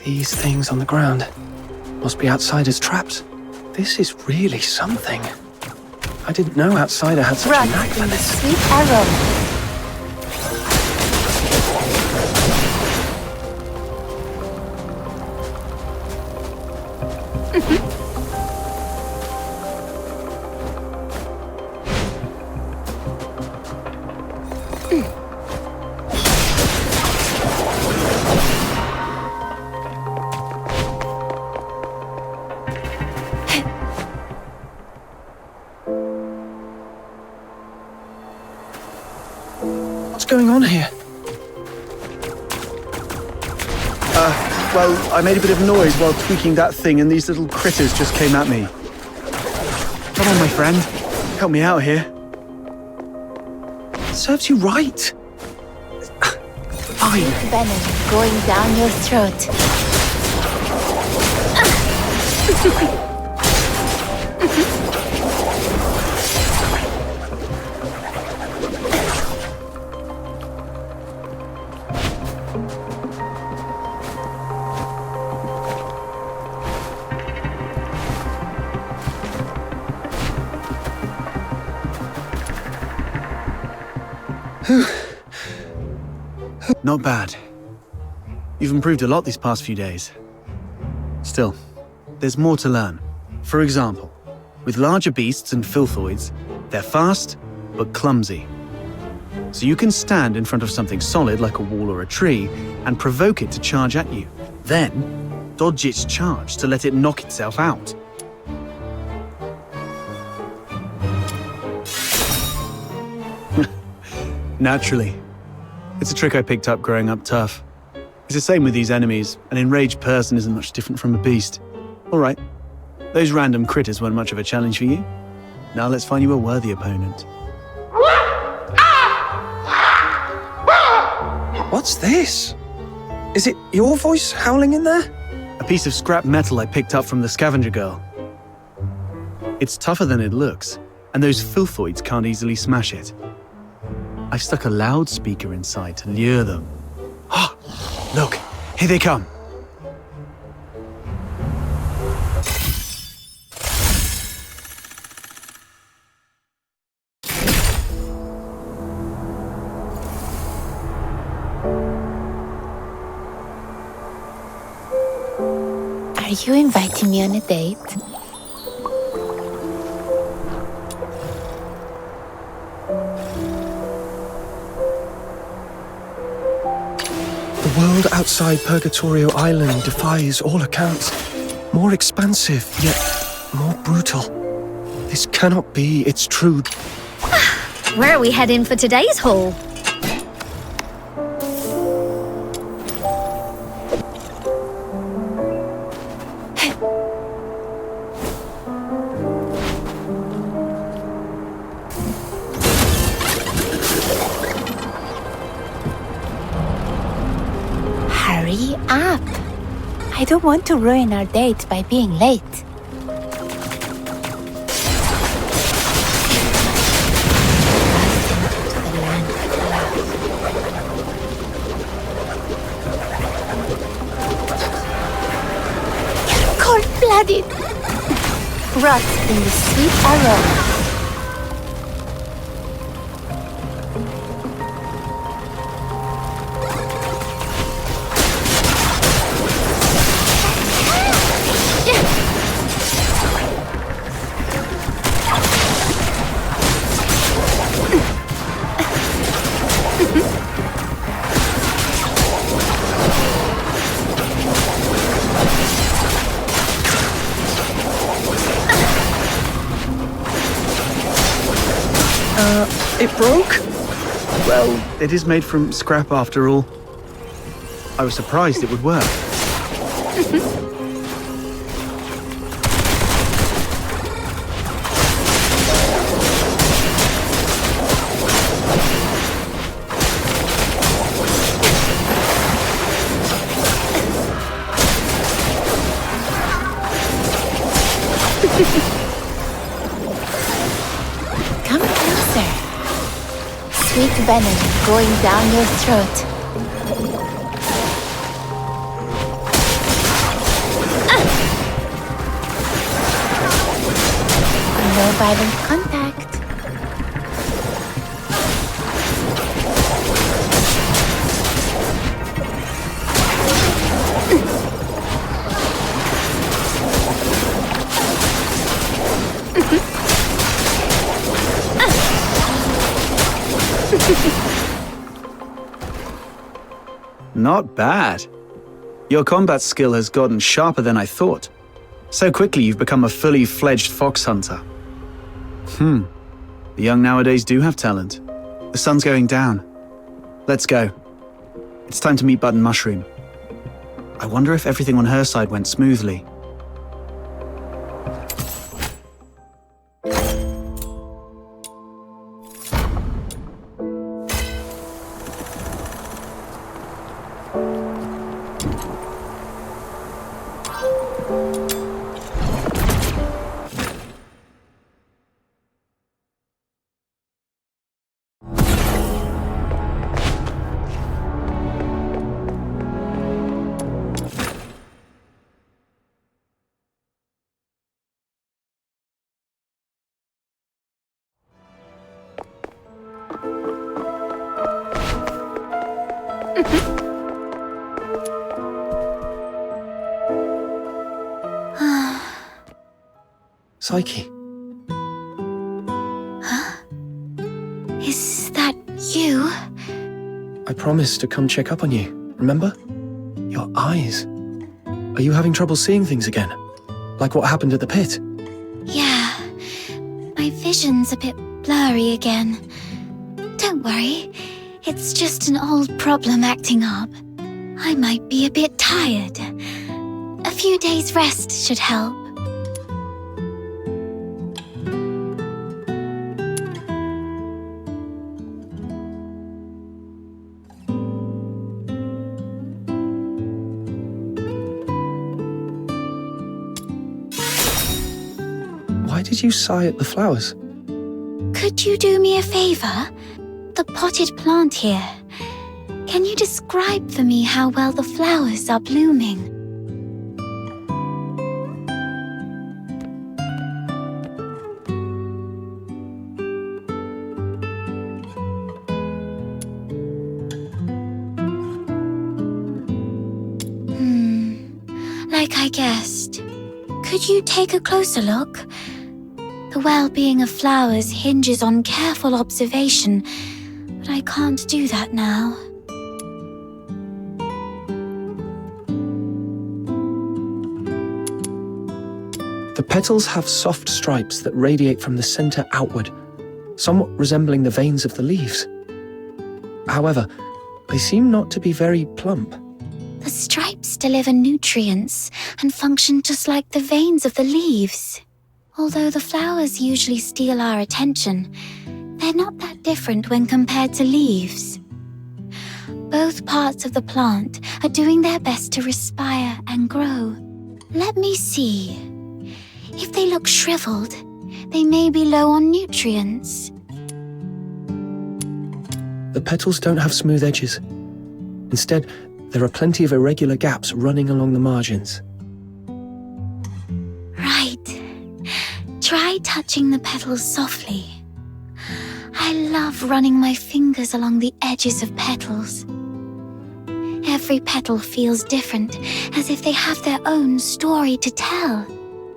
These things on the ground must be outsiders' traps. This is really something. I didn't know outsider had such a knack for this. Sweet aroma. What's going on here? Well, I made a bit of noise while tweaking that thing and these little critters just came at me. Come on, my friend. Help me out here. Serves you right. Fine. Sweet venom going down your throat. Not bad. You've improved a lot these past few days. Still, there's more to learn. For example, with larger beasts and filthoids, they're fast, but clumsy. So you can stand in front of something solid like a wall or a tree and provoke it to charge at you. Then, dodge its charge to let it knock itself out. Naturally. It's a trick I picked up growing up tough. It's the same with these enemies. An enraged person isn't much different from a beast. All right, those random critters weren't much of a challenge for you. Now let's find you a worthy opponent. What's this? Is it your voice howling in there? A piece of scrap metal I picked up from the scavenger girl. It's tougher than it looks, and those filthoids can't easily smash it. I've stuck a loudspeaker inside to lure them. Ah, look, here they come. Are you inviting me on a date? The world outside Purgatorio Island defies all accounts. More expansive, yet more brutal. This cannot be its true... Where are we heading for today's haul? Hurry up. I don't want to ruin our date by being late. You're cold-blooded. Rot in the sweet aroma. It broke? Well, it is made from scrap after all. I was surprised it would work. Come closer. Sweet venom going down your throat. No violent contact. Not bad. Your combat skill has gotten sharper than I thought. So quickly you've become a fully fledged fox hunter. The young nowadays do have talent. The sun's going down. Let's go. It's time to meet Button Mushroom. I wonder if everything on her side went smoothly. Psyche. Is that you? I promised to come check up on you, remember? Your eyes. Are you having trouble seeing things again? Like what happened at the pit? Yeah. My vision's a bit blurry again. Don't worry. It's just an old problem acting up. I might be a bit tired. A few days rest should help. Why did you sigh at the flowers? Could you do me a favor? The potted plant here. Can you describe for me how well the flowers are blooming? Like I guessed. Could you take a closer look? The well-being of flowers hinges on careful observation, but I can't do that now. The petals have soft stripes that radiate from the center outward, somewhat resembling the veins of the leaves. However, they seem not to be very plump. The stripes deliver nutrients and function just like the veins of the leaves. Although the flowers usually steal our attention, they're not that different when compared to leaves. Both parts of the plant are doing their best to respire and grow. Let me see. If they look shriveled, they may be low on nutrients. The petals don't have smooth edges. Instead, there are plenty of irregular gaps running along the margins. Right. Try touching the petals softly. I love running my fingers along the edges of petals. Every petal feels different, as if they have their own story to tell.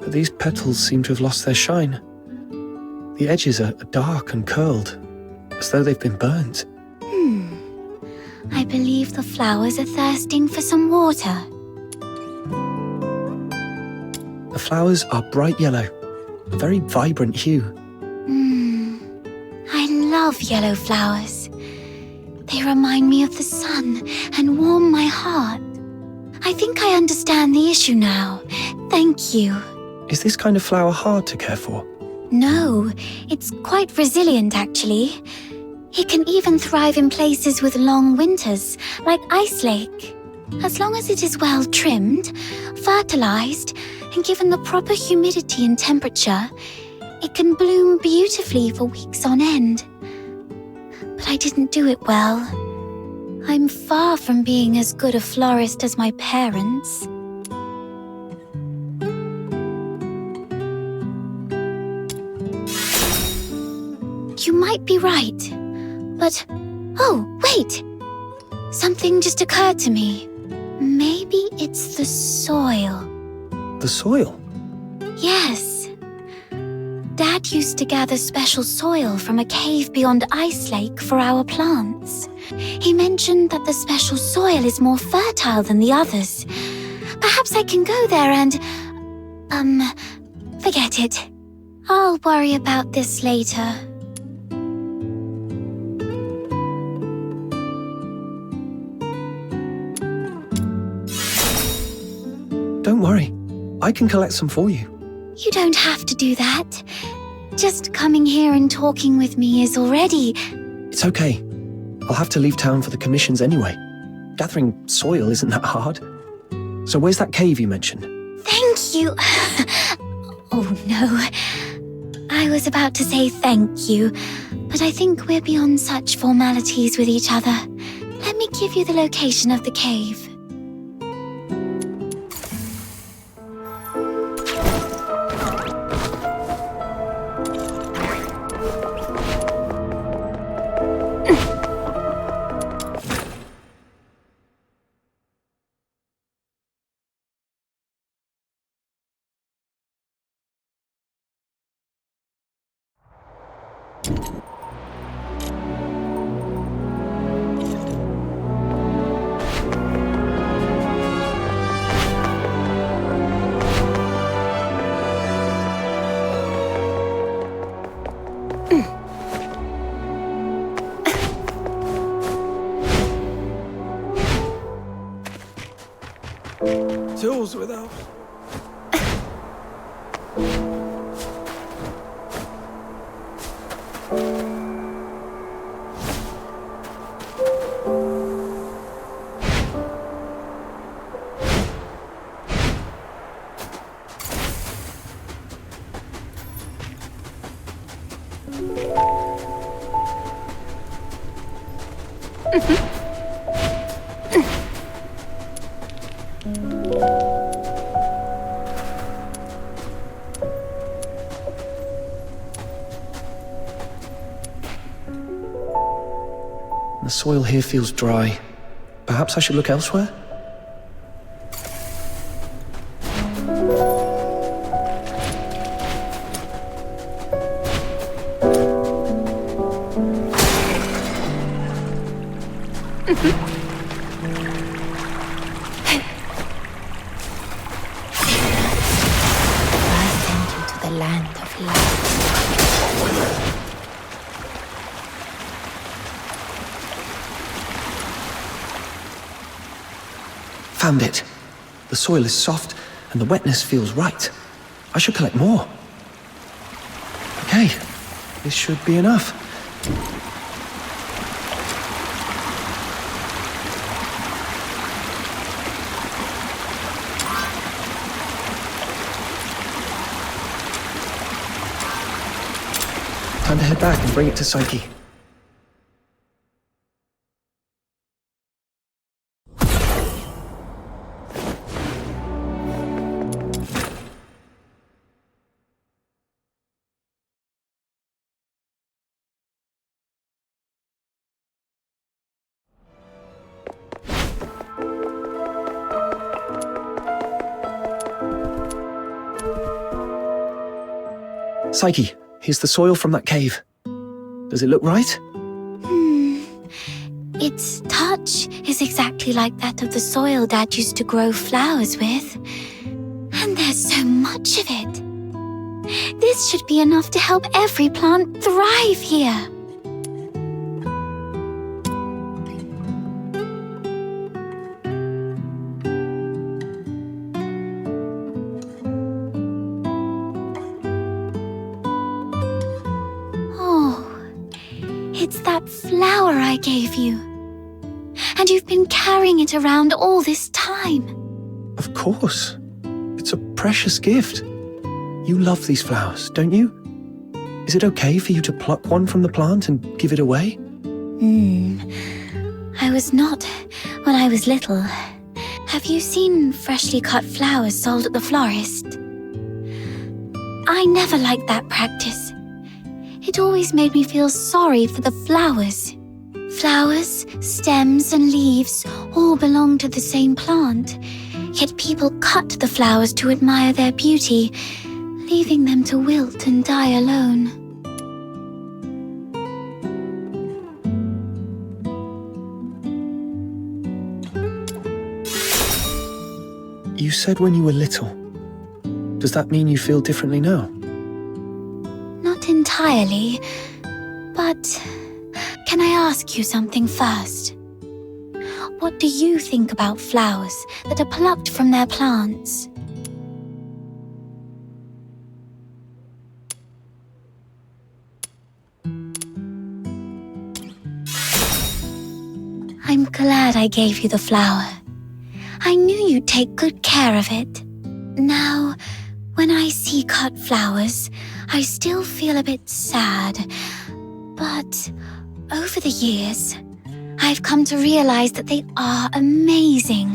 But these petals seem to have lost their shine. The edges are dark and curled, as though they've been burnt. I believe the flowers are thirsting for some water. The flowers are bright yellow, a very vibrant hue. I love yellow flowers. They remind me of the sun and warm my heart. I think I understand the issue now. Thank you. Is this kind of flower hard to care for? No, it's quite resilient actually. It can even thrive in places with long winters, like Ice Lake. As long as it is well trimmed, fertilized, and given the proper humidity and temperature, it can bloom beautifully for weeks on end. But I didn't do it well. I'm far from being as good a florist as my parents. might be right. But, oh, wait! Something just occurred to me. Maybe it's the soil. The soil? Yes. Dad used to gather special soil from a cave beyond Ice Lake for our plants. He mentioned that the special soil is more fertile than the others. Perhaps I can go there and... forget it. I'll worry about this later. Don't worry. I can collect some for you. You don't have to do that. Just coming here and talking with me is already... It's okay. I'll have to leave town for the commissions anyway. Gathering soil isn't that hard. So where's that cave you mentioned? Thank you. Oh no. I was about to say thank you, but I think we're beyond such formalities with each other. Let me give you the location of the cave. Tools without. The soil here feels dry. Perhaps I should look elsewhere? Found it. The soil is soft and the wetness feels right. I should collect more. Okay, this should be enough. Time to head back and bring it to Psyche. Psyche, here's the soil from that cave. Does it look right? Its touch is exactly like that of the soil Dad used to grow flowers with. And there's so much of it. This should be enough to help every plant thrive here. It's that flower I gave you. And you've been carrying it around all this time. Of course. It's a precious gift. You love these flowers, don't you? Is it okay for you to pluck one from the plant and give it away? I was not when I was little. Have you seen freshly cut flowers sold at the florist? I never liked that practice. It it always made me feel sorry for the flowers. Flowers, stems, and leaves all belong to the same plant, yet people cut the flowers to admire their beauty, leaving them to wilt and die alone. You said when you were little. Does that mean you feel differently now? Not entirely, but can I ask you something first? What do you think about flowers that are plucked from their plants? I'm glad I gave you the flower. I knew you'd take good care of it. Now, when I see cut flowers, I still feel a bit sad. But over the years, I've come to realize that they are amazing.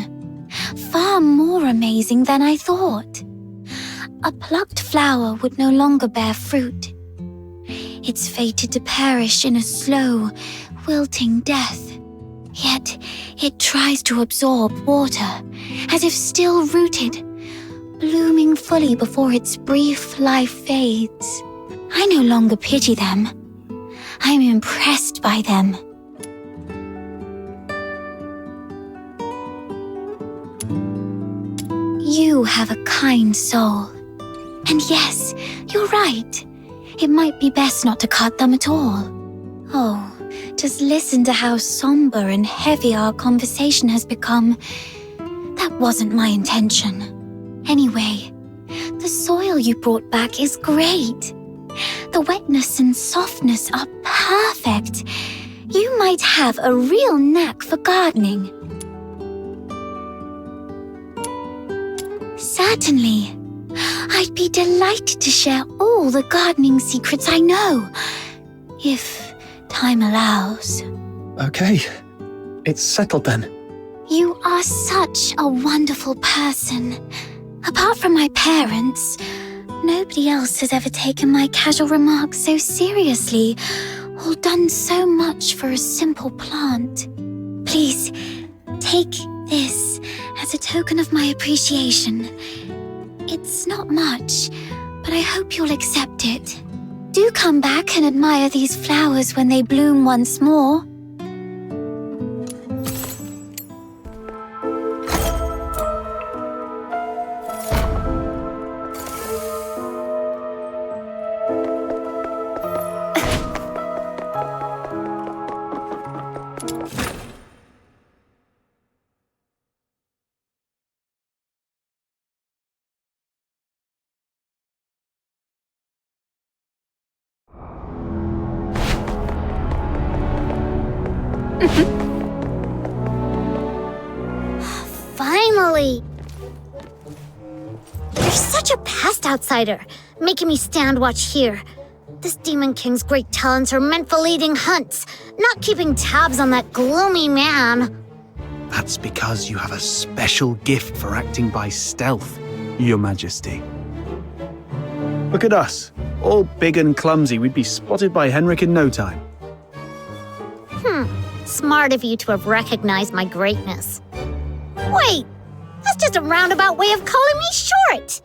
Far more amazing than I thought. A plucked flower would no longer bear fruit. It's fated to perish in a slow, wilting death. Yet, it tries to absorb water, as if still rooted, blooming fully before its brief life fades. I no longer pity them. I'm impressed by them. You have a kind soul. And yes, you're right. It might be best not to cut them at all. Oh, just listen to how somber and heavy our conversation has become. That wasn't my intention. Anyway, the soil you brought back is great. The wetness and softness are perfect. You might have a real knack for gardening. Certainly. I'd be delighted to share all the gardening secrets I know, if time allows. Okay, it's settled then. You are such a wonderful person. Apart from my parents, nobody else has ever taken my casual remarks so seriously or done so much for a simple plant. Please, take this as a token of my appreciation. It's not much, but I hope you'll accept it. Do come back and admire these flowers when they bloom once more. Finally! You're such a past outsider, making me stand watch here. This Demon King's great talents are meant for leading hunts, not keeping tabs on that gloomy man. That's because you have a special gift for acting by stealth, Your Majesty. Look at us, all big and clumsy. We'd be spotted by Henrik in no time. Smart of you to have recognized my greatness. Wait, that's just a roundabout way of calling me short.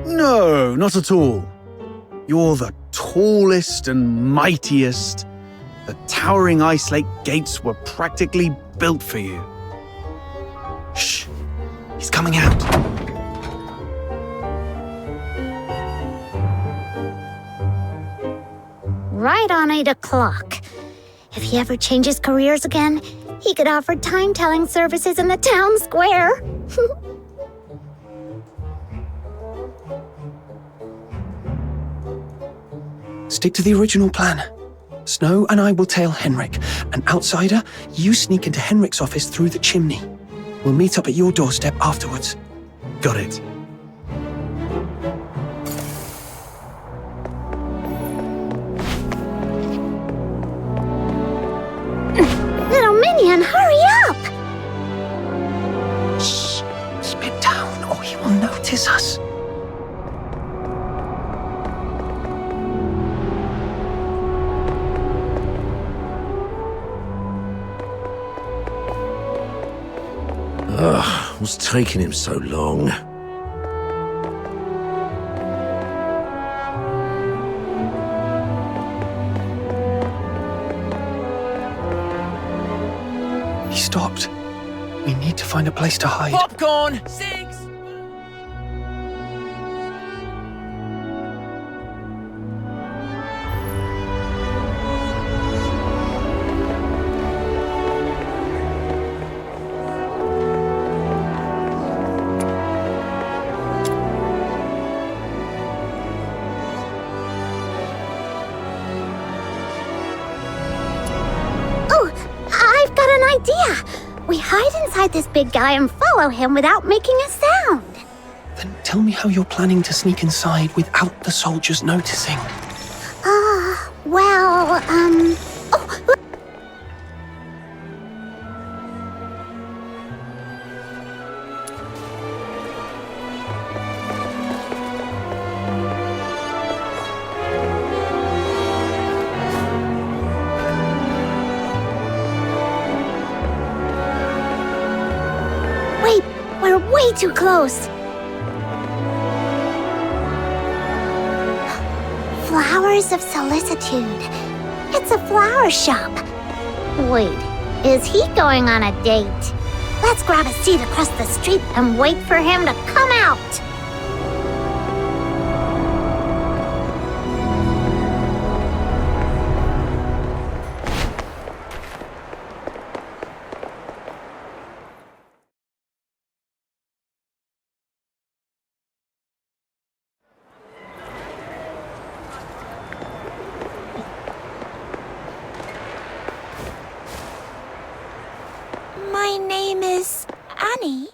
No, not at all. You're the tallest and mightiest. The towering Ice Lake gates were practically built for you. Shh, he's coming out. Right on 8 o'clock. If he ever changes careers again, he could offer time-telling services in the town square. Stick to the original plan. Snow and I will tail Henrik. An outsider, you sneak into Henrik's office through the chimney. We'll meet up at your doorstep afterwards. Got it. Little minion, hurry up! Shh! Spit down or he will notice us. Ugh, what's taking him so long? He stopped. We need to find a place to hide. Popcorn! 6! We hide inside this big guy and follow him without making a sound. Then tell me how you're planning to sneak inside without the soldiers noticing. Well, wait, we're way too close. Flowers of Solicitude. It's a flower shop. Wait, is he going on a date? Let's grab a seat across the street and wait for him to come out. My name is Annie.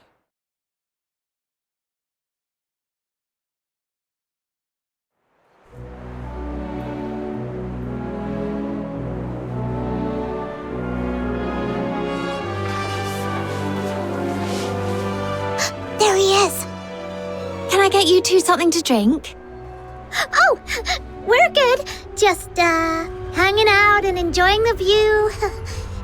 There he is. Can I get you two something to drink? Oh, we're good. Just, hanging out and enjoying the view.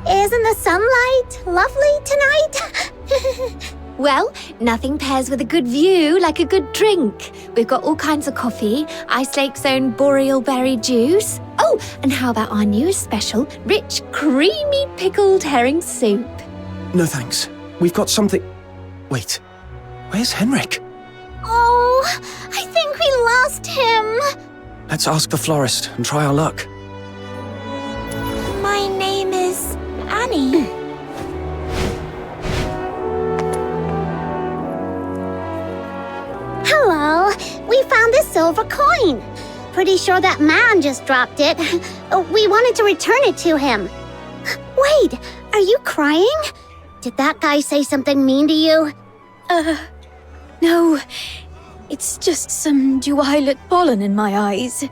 Isn't the sunlight lovely tonight? Well, nothing pairs with a good view like a good drink. We've got all kinds of coffee, Ice Lake's own boreal berry juice. Oh, and how about our newest special, rich, creamy pickled herring soup? No thanks. We've got something... Wait, where's Henrik? Oh, I think we lost him. Let's ask the florist and try our luck. My name is Annie. Hello, we found this silver coin. Pretty sure that man just dropped it. We wanted to return it to him. Wait, are you crying? Did that guy say something mean to you? No. It's just some dewillet pollen in my eyes.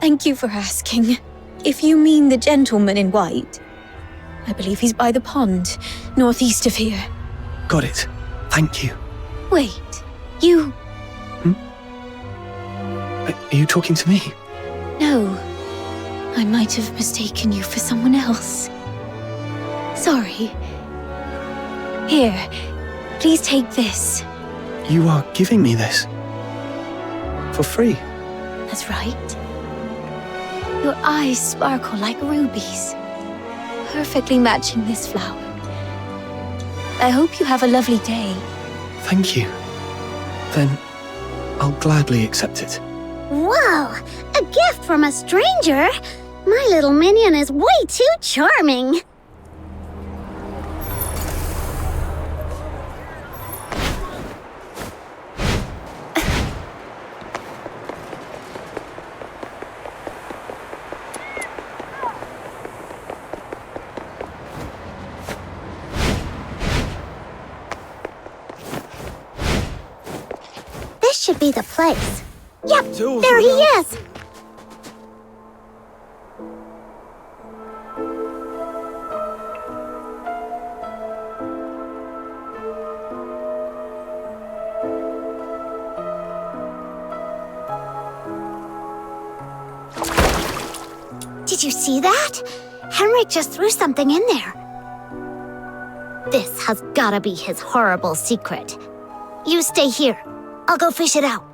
Thank you for asking. If you mean the gentleman in white, I believe he's by the pond, northeast of here. Got it. Thank you. Wait, you... Are you talking to me? No. I might have mistaken you for someone else. Sorry. Here, please take this. You are giving me this? For free? That's right. Your eyes sparkle like rubies, perfectly matching this flower. I hope you have a lovely day. Thank you. Then, I'll gladly accept it. Whoa, a gift from a stranger? My little minion is way too charming. This should be the place. Yep, there he is! Did you see that? Henrik just threw something in there. This has gotta be his horrible secret. You stay here. I'll go fish it out.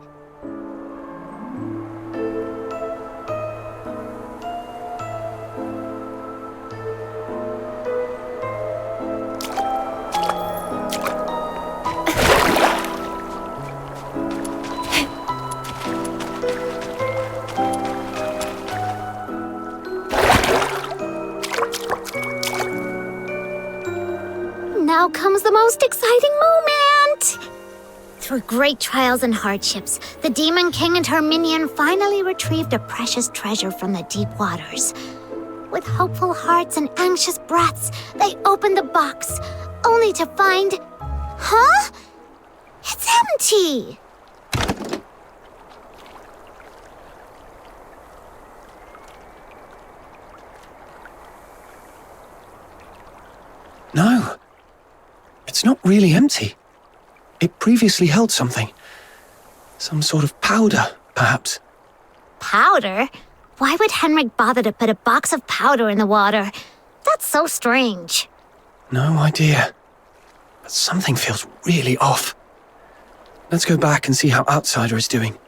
Now comes the most exciting moment! Through great trials and hardships, the Demon King and her minion finally retrieved a precious treasure from the deep waters. With hopeful hearts and anxious breaths, they opened the box, only to find... Huh? It's empty! No. It's not really empty. It previously held something. Some sort of powder, perhaps. Powder? Why would Henrik bother to put a box of powder in the water? That's so strange. No idea. But something feels really off. Let's go back and see how Outsider is doing.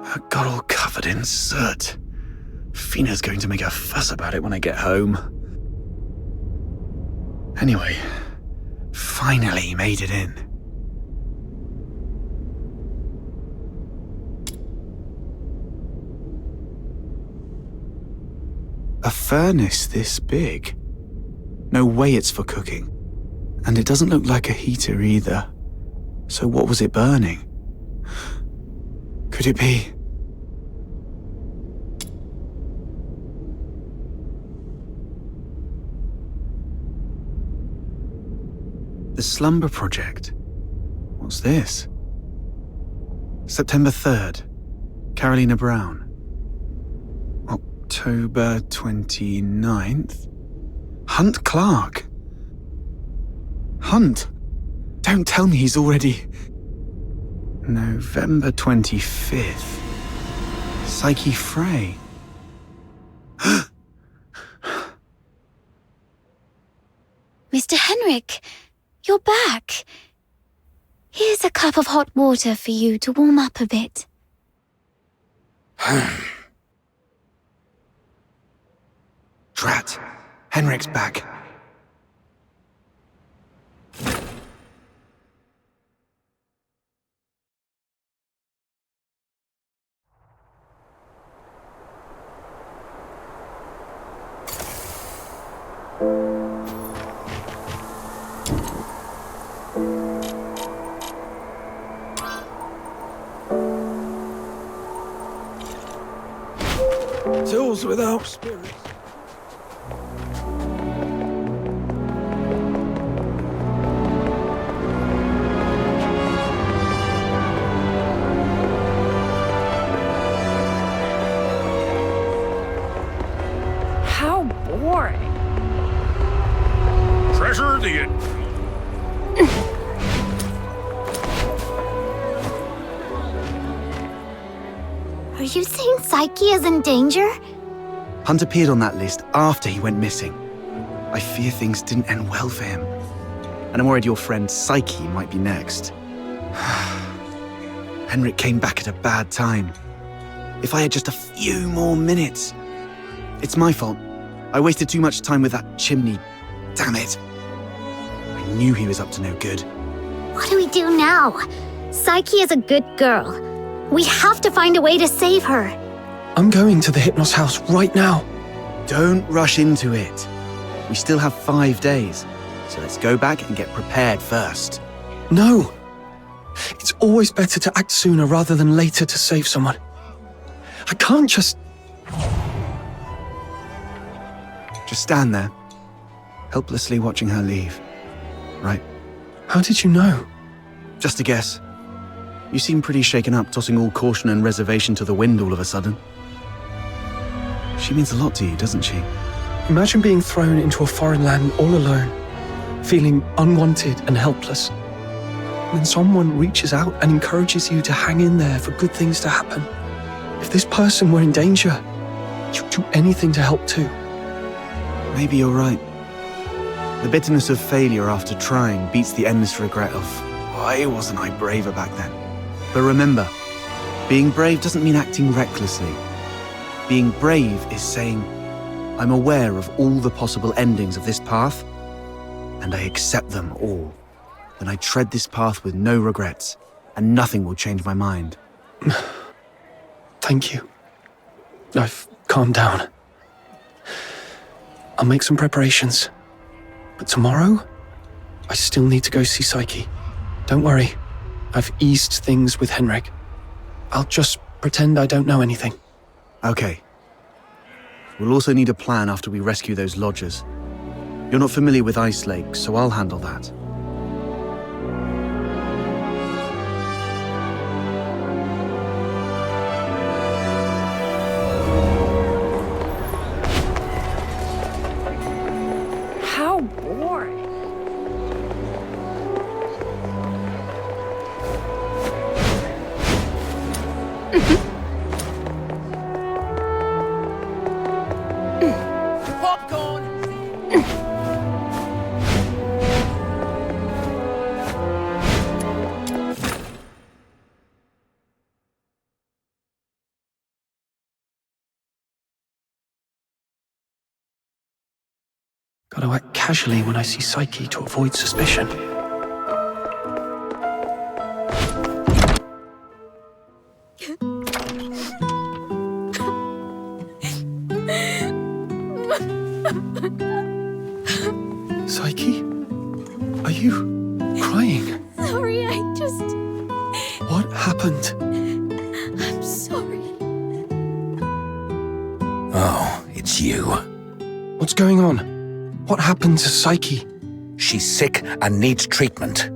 I got all covered in soot. Fina's going to make a fuss about it when I get home. Anyway, finally made it in. A furnace this big? No way it's for cooking. And it doesn't look like a heater either. So what was it burning? Could it be... The Slumber Project. What's this? September 3rd. Carolina Brown. October 29th. Hunt Clark. Hunt? Don't tell me he's already... November 25th. Psyche Frey. Mr. Henrik, you're back. Here's a cup of hot water for you to warm up a bit. Drat. Henrik's back. Tools without spirits. How boring. Treasure the... Are you saying Psyche is in danger? Hunt appeared on that list after he went missing. I fear things didn't end well for him. And I'm worried your friend Psyche might be next. Henrik came back at a bad time. If I had just a few more minutes. It's my fault. I wasted too much time with that chimney. Damn it. I knew he was up to no good. What do we do now? Psyche is a good girl. We have to find a way to save her. I'm going to the Hypnos house right now. Don't rush into it. We still have 5 days, so let's go back and get prepared first. No. It's always better to act sooner rather than later to save someone. I can't just... Just stand there, helplessly watching her leave. Right? How did you know? Just a guess. You seem pretty shaken up, tossing all caution and reservation to the wind all of a sudden. She means a lot to you, doesn't she? Imagine being thrown into a foreign land all alone, feeling unwanted and helpless. Then someone reaches out and encourages you to hang in there for good things to happen. If this person were in danger, you'd do anything to help too. Maybe you're right. The bitterness of failure after trying beats the endless regret of, why wasn't I braver back then? But remember, being brave doesn't mean acting recklessly. Being brave is saying, I'm aware of all the possible endings of this path, and I accept them all. Then I tread this path with no regrets, and nothing will change my mind. Thank you. I've calmed down. I'll make some preparations. But tomorrow, I still need to go see Psyche. Don't worry, I've eased things with Henrik. I'll just pretend I don't know anything. Okay. We'll also need a plan after we rescue those lodgers. You're not familiar with Ice Lake, so I'll handle that. How boring. Popcorn! Gotta act casually when I see Psyche to avoid suspicion. Psyche? Are you crying? Sorry, I just... What happened? I'm sorry. Oh, it's you. What's going on? What happened to Psyche? She's sick and needs treatment.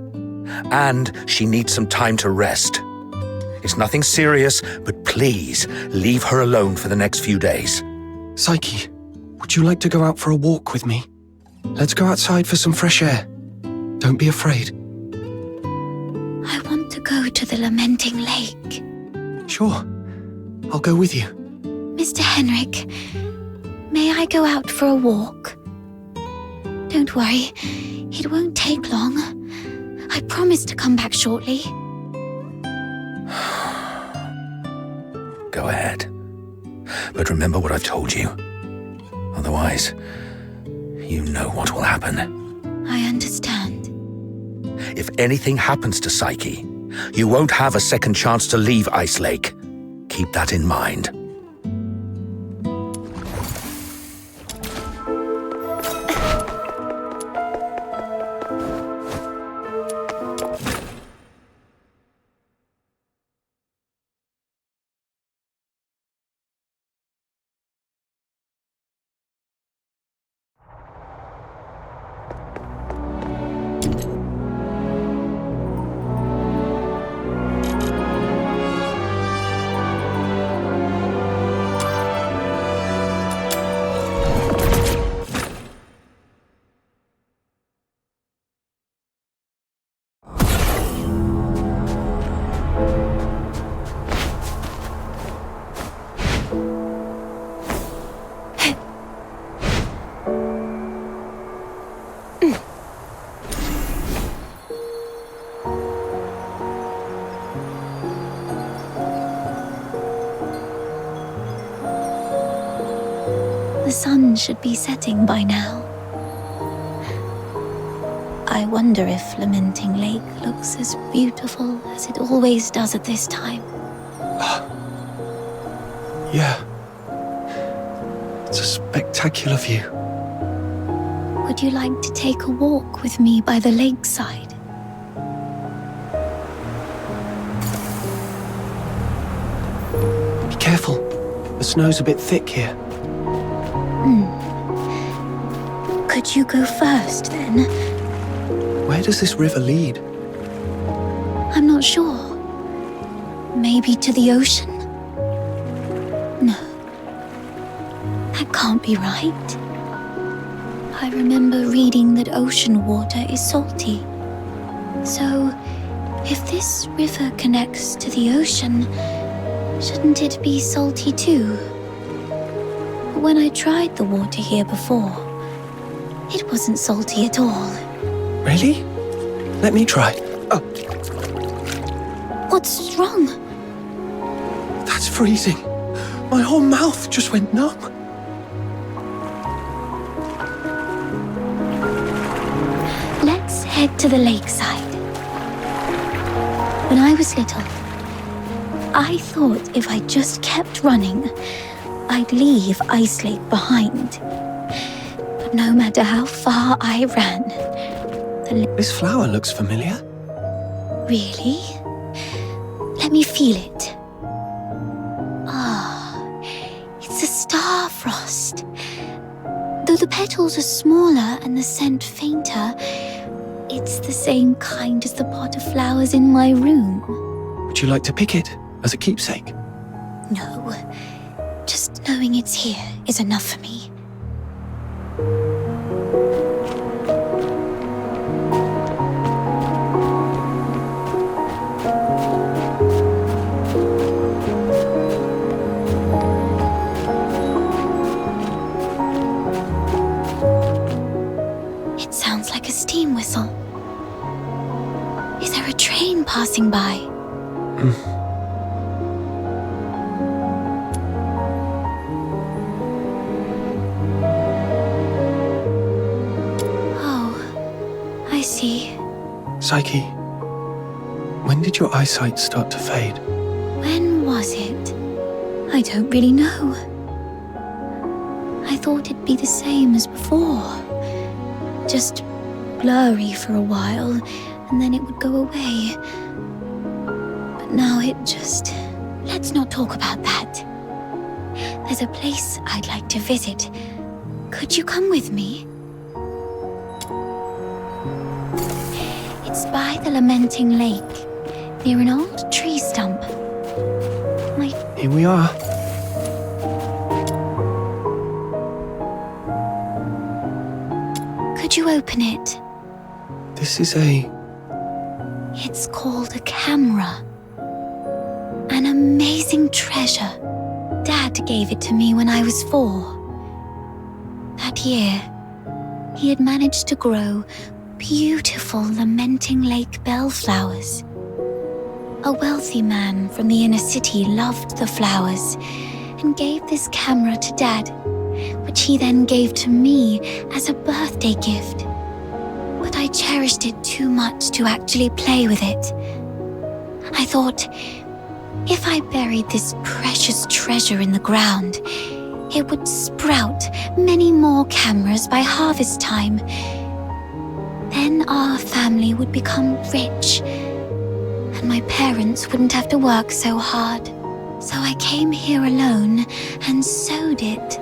And she needs some time to rest. It's nothing serious, but please leave her alone for the next few days. Psyche, would you like to go out for a walk with me? Let's go outside for some fresh air. Don't be afraid. I want to go to the Lamenting Lake. Sure. I'll go with you. Mr. Henrik, may I go out for a walk? Don't worry, it won't take long. I promise to come back shortly. Go ahead. But remember what I've told you. Otherwise, you know what will happen. I understand. If anything happens to Psyche, you won't have a second chance to leave Ice Lake. Keep that in mind. The sun should be setting by now. I wonder if Lamenting Lake looks as beautiful as it always does at this time. Yeah. It's a spectacular view. Would you like to take a walk with me by the lakeside? Be careful. The snow's a bit thick here. Could you go first, then? Where does this river lead? I'm not sure. Maybe to the ocean? No. That can't be right. I remember reading that ocean water is salty. So, if this river connects to the ocean, shouldn't it be salty too? But when I tried the water here before, it wasn't salty at all. Really? Let me try. Oh, What's wrong? that's freezing. My whole mouth just went numb. Let's head to the lakeside. When I was little, I thought if I just kept running, I'd leave Ice Lake behind. But no matter how far I ran, This flower looks familiar. Really? Let me feel it. Ah, it's a star frost. Though the petals are smaller and the scent fainter, it's the same kind as the pot of flowers in my room. Would you like to pick it as a keepsake? No, just knowing it's here is enough for me. It sounds like a steam whistle. Is there a train passing by? Oh, I see. Psyche, when did your eyesight start to fade? When was it? I don't really know. I thought it'd be the same as before. Just blurry for a while, and then it would go away. But now it just... Let's not talk about that. There's a place I'd like to visit. Could you come with me? It's by the Lamenting Lake, near an old tree stump. Here we are. Could you open it? This is a... It's called a camera. An amazing treasure. Dad gave it to me when I was 4. That year, he had managed to grow beautiful Lamenting Lake bellflowers. A wealthy man from the inner city loved the flowers and gave this camera to Dad, which he then gave to me as a birthday gift. But I cherished it too much to actually play with it. I thought, if I buried this precious treasure in the ground, it would sprout many more cameras by harvest time. Then our family would become rich, and my parents wouldn't have to work so hard. So I came here alone and sewed it.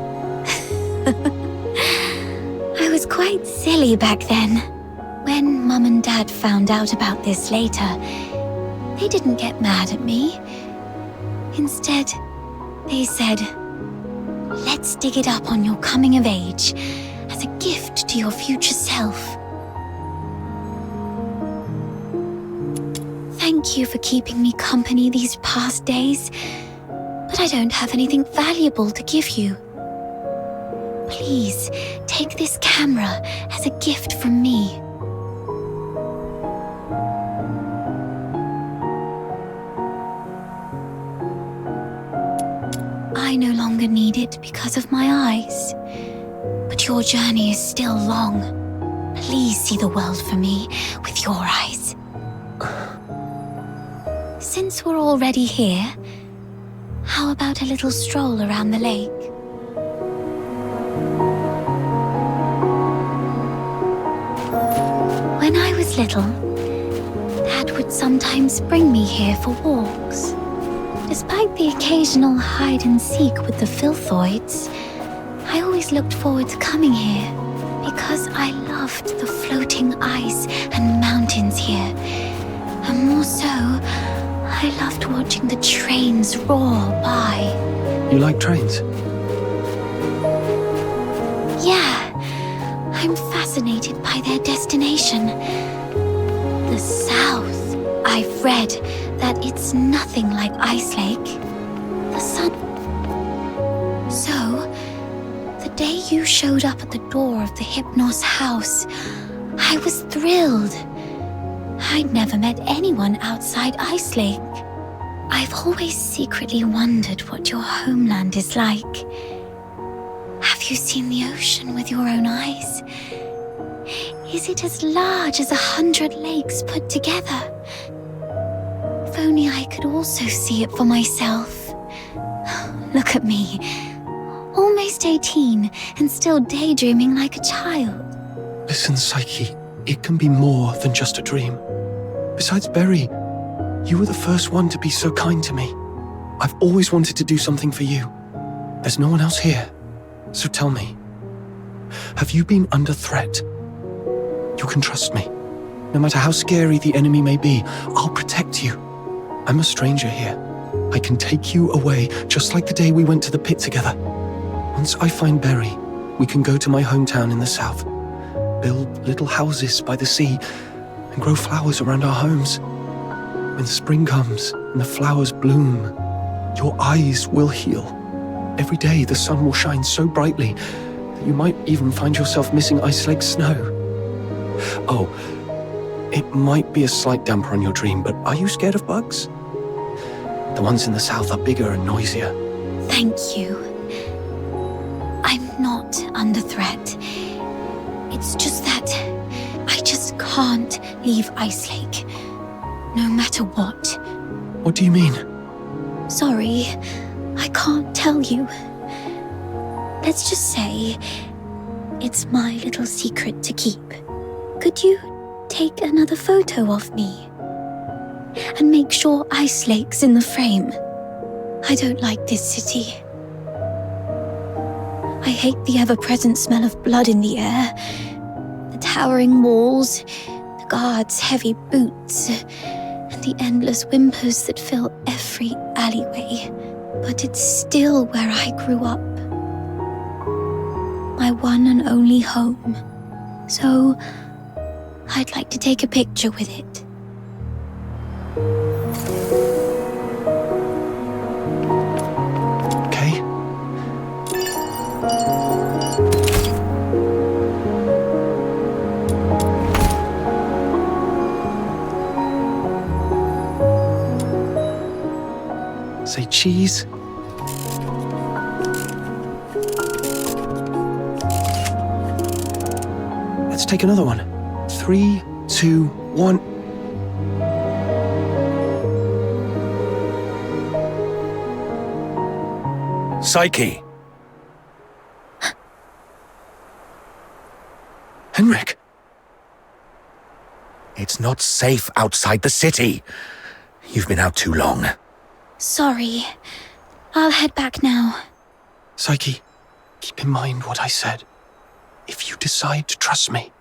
I was quite silly back then. When Mum and Dad found out about this later, they didn't get mad at me. Instead, they said, "Let's dig it up on your coming of age as a gift to your future self." Thank you for keeping me company these past days, but I don't have anything valuable to give you. Please, take this camera as a gift from me. I no longer need it because of my eyes, but your journey is still long. Please see the world for me with your eyes. Since we're already here, how about a little stroll around the lake? When I was little, Dad would sometimes bring me here for walks. Despite the occasional hide and seek with the filthoids, I always looked forward to coming here because I loved the floating ice and mountains here. And more so, I loved watching the trains roar by. You like trains? Yeah, I'm fascinated by their destination. The South. I've read that it's nothing like Ice Lake. The sun. So, the day you showed up at the door of the Hypnos house, I was thrilled. I'd never met anyone outside Ice Lake. I've always secretly wondered what your homeland is like. Have you seen the ocean with your own eyes? Is it as large as 100 lakes put together? If only I could also see it for myself. Look at me. Almost 18 and still daydreaming like a child. Listen, Psyche, it can be more than just a dream. Besides Berry, you were the first one to be so kind to me. I've always wanted to do something for you. There's no one else here. So tell me, have you been under threat? You can trust me. No matter how scary the enemy may be, I'll protect you. I'm a stranger here. I can take you away, just like the day we went to the pit together. Once I find Berry, we can go to my hometown in the south, build little houses by the sea, and grow flowers around our homes. When spring comes and the flowers bloom, your eyes will heal. Every day the sun will shine so brightly that you might even find yourself missing Ice Lake snow. Oh, it might be a slight damper on your dream, but are you scared of bugs? The ones in the south are bigger and noisier. Thank you. I'm not under threat. It's just that I just can't leave Ice Lake, no matter what. What do you mean? Sorry, I can't tell you. Let's just say it's my little secret to keep. Could you take another photo of me? And make sure Ice Lake's in the frame. I don't like this city. I hate the ever-present smell of blood in the air, the towering walls, the guards' heavy boots, and the endless whimpers that fill every alleyway. But it's still where I grew up. My one and only home. So, I'd like to take a picture with it. Okay. Say cheese. Let's take another one. 3, 2, 1. Psyche! Henrik! It's not safe outside the city. You've been out too long. Sorry. I'll head back now. Psyche, keep in mind what I said. If you decide to trust me,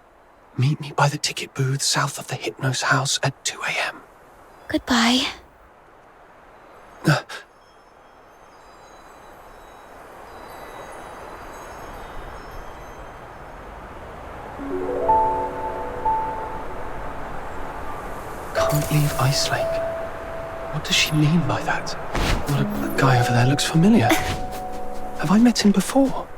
meet me by the ticket booth south of the Hypnos house at 2 a.m. Goodbye. Can't leave Ice Lake. What does she mean by that? Well, that guy over there looks familiar. Have I met him before?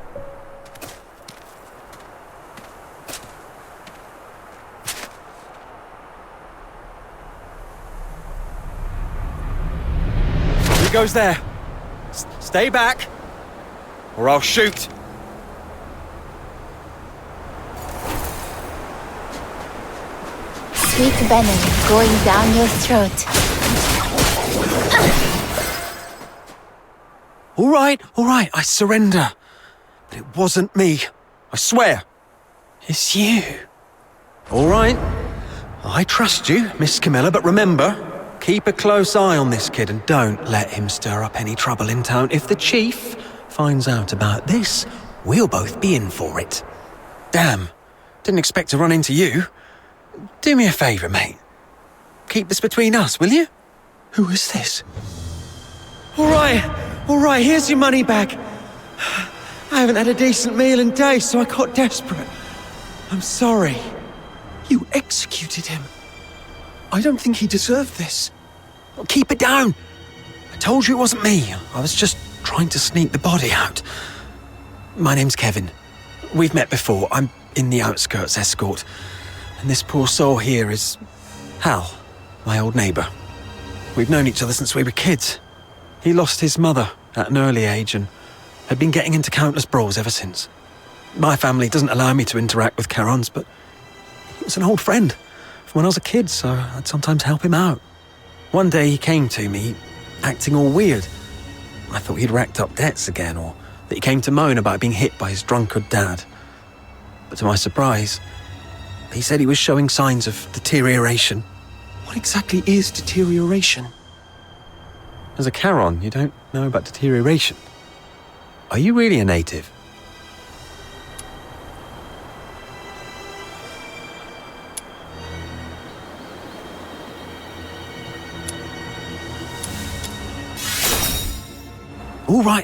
Who goes there? Stay back, or I'll shoot. Sweet venom going down your throat. All right, I surrender. But it wasn't me. I swear. It's you. All right. I trust you, Miss Camilla, but remember, keep a close eye on this kid and don't let him stir up any trouble in town. If the chief finds out about this, we'll both be in for it. Damn, didn't expect to run into you. Do me a favour, mate. Keep this between us, will you? Who is this? All right, here's your money back. I haven't had a decent meal in days, so I got desperate. I'm sorry. You executed him. I don't think he deserved this. Keep it down! I told you it wasn't me. I was just trying to sneak the body out. My name's Kevin. We've met before. I'm in the outskirts escort. And this poor soul here is Hal, my old neighbour. We've known each other since we were kids. He lost his mother at an early age and had been getting into countless brawls ever since. My family doesn't allow me to interact with Charons, but he was an old friend from when I was a kid, so I'd sometimes help him out. One day he came to me, acting all weird. I thought he'd racked up debts again, or that he came to moan about being hit by his drunkard dad. But to my surprise, he said he was showing signs of deterioration. What exactly is deterioration? As a Charon, you don't know about deterioration. Are you really a native?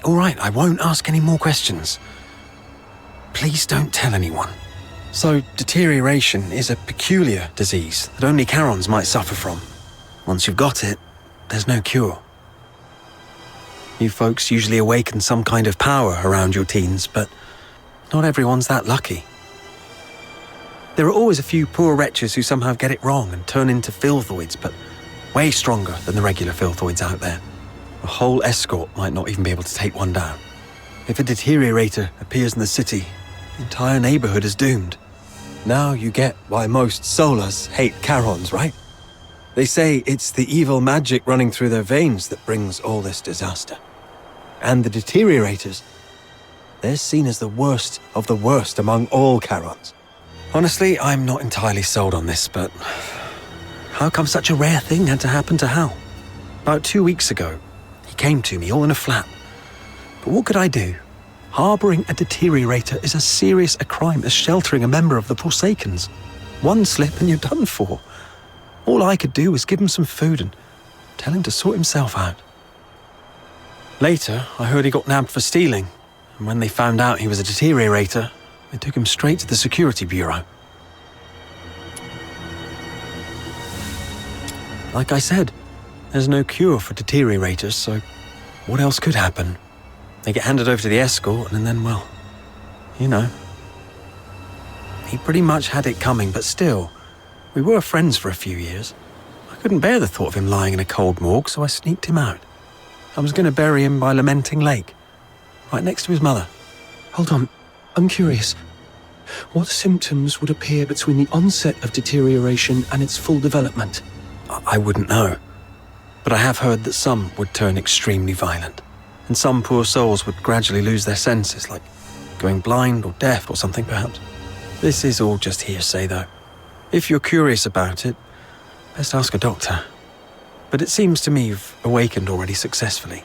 All right, I won't ask any more questions. Please don't tell anyone. So, deterioration is a peculiar disease that only Charons might suffer from. Once you've got it, there's no cure. You folks usually awaken some kind of power around your teens, but not everyone's that lucky. There are always a few poor wretches who somehow get it wrong and turn into filthoids, but way stronger than the regular filthoids out there. A whole escort might not even be able to take one down. If a deteriorator appears in the city, the entire neighborhood is doomed. Now you get why most Solas hate Charons, right? They say it's the evil magic running through their veins that brings all this disaster. And the deteriorators, they're seen as the worst of the worst among all Charons. Honestly, I'm not entirely sold on this, but how come such a rare thing had to happen to Hal? About 2 weeks ago, he came to me all in a flap. But what could I do? Harboring a deteriorator is as serious a crime as sheltering a member of the Forsakens. One slip and you're done for. All I could do was give him some food and tell him to sort himself out. Later, I heard he got nabbed for stealing, and when they found out he was a deteriorator, they took him straight to the security bureau. Like I said, there's no cure for deteriorators, so what else could happen? They get handed over to the escort, and then, well, you know. He pretty much had it coming, but still, we were friends for a few years. I couldn't bear the thought of him lying in a cold morgue, so I sneaked him out. I was going to bury him by Lamenting Lake, right next to his mother. Hold on, I'm curious. What symptoms would appear between the onset of deterioration and its full development? I wouldn't know. But I have heard that some would turn extremely violent, and some poor souls would gradually lose their senses, like going blind or deaf or something perhaps. This is all just hearsay, though. If you're curious about it, best ask a doctor. But it seems to me you've awakened already successfully.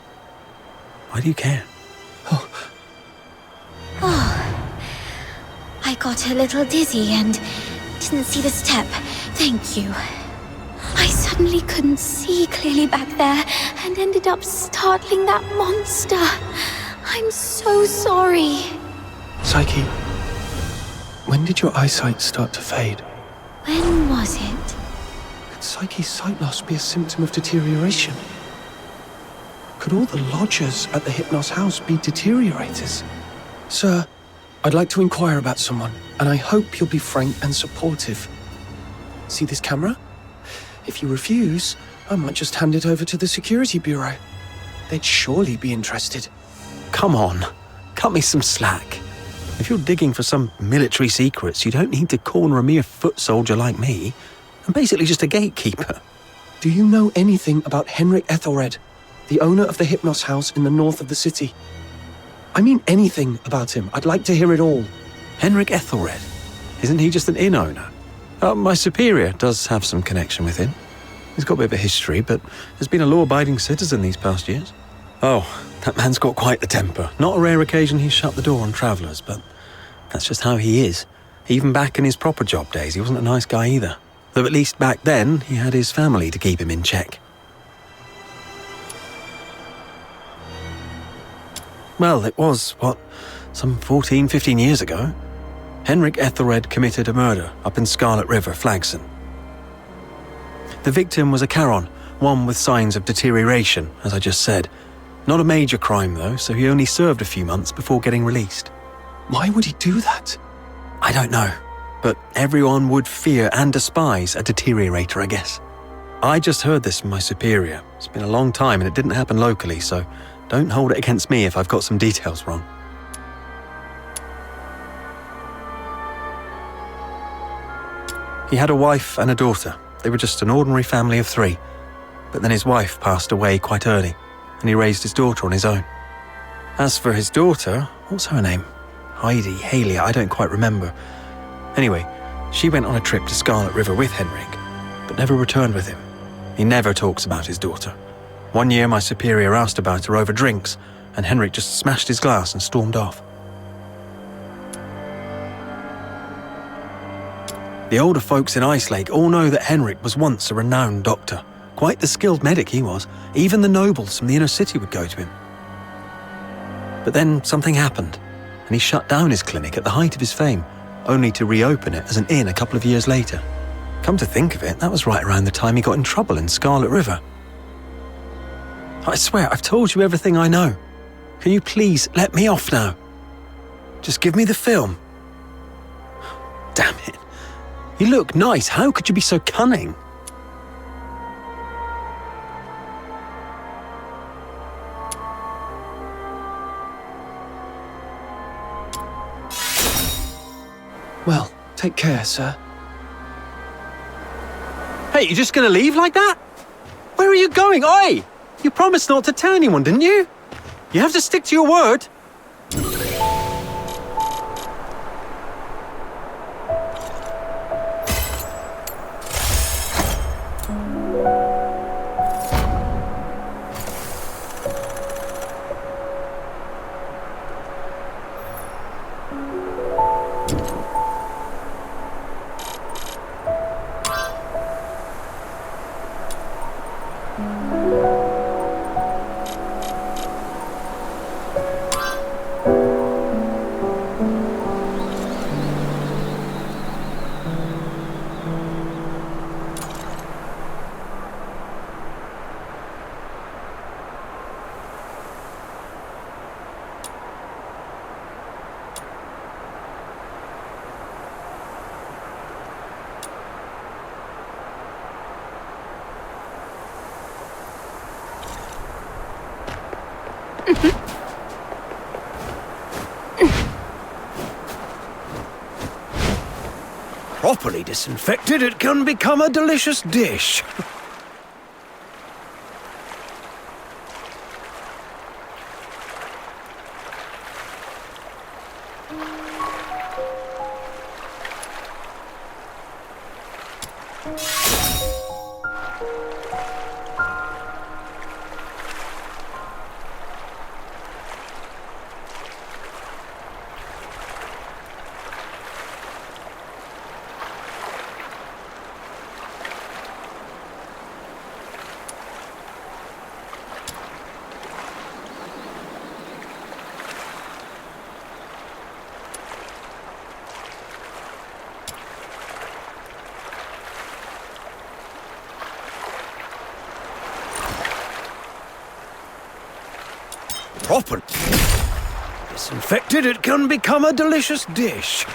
Why do you care? I got a little dizzy and didn't see the step. Thank you. I suddenly couldn't see clearly back there and ended up startling that monster. I'm so sorry. Psyche, when did your eyesight start to fade? When was it? Could Psyche's sight loss be a symptom of deterioration? Could all the lodgers at the Hypnos house be deteriorators? Sir, I'd like to inquire about someone, and I hope you'll be frank and supportive. See this camera? If you refuse, I might just hand it over to the security bureau. They'd surely be interested. Come on, cut me some slack. If you're digging for some military secrets, you don't need to corner a mere foot soldier like me. I'm basically just a gatekeeper. Do you know anything about Henrik Ethelred, the owner of the Hypnos house in the north of the city? I mean anything about him. I'd like to hear it all. Henrik Ethelred? Isn't he just an inn owner? My superior does have some connection with him. He's got a bit of a history, but has been a law-abiding citizen these past years. Oh, that man's got quite the temper. Not a rare occasion he's shut the door on travellers, but that's just how he is. Even back in his proper job days, he wasn't a nice guy either. Though at least back then, he had his family to keep him in check. Well, it was, some 14, 15 years ago. Henrik Ethelred committed a murder up in Scarlet River, Flagson. The victim was a Charon, one with signs of deterioration, as I just said. Not a major crime, though, so he only served a few months before getting released. Why would he do that? I don't know, but everyone would fear and despise a deteriorator, I guess. I just heard this from my superior. It's been a long time and it didn't happen locally, so don't hold it against me if I've got some details wrong. He had a wife and a daughter. They were just an ordinary family of 3. But then his wife passed away quite early, and he raised his daughter on his own. As for his daughter, what's her name? Heidi, Haley, I don't quite remember. Anyway, she went on a trip to Scarlet River with Henrik, but never returned with him. He never talks about his daughter. One year my superior asked about her over drinks, and Henrik just smashed his glass and stormed off. The older folks in Icalake all know that Henrik was once a renowned doctor. Quite the skilled medic he was. Even the nobles from the inner city would go to him. But then something happened, and he shut down his clinic at the height of his fame, only to reopen it as an inn a couple of years later. Come to think of it, that was right around the time he got in trouble in Scarlet River. I swear, I've told you everything I know. Can you please let me off now? Just give me the film. Damn it. You look nice. How could you be so cunning? Well, take care, sir. Hey, you just gonna leave like that? Where are you going? Oi! You promised not to tell anyone, didn't you? You have to stick to your word. Properly disinfected, it can become a delicious dish. Properly disinfected, it can become a delicious dish.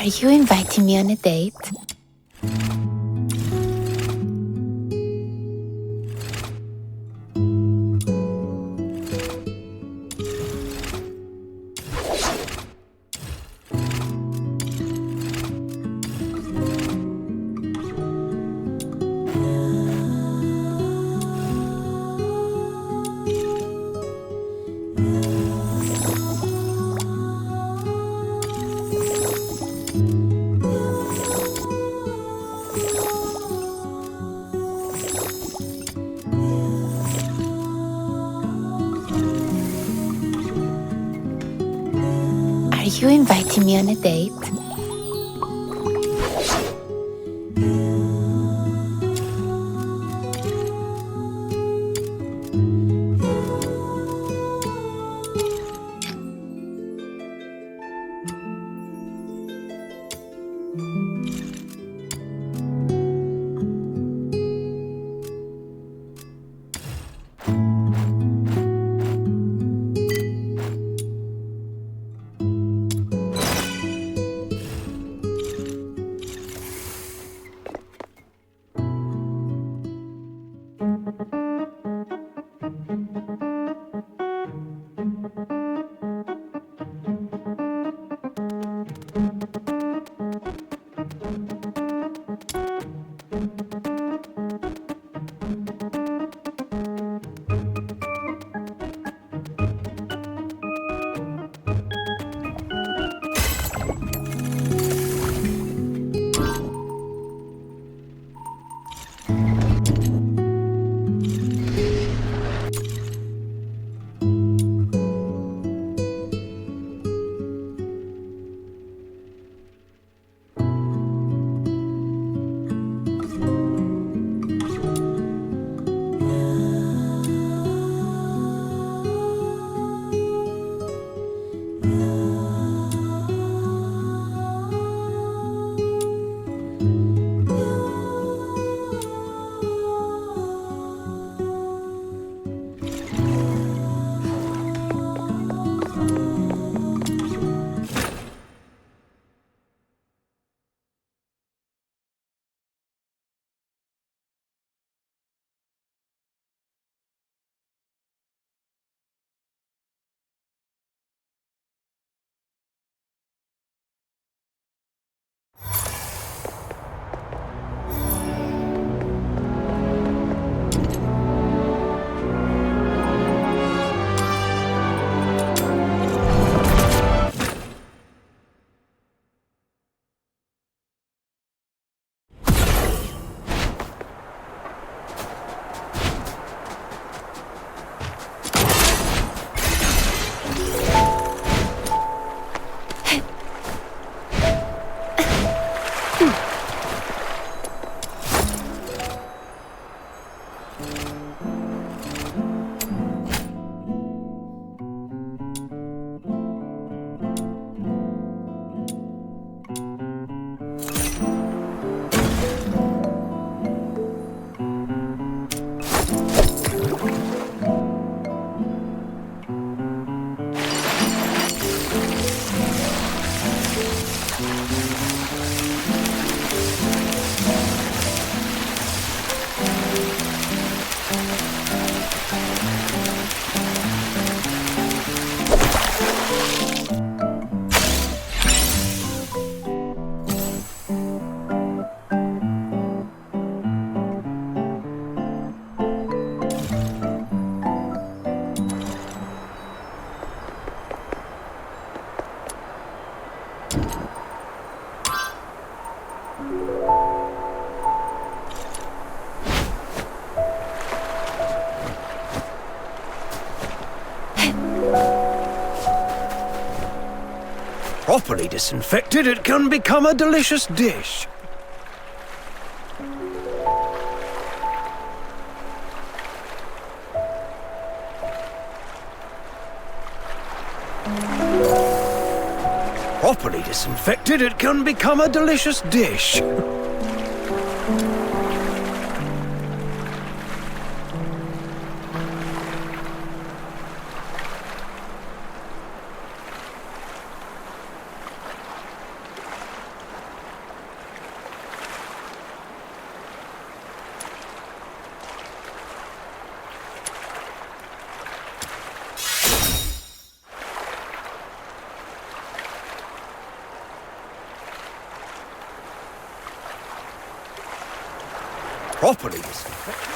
Are you inviting me on a date? Are you inviting me on a date? Properly disinfected, it can become a delicious dish. Properly disinfected, it can become a delicious dish. Properly disinfected.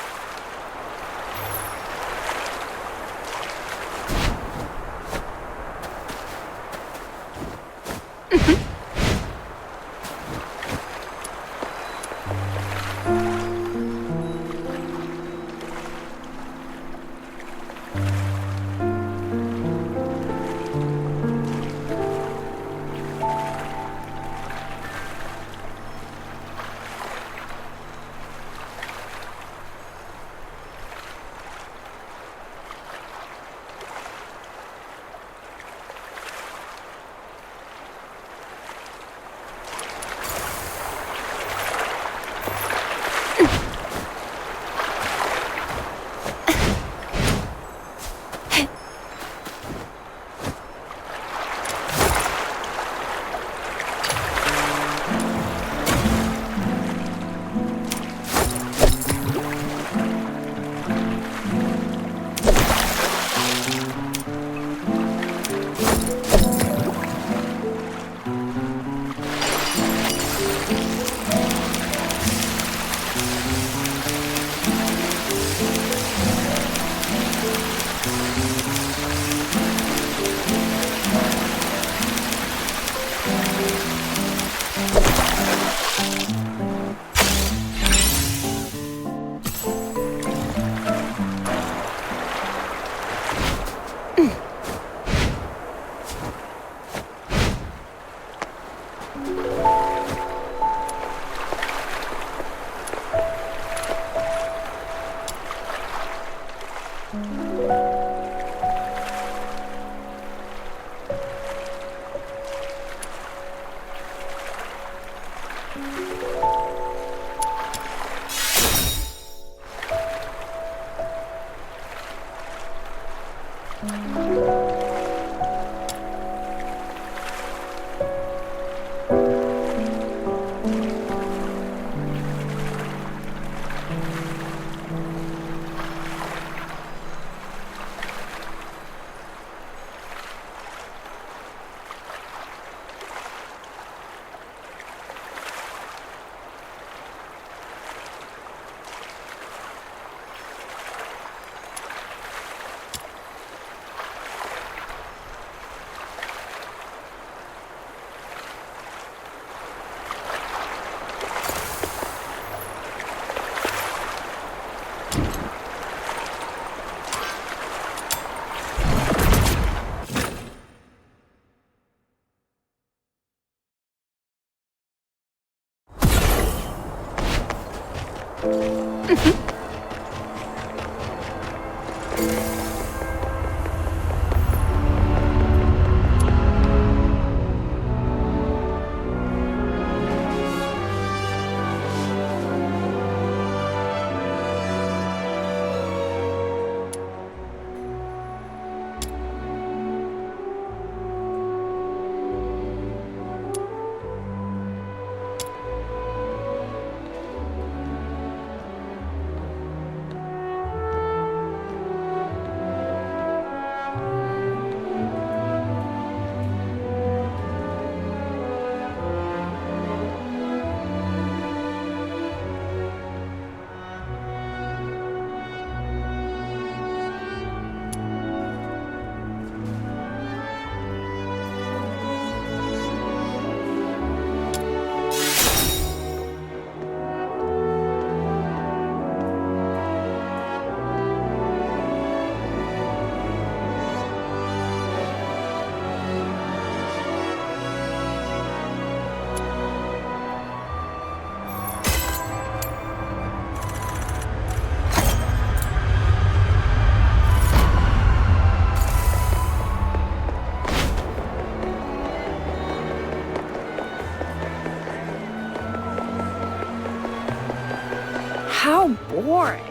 boring.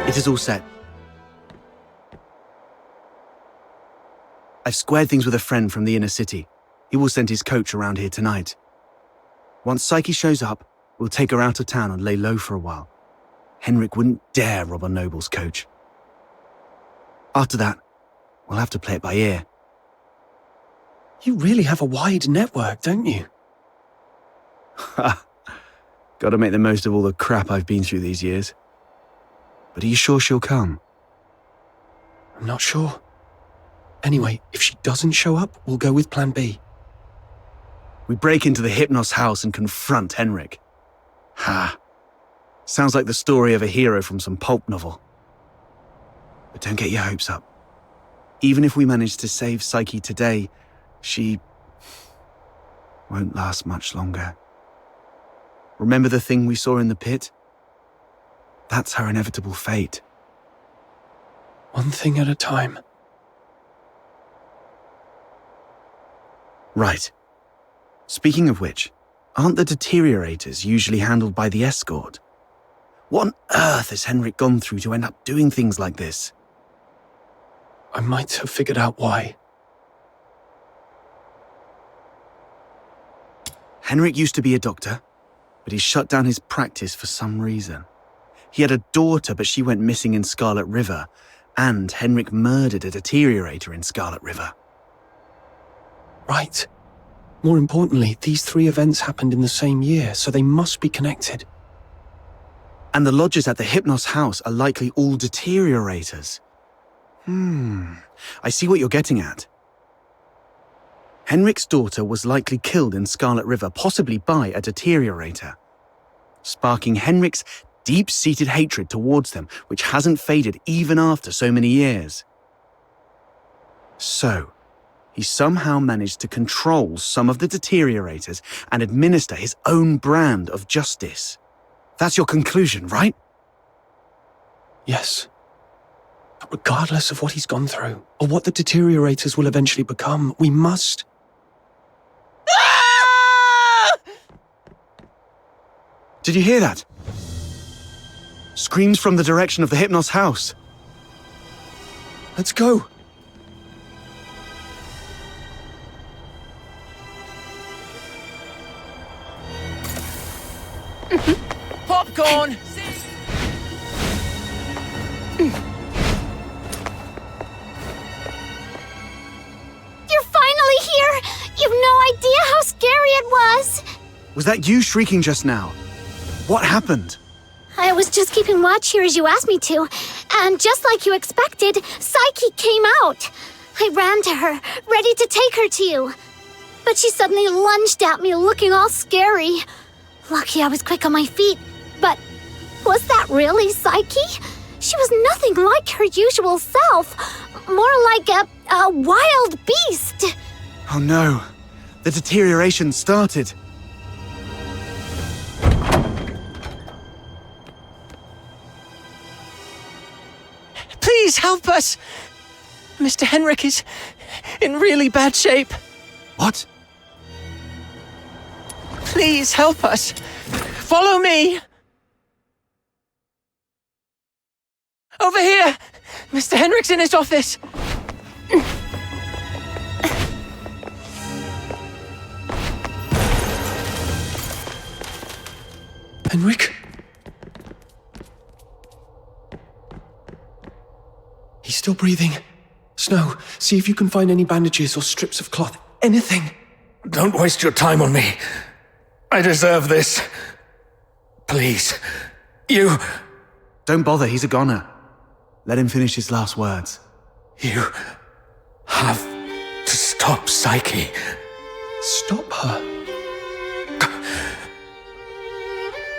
It is all set. I've squared things with a friend from the inner city. He will send his coach around here tonight. Once Psyche shows up, we'll take her out of town and lay low for a while. Henrik wouldn't dare rob a noble's coach. After that, we'll have to play it by ear. You really have a wide network, don't you? Ha! Gotta make the most of all the crap I've been through these years. But are you sure she'll come? I'm not sure. Anyway, if she doesn't show up, we'll go with plan B. We break into the Hypnos house and confront Henrik. Ha! Sounds like the story of a hero from some pulp novel. But don't get your hopes up. Even if we manage to save Psyche today, she won't last much longer. Remember the thing we saw in the pit? That's her inevitable fate. One thing at a time. Right. Speaking of which, aren't the deteriorators usually handled by the escort? What on earth has Henrik gone through to end up doing things like this? I might have figured out why. Henrik used to be a doctor, but he shut down his practice for some reason. He had a daughter, but she went missing in Scarlet River, and Henrik murdered a deteriorator in Scarlet River. Right. More importantly, these 3 events happened in the same year, so they must be connected. And the lodgers at the Hypnos house are likely all deteriorators. I see what you're getting at. Henrik's daughter was likely killed in Scarlet River, possibly by a deteriorator, sparking Henrik's deep-seated hatred towards them, which hasn't faded even after so many years. So, he somehow managed to control some of the deteriorators and administer his own brand of justice. That's your conclusion, right? Yes. But regardless of what he's gone through, or what the deteriorators will eventually become, we must... Did you hear that? Screams from the direction of the Hypnos house. Let's go. Popcorn! You're finally here! You've no idea how scary it was! Was that you shrieking just now? What happened? I was just keeping watch here as you asked me to, and just like you expected, Psyche came out. I ran to her, ready to take her to you. But she suddenly lunged at me, looking all scary. Lucky I was quick on my feet, but was that really Psyche? She was nothing like her usual self, more like a wild beast. Oh no, the deterioration started. Please help us! Mr. Henrik is in really bad shape. What? Please help us. Follow me. Over here! Mr. Henrik's in his office. Henrik? He's still breathing. Snow, see if you can find any bandages or strips of cloth. Anything. Don't waste your time on me. I deserve this. Please. You... Don't bother, he's a goner. Let him finish his last words. You have to stop Psyche. Stop her?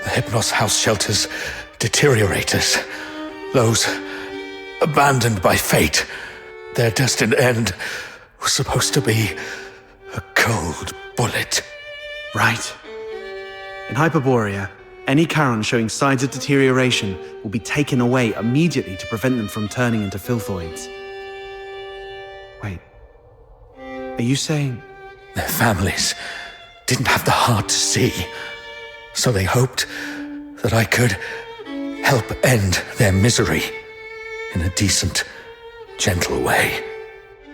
The Hypnos house shelters deteriorators. Those abandoned by fate. Their destined end was supposed to be a cold bullet. Right. In Hyperborea, Any Charon showing signs of deterioration will be taken away immediately to prevent them from turning into filthoids. Wait. Are you saying... Their families didn't have the heart to see, so they hoped that I could help end their misery in a decent, gentle way.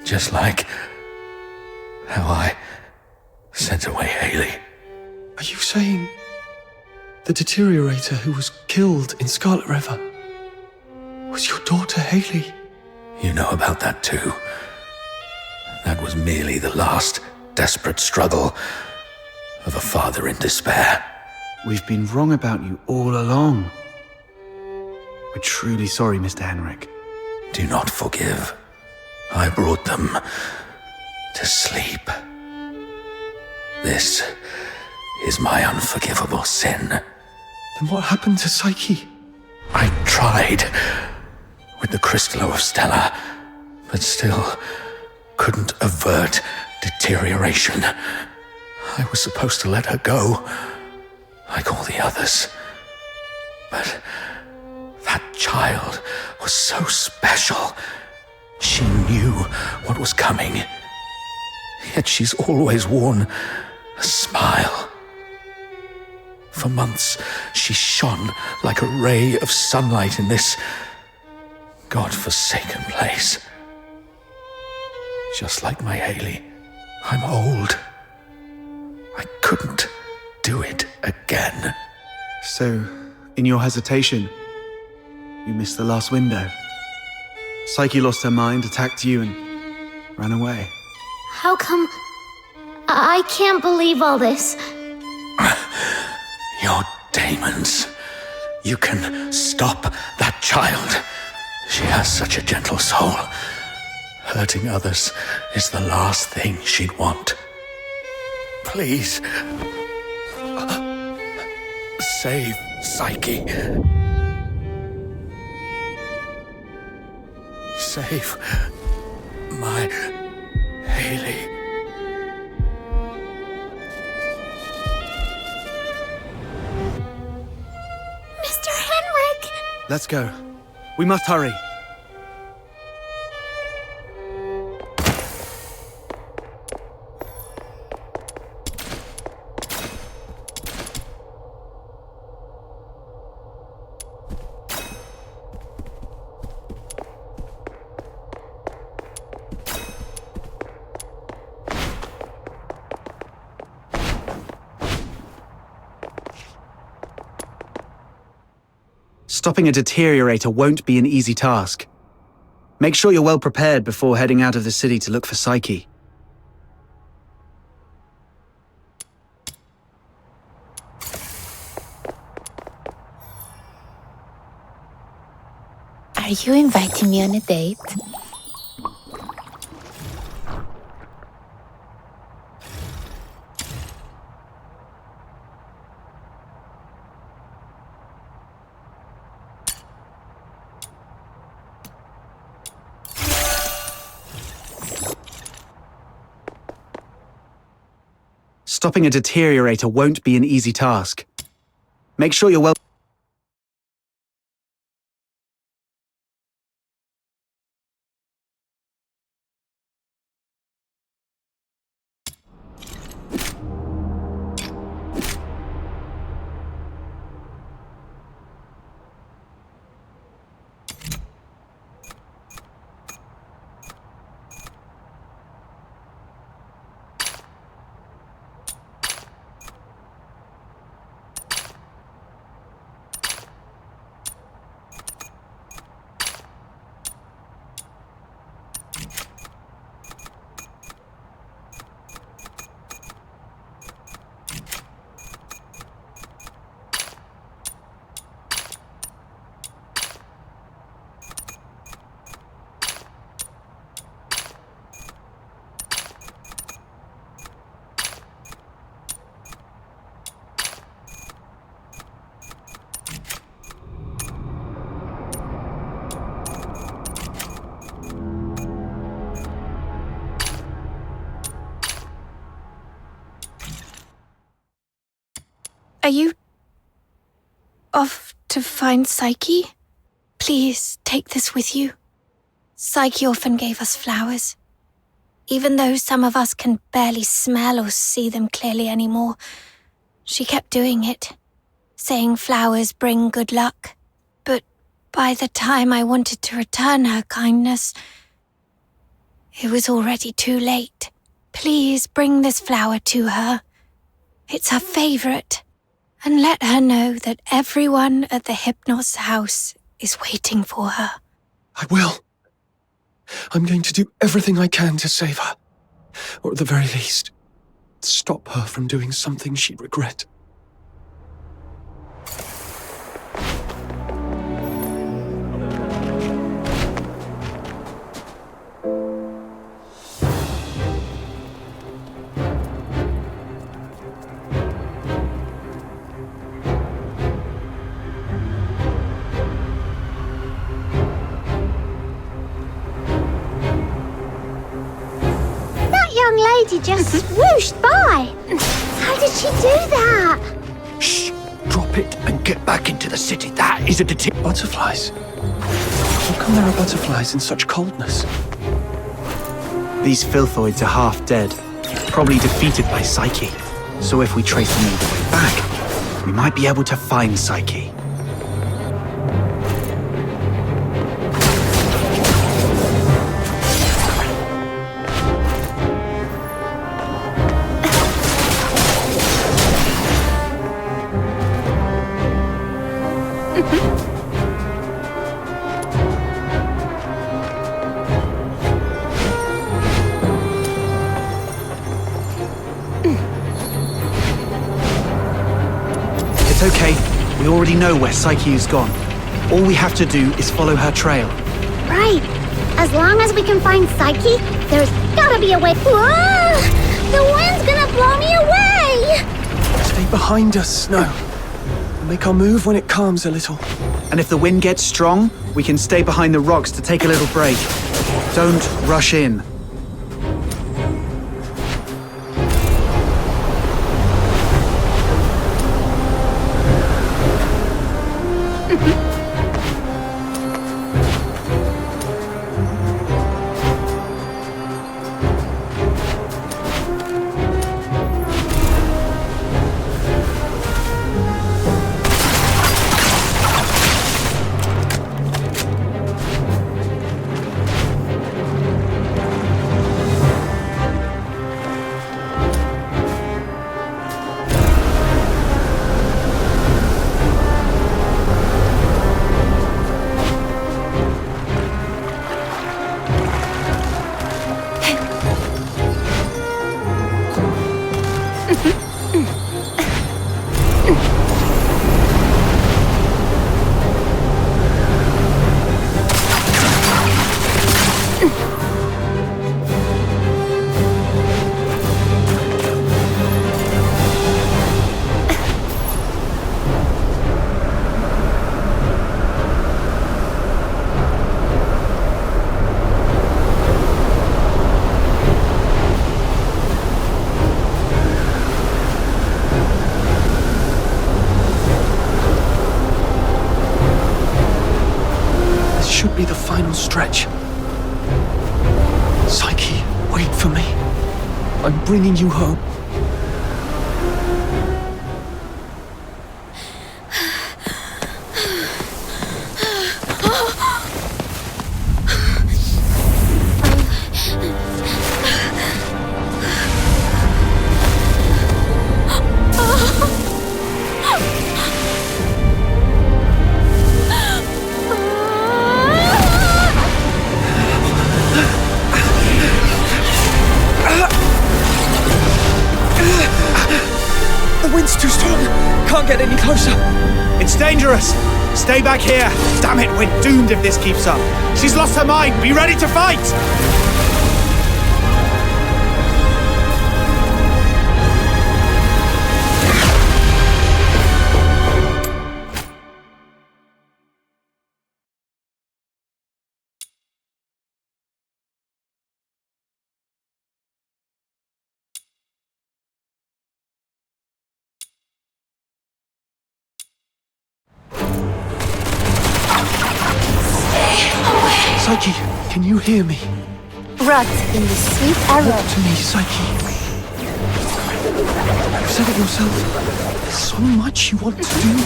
Just like how I sent away Haley. Are you saying the deteriorator who was killed in Scarlet River was your daughter Haley? You know about that too. That was merely the last desperate struggle of a father in despair. We've been wrong about you all along. We're truly sorry, Mr. Henrik. Do not forgive. I brought them to sleep. This is my unforgivable sin. Then what happened to Psyche? I tried with the Crystallo of Stella, but still couldn't avert deterioration. I was supposed to let her go, like all the others. But that child was so special. She knew what was coming. Yet she's always worn a smile. For months, she shone like a ray of sunlight in this God-forsaken place. Just like my Haley, I'm old. I couldn't do it again. So, in your hesitation, you missed the last window. Psyche lost her mind, attacked you, and ran away. How come... I can't believe all this. Your demons. You can stop that child. She has such a gentle soul. Hurting others is the last thing she'd want. Please. Save Psyche. Save my Haley. Mr. Henrik! Let's go. We must hurry. Stopping a deteriorator won't be an easy task. Make sure you're well prepared before heading out of the city to look for Psyche. Are you inviting me on a date? Stopping a deteriorator won't be an easy task. Make sure you're well... Are you off to find Psyche? Please take this with you. Psyche often gave us flowers. Even though some of us can barely smell or see them clearly anymore, she kept doing it, saying flowers bring good luck. But by the time I wanted to return her kindness, it was already too late. Please bring this flower to her. It's her favorite. And let her know that everyone at the Hypnos house is waiting for her. I will. I'm going to do everything I can to save her. Or at the very least, stop her from doing something she'd regret. Young lady just swooshed by. How did she do that? Shh! Drop it and get back into the city. That is a Butterflies? How come there are butterflies in such coldness? These filthoids are half dead, probably defeated by Psyche. So if we trace them all the way back, we might be able to find Psyche. It's okay. We already know where Psyche has gone. All we have to do is follow her trail. Right. As long as we can find Psyche, there's gotta be a way. Whoa! The wind's gonna blow me away! Stay behind us, Snow. Make our move when it calms a little. And if the wind gets strong, we can stay behind the rocks to take a little break. Don't rush in. Should be the final stretch. Psyche, wait for me. I'm bringing you home. The wind's too strong. Can't get any closer. It's dangerous. Stay back here. Damn it, we're doomed if this keeps up. She's lost her mind. Be ready to fight. Psyche, can you hear me? Rot in the sweet arrow. Talk to me, Psyche. You said it yourself. There's so much you want to do. You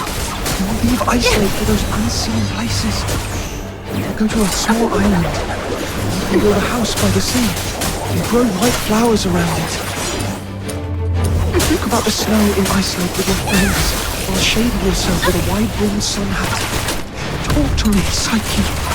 want to leave Isolate for those unseen places. Go to a small island. You build a house by the sea. You grow white flowers around it. Talk about the snow in Isolate with your friends while shading yourself with a wide-brimmed sun hat. Talk to me, Psyche.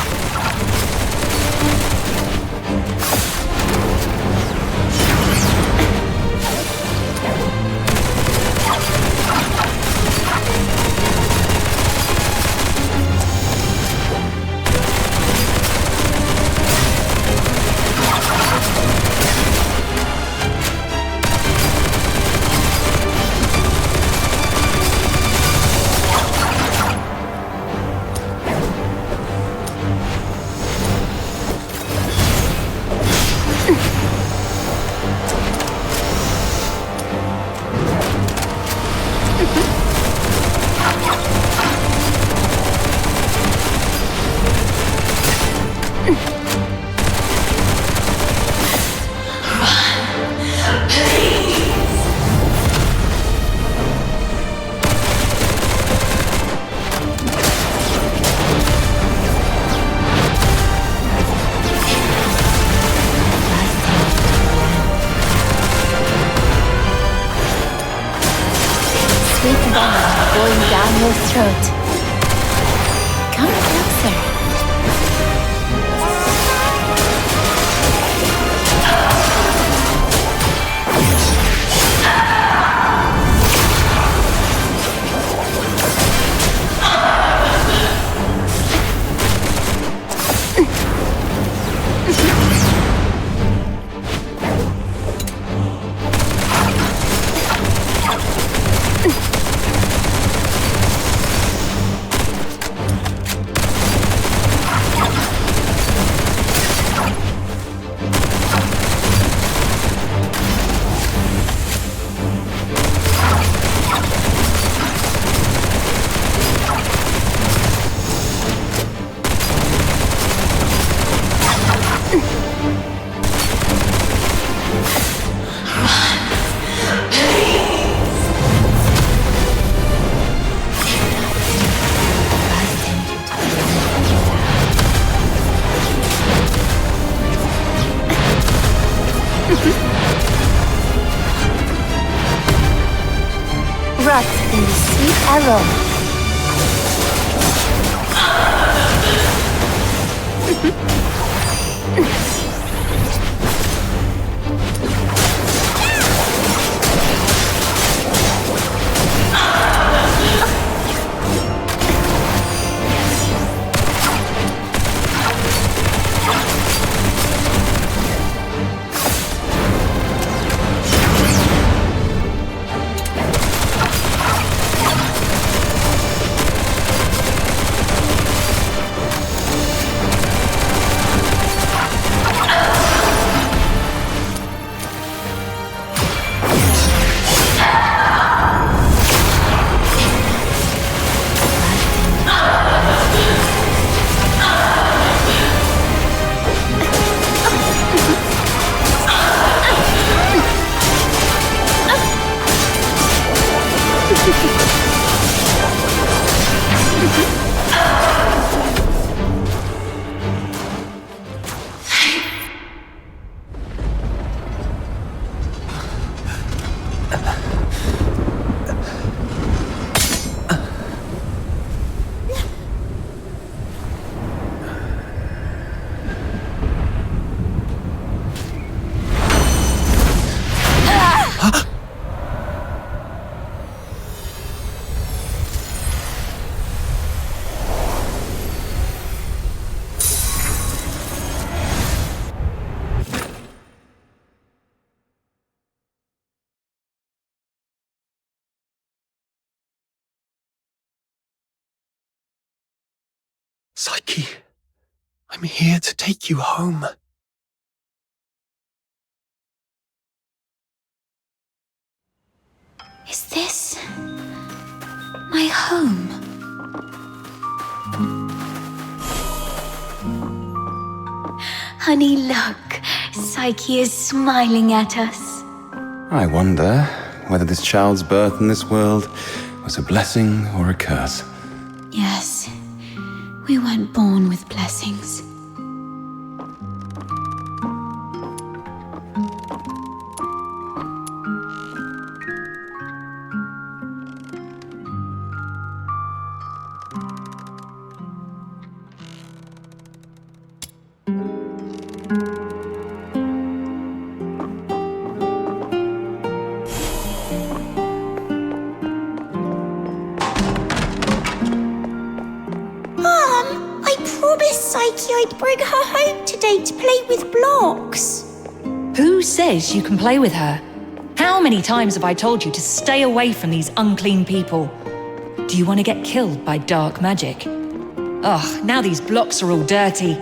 Going down your throat. Come closer. Rot in the sweet aroma. Psyche, I'm here to take you home. Is this my home? Honey, look. Psyche is smiling at us. I wonder whether this child's birth in this world was a blessing or a curse. Yes, we weren't born with blessings. Psyche I'd bring her home today to play with blocks. Who says you can play with her? How many times have I told you to stay away from these unclean people? Do you want to get killed by dark magic? Ugh, now these blocks are all dirty.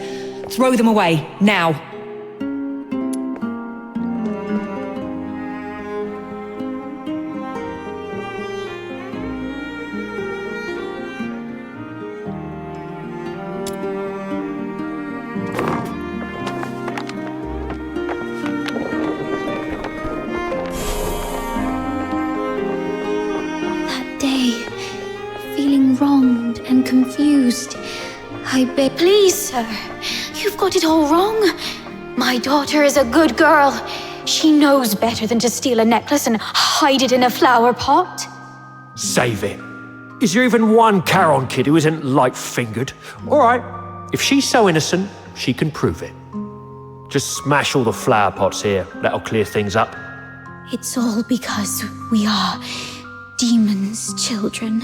Throw them away, now. Wronged and confused. I beg, please, sir, you've got it all wrong. My daughter is a good girl. She knows better than to steal a necklace and hide it in a flower pot. Save it. Is there even one Charon kid who isn't light-fingered? All right, if she's so innocent, she can prove it. Just smash all the flower pots here. That'll clear things up. It's all because we are demons' children.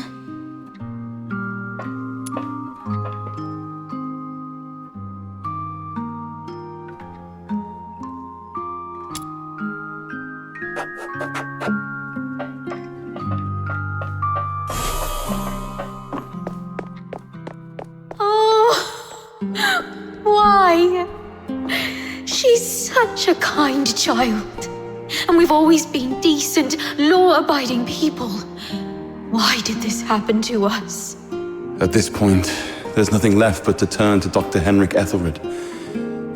Why? She's such a kind child. And we've always been decent, law-abiding people. Why did this happen to us? At this point, there's nothing left but to turn to Dr. Henrik Ethelred.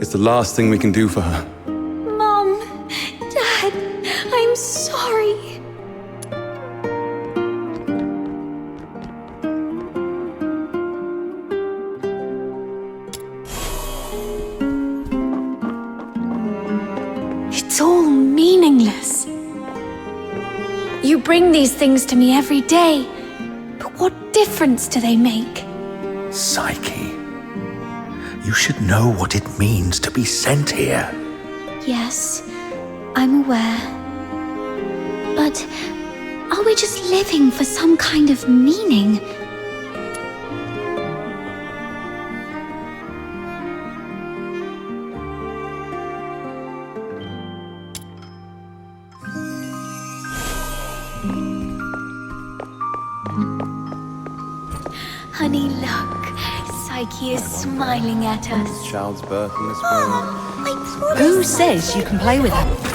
It's the last thing we can do for her. Mom, Dad, I'm sorry. It's all meaningless. You bring these things to me every day, but what difference do they make? Psyche, you should know what it means to be sent here. Yes, I'm aware. But are we just living for some kind of meaning? Honey, look. Psyche is smiling at us. This child's birth in this world. Who says you can play with her?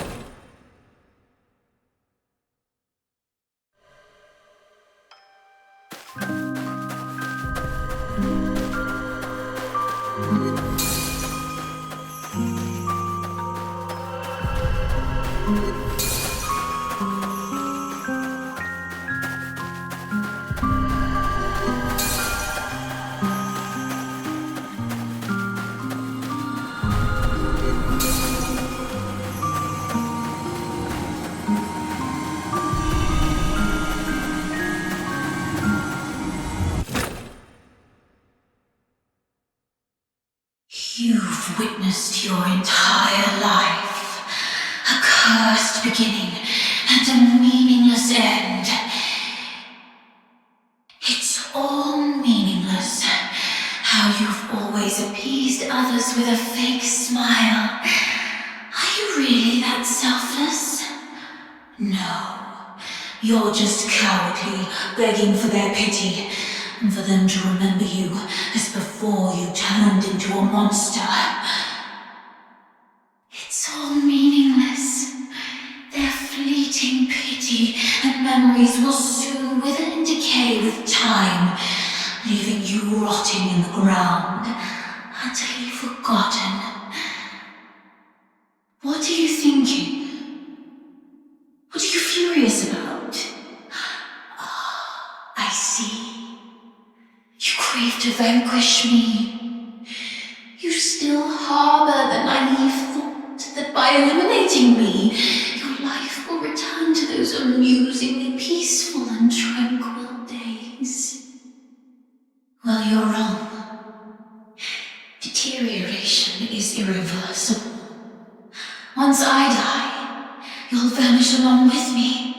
You've witnessed your entire life. A cursed beginning and a meaningless end. It's all meaningless. How you've always appeased others with a fake smile. Are you really that selfless? No. You're just cowardly, begging for their pity. And for them to remember you as before you turned into a monster. It's all meaningless. Their fleeting pity and memories will soon wither and decay with time, leaving you rotting in the ground, utterly forgotten, What are you thinking? What are you furious about? Ah, I see. You crave to vanquish me. You still harbor the naive thought that by eliminating me, your life will return to those amusingly peaceful and tranquil days. Well, you're wrong. Deterioration is irreversible. Once I die, you'll vanish along with me.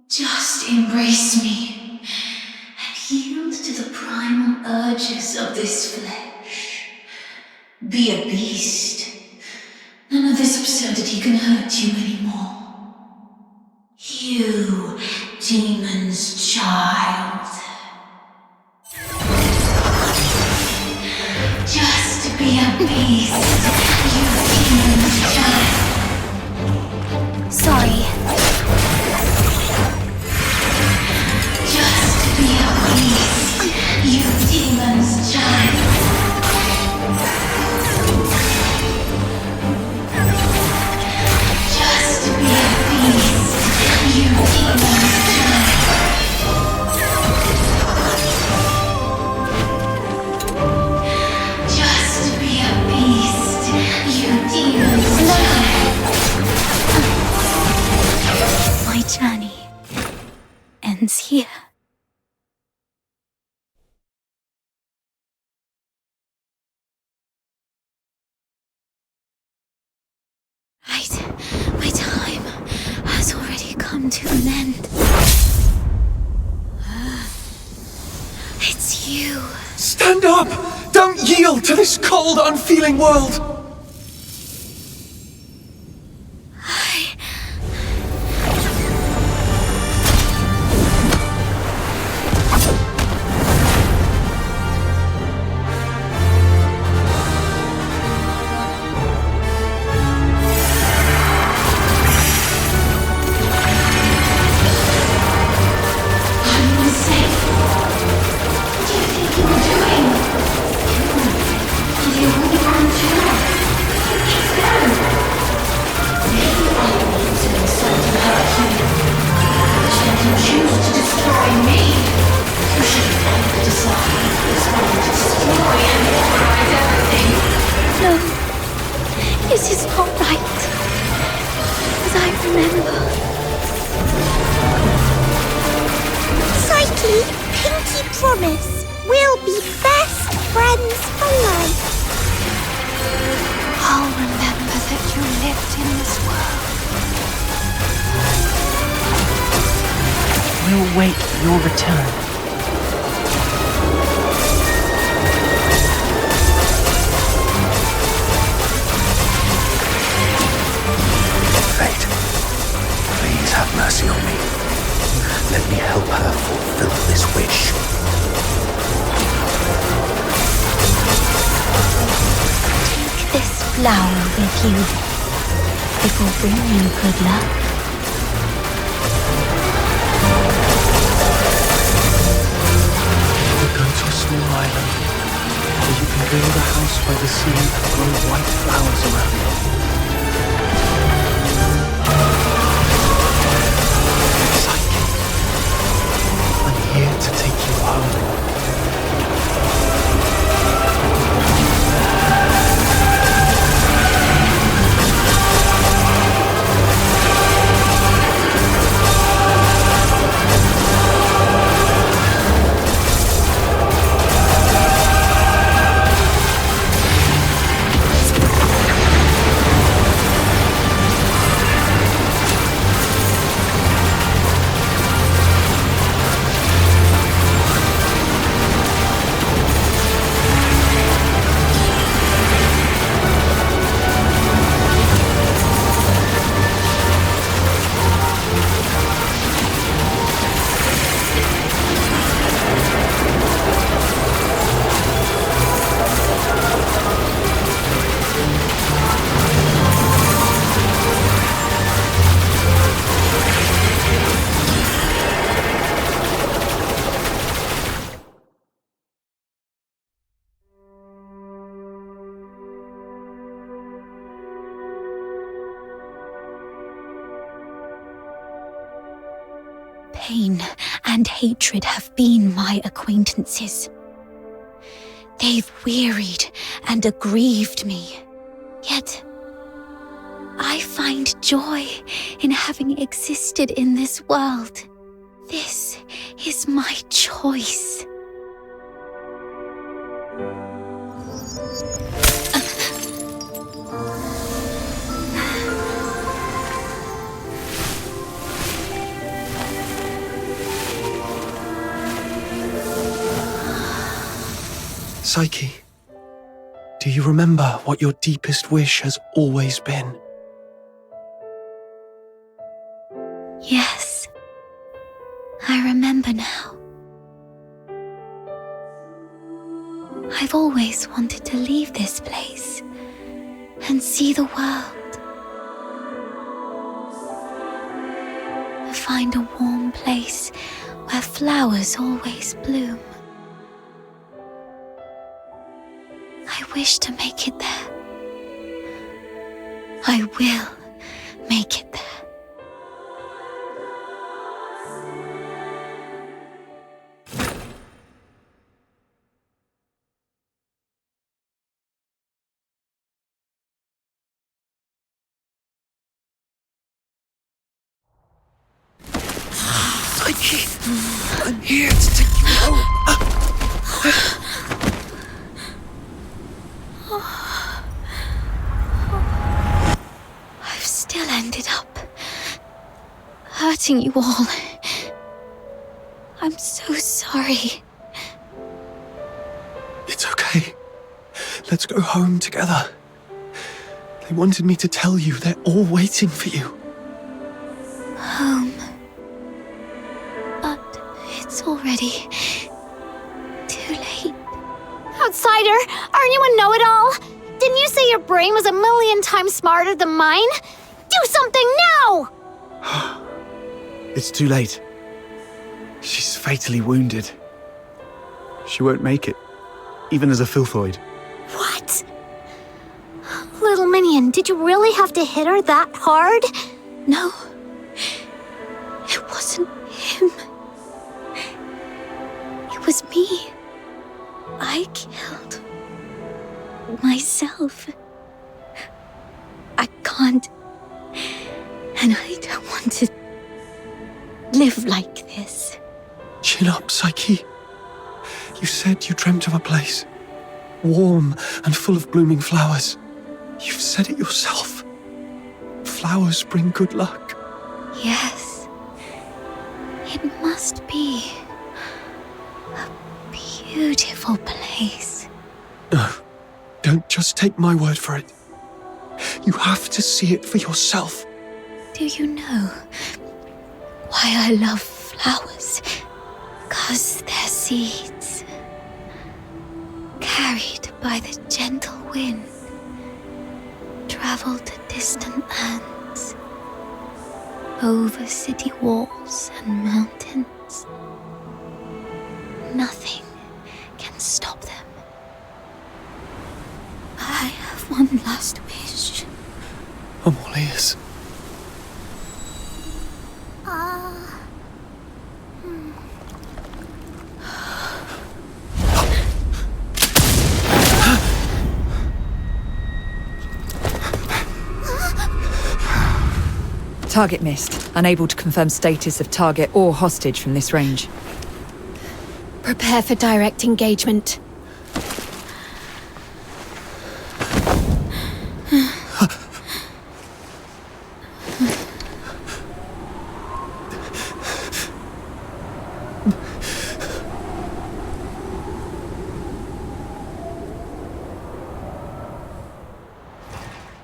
Just embrace me and yield to the primal urges of this flesh. Be a beast. None of this absurdity can hurt you anymore. You, demon's child. Just be a beast, you demon's child. Sorry. Just be a beast, you demon's child. Just be a beast, you demon's child. Just be a beast, you demon's child. My journey ends here. My time has already come to an end. It's you. Stand up! Don't yield to this cold, unfeeling world! No, this is not right. As I remember. Psyche, pinky promise. We'll be best friends for life. I'll remember that you lived in this world. We'll wait for your return. Fate, please have mercy on me. Let me help her fulfill this wish. Take this flower with you. It will bring you good luck. We'll go to a small island where you can build a house by the sea and grow white flowers around it. I'm here to take you home. pain and hatred have been my acquaintances. They've wearied and aggrieved me. Yet, I find joy in having existed in this world. This is my choice. Psyche, do you remember what your deepest wish has always been? Yes, I remember now. I've always wanted to leave this place and see the world. To find a warm place where flowers always bloom. I wish to make it there. I will make it there. Psyche, I'm here to take you home. I've still ended up hurting you all. I'm so sorry. It's okay. Let's go home together. They wanted me to tell you they're all waiting for you. Home. But it's already too late. Outsider, aren't you a know-it-all? Didn't you say your brain was 1,000,000 times smarter than mine? Do something now! It's too late. She's fatally wounded. She won't make it, even as a filthoid. What? Little minion, did you really have to hit her that hard? No. It wasn't him. It was me. I killed myself. I can't. And I don't want to live like this. Chin up, Psyche. You said you dreamt of a place, warm and full of blooming flowers. You've said it yourself. Flowers bring good luck. Yes. It must be a beautiful place. No, don't just take my word for it. You have to see it for yourself. Do you know why I love flowers? 'Cause they're seeds, carried by the gentle wind, travel to distant lands, over city walls and mountains. Nothing can stop them. I have one last wish. I'm all ears. Target missed. Unable to confirm status of target or hostage from this range. Prepare for direct engagement.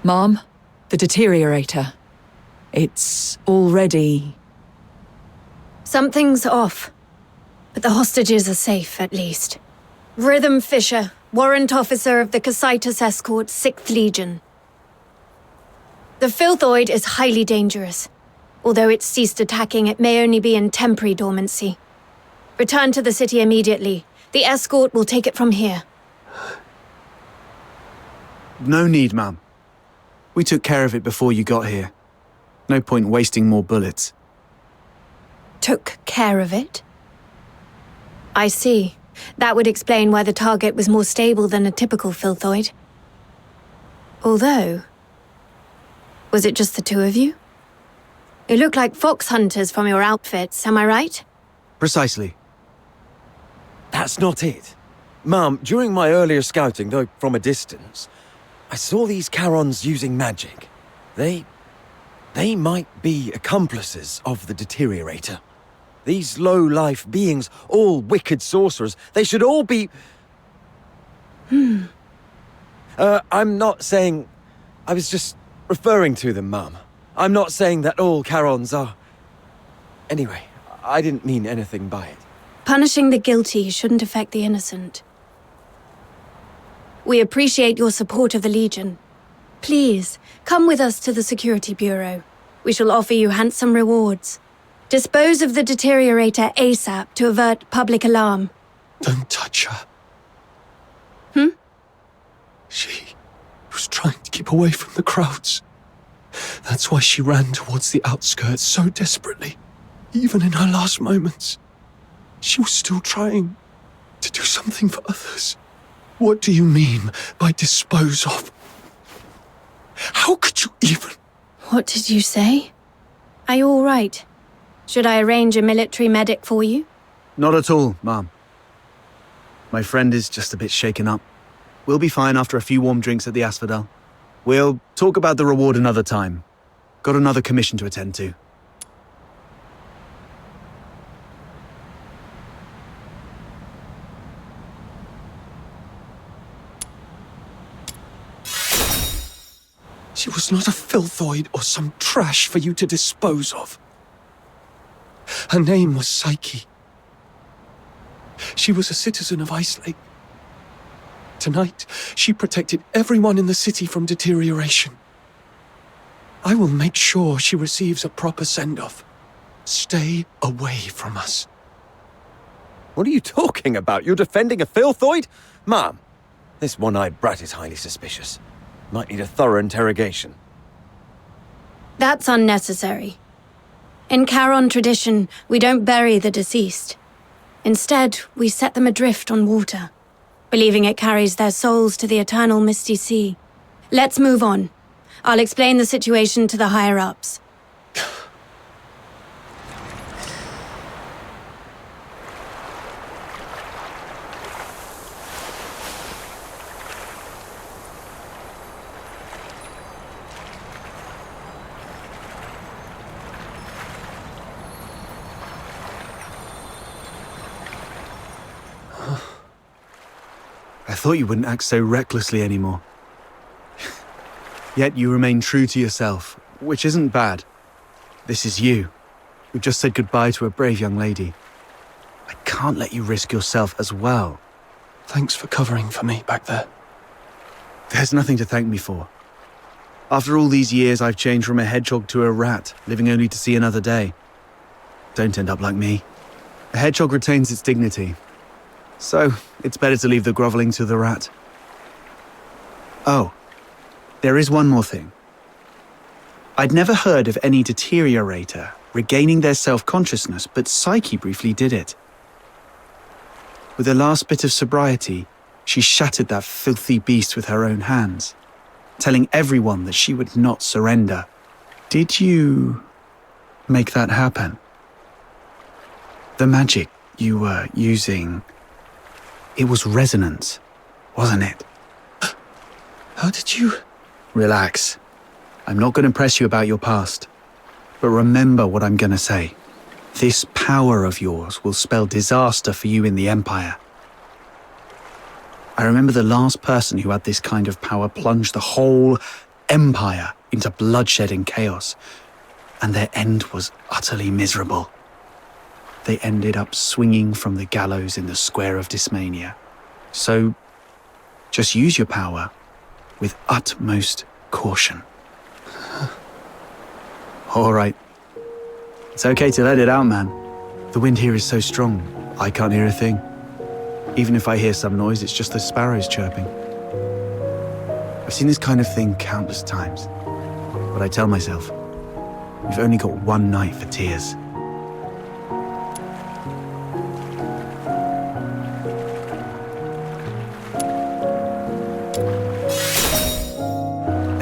Mom, the deteriorator. It's already... Something's off. But the hostages are safe, at least. Rhythm Fisher, warrant officer of the Cocytus Escort, 6th Legion. The Filthoid is highly dangerous. Although it's ceased attacking, it may only be in temporary dormancy. Return to the city immediately. The escort will take it from here. No need, ma'am. We took care of it before you got here. No point wasting more bullets. took care of it? I see. That would explain why the target was more stable than a typical filthoid. Although... was it just the two of you? You look like fox hunters from your outfits, am I right? Precisely. That's not it. Mum, during my earlier scouting, though from a distance, I saw these Charons using magic. They might be accomplices of the Deteriorator. These low-life beings, all wicked sorcerers, they should all be... I'm not saying... I was just referring to them, Mum. I'm not saying that all Charons are... Anyway, I didn't mean anything by it. Punishing the guilty shouldn't affect the innocent. We appreciate your support of the Legion. Please, come with us to the Security Bureau. We shall offer you handsome rewards. Dispose of the Deteriorator ASAP to avert public alarm. Don't touch her. She was trying to keep away from the crowds. That's why she ran towards the outskirts so desperately. Even in her last moments, she was still trying to do something for others. What do you mean by dispose of? How could you even... What did you say? Are you all right? Should I arrange a military medic for you? Not at all, Mom. My friend is just a bit shaken up. We'll be fine after a few warm drinks at the Asphodel. We'll talk about the reward another time. Got another commission to attend to. She was not a filthoid or some trash for you to dispose of. Her name was Psyche. She was a citizen of Ice Lake. Tonight, she protected everyone in the city from deterioration. I will make sure she receives a proper send-off. Stay away from us. What are you talking about? You're defending a filthoid? Mum, this one-eyed brat is highly suspicious. Might need a thorough interrogation. That's unnecessary. In Charon tradition, we don't bury the deceased. Instead, we set them adrift on water, believing it carries their souls to the eternal misty sea. Let's move on. I'll explain the situation to the higher-ups. I thought you wouldn't act so recklessly anymore. Yet you remain true to yourself, which isn't bad. This is you, who just said goodbye to a brave young lady. I can't let you risk yourself as well. Thanks for covering for me back there. There's nothing to thank me for. After all these years, I've changed from a hedgehog to a rat, living only to see another day. Don't end up like me. A hedgehog retains its dignity. So, it's better to leave the groveling to the rat. Oh, there is one more thing. I'd never heard of any deteriorator regaining their self-consciousness, but Psyche briefly did it. With her last bit of sobriety, she shattered that filthy beast with her own hands, telling everyone that she would not surrender. Did you make that happen? The magic you were using... It was resonance, wasn't it? How did you... Relax. I'm not going to press you about your past. But remember what I'm going to say. This power of yours will spell disaster for you in the Empire. I remember the last person who had this kind of power plunged the whole Empire into bloodshed and chaos. And their end was utterly miserable. They ended up swinging from the gallows in the Square of Dysmania. So, just use your power with utmost caution. All right. It's okay to let it out, man. The wind here is so strong, I can't hear a thing. Even if I hear some noise, it's just the sparrows chirping. I've seen this kind of thing countless times. But I tell myself, we've only got one night for tears.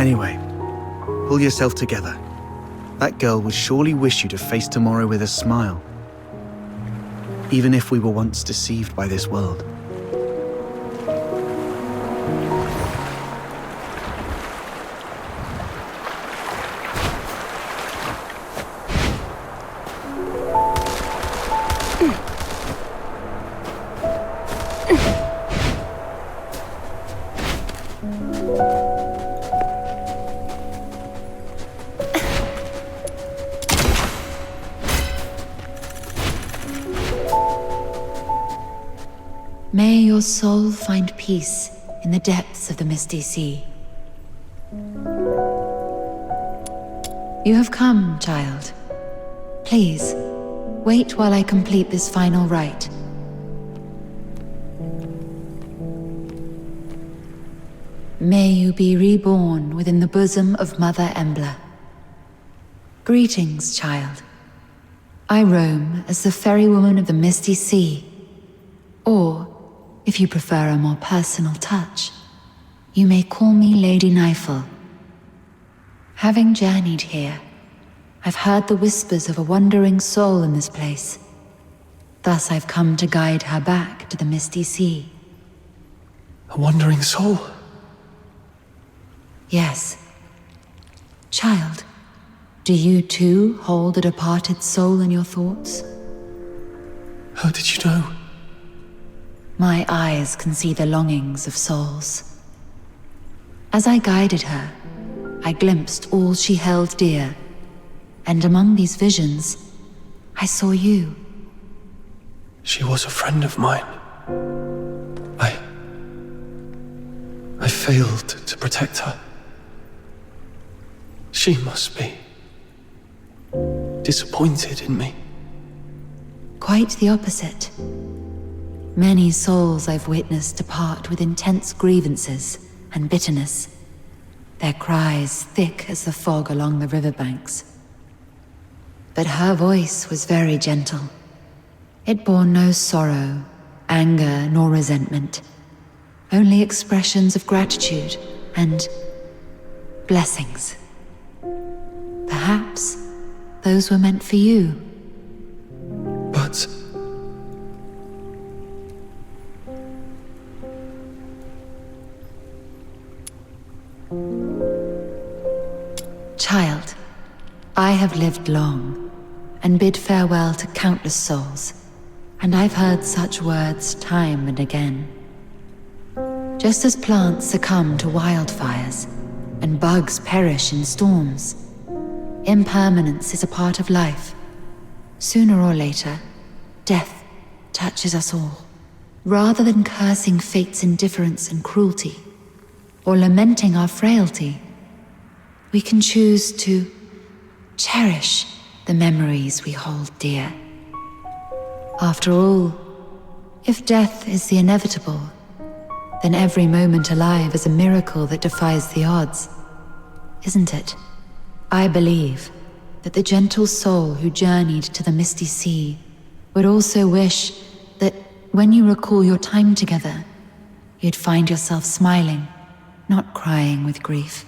Anyway, pull yourself together. That girl would surely wish you to face tomorrow with a smile. Even if we were once deceived by this world. May your soul find peace in the depths of the misty sea. You have come, child. Please, wait while I complete this final rite. May you be reborn within the bosom of Mother Embla. Greetings, child. I roam as the ferrywoman of the misty sea. Or, if you prefer a more personal touch, you may call me Lady Nifel. Having journeyed here, I've heard the whispers of a wandering soul in this place. Thus I've come to guide her back to the misty sea. A wandering soul? Yes. Child, do you too hold a departed soul in your thoughts? How did you know? My eyes can see the longings of souls. As I guided her, I glimpsed all she held dear, and among these visions, I saw you. She was a friend of mine. I failed to protect her. She must be disappointed in me. Quite the opposite. Many souls I've witnessed depart with intense grievances and bitterness, their cries thick as the fog along the riverbanks. But her voice was very gentle. It bore no sorrow, anger, nor resentment, only expressions of gratitude and blessings. Perhaps those were meant for you. But child, I have lived long and bid farewell to countless souls, and I've heard such words time and again. Just as plants succumb to wildfires and bugs perish in storms, impermanence is a part of life. Sooner or later, death touches us all. Rather than cursing fate's indifference and cruelty, or lamenting our frailty, we can choose to cherish the memories we hold dear. After all, if death is the inevitable, then every moment alive is a miracle that defies the odds, isn't it? I believe that the gentle soul who journeyed to the misty sea would also wish that when you recall your time together, you'd find yourself smiling, not crying with grief.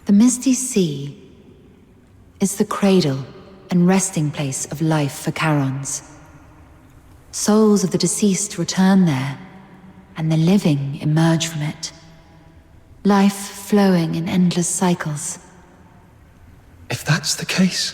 The misty sea is the cradle and resting place of life for Charons. Souls of the deceased return there, and the living emerge from it. Life flowing in endless cycles. if that's the case,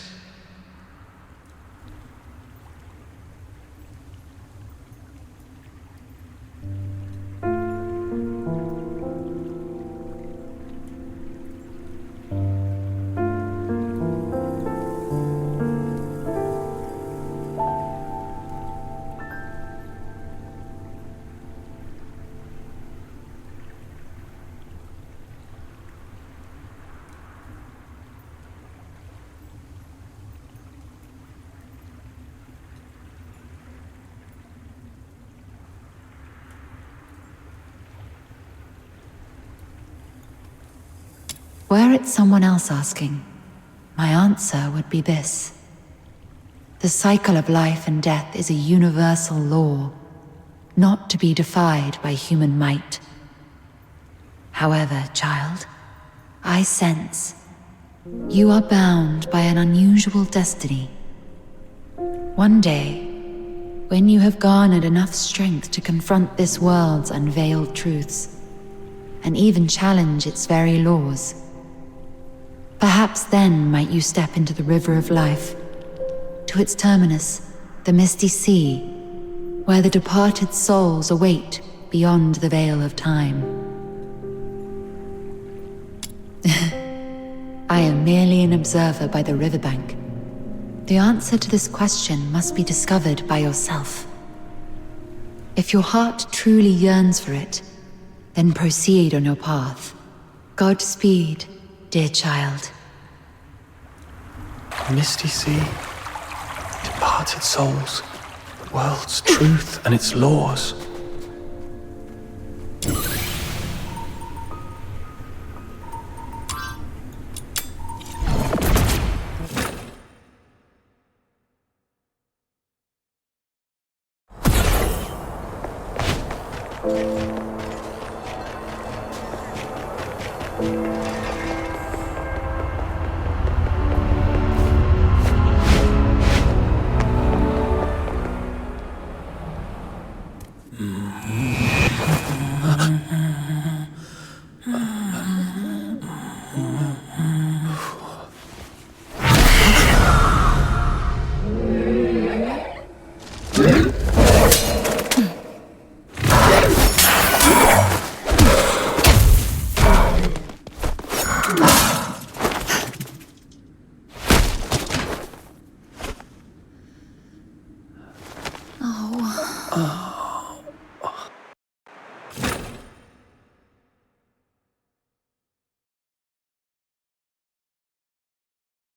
were it someone else asking, my answer would be this. The cycle of life and death is a universal law, not to be defied by human might. However, child, I sense you are bound by an unusual destiny. One day, when you have garnered enough strength to confront this world's unveiled truths, and even challenge its very laws, perhaps then might you step into the river of life, to its terminus, the misty sea, where the departed souls await beyond the veil of time. I am merely an observer by the riverbank. The answer to this question must be discovered by yourself. If your heart truly yearns for it, then proceed on your path. Godspeed, dear child. Misty sea, departed souls, world's truth and its laws.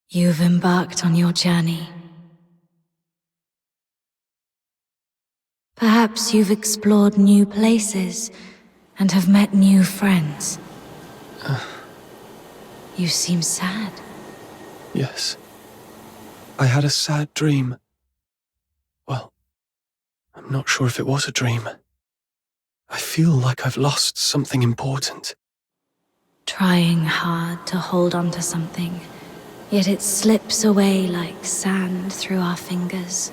You've embarked on your journey. Perhaps you've explored new places and have met new friends. You seem sad. Yes. I had a sad dream. Well, I'm not sure if it was a dream. I feel like I've lost something important. Trying hard to hold on to something, yet it slips away like sand through our fingers.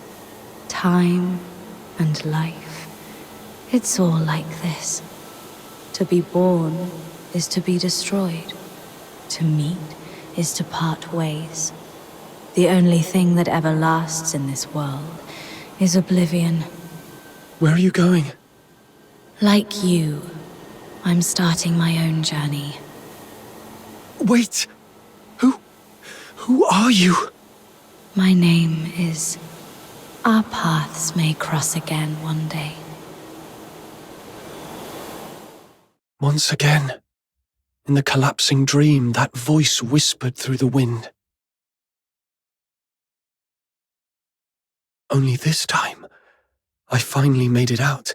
Time and life. It's all like this. To be born is to be destroyed. To meet is to part ways. The only thing that ever lasts in this world is oblivion. Where are you going? Like you, I'm starting my own journey. Wait! Who are you? My name is... Our paths may cross again one day. Once again, in the collapsing dream, that voice whispered through the wind. Only this time, I finally made it out.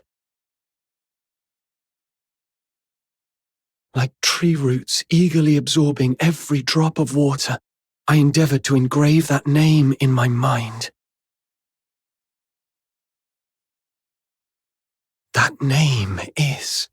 Like tree roots eagerly absorbing every drop of water, I endeavored to engrave that name in my mind. That name is...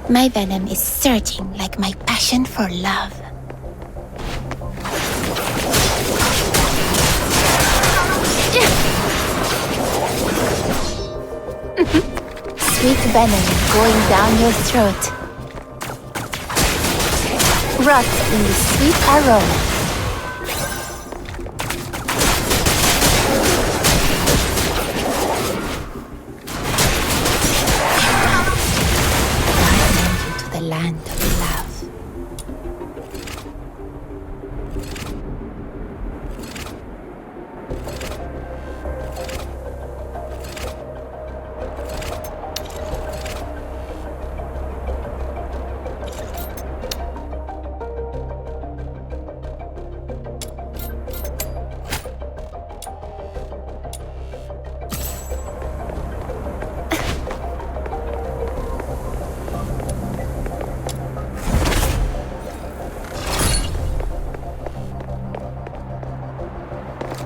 My venom is surging like my passion for love. Sweet venom going down your throat. Rot in the sweet aroma. The land of love.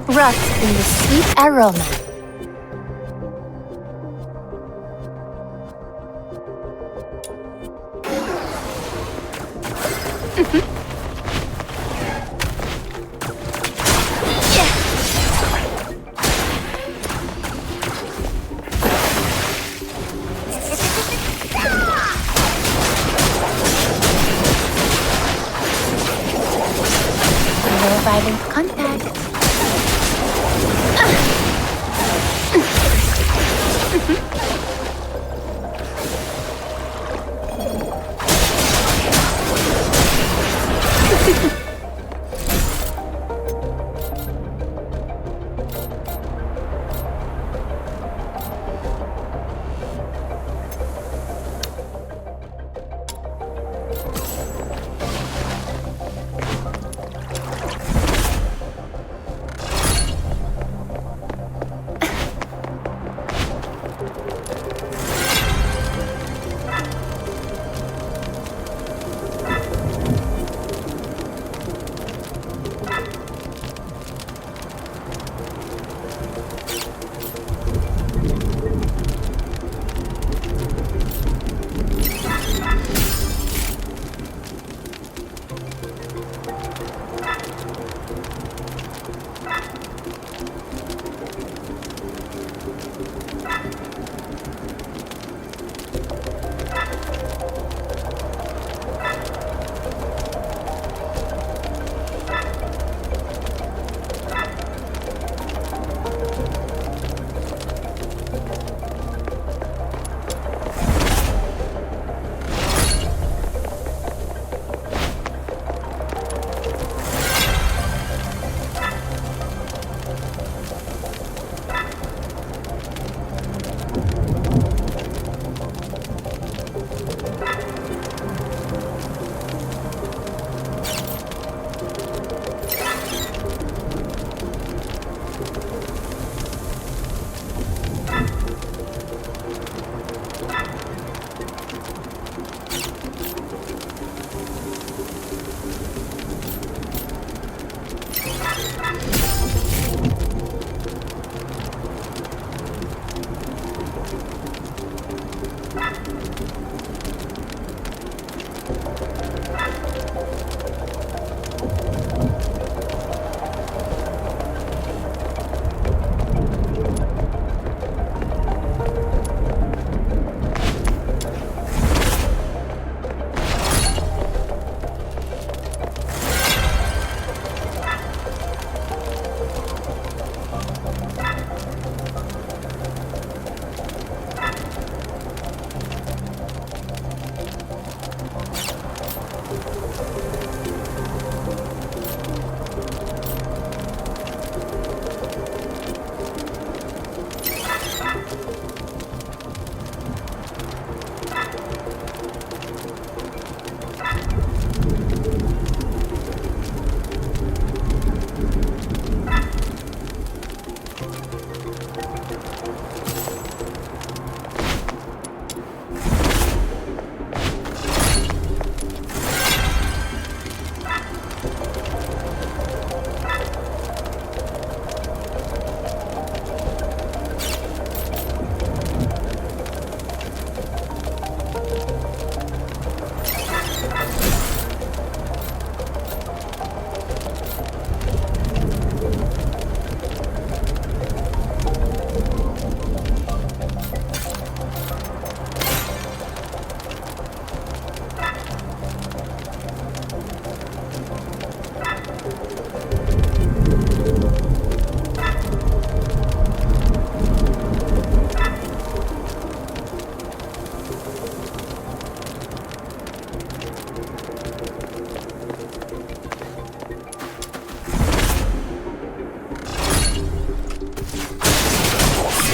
Rot in the sweet aroma. No violent contact.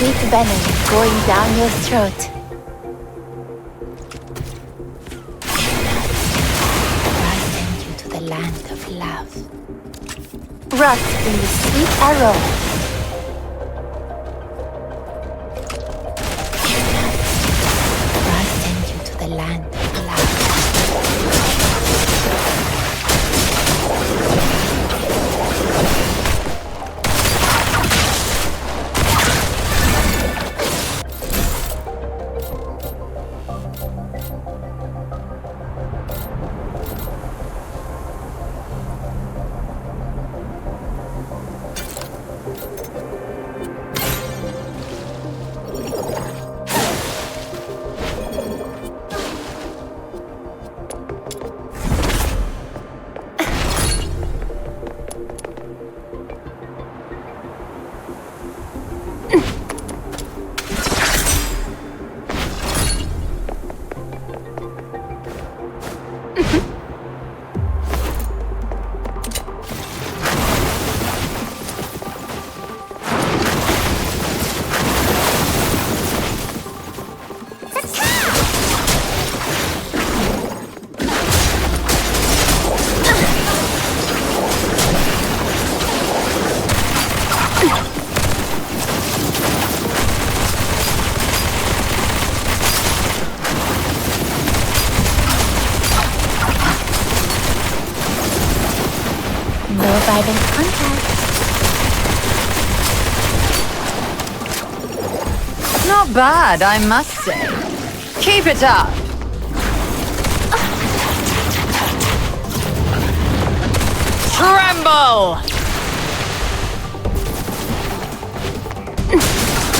Sweet venom going down your throat. I send you to the land of love. Rot in the sweet arrow. I send you to the land of love. Violent contact. Not bad, I must say. Keep it up. Tremble!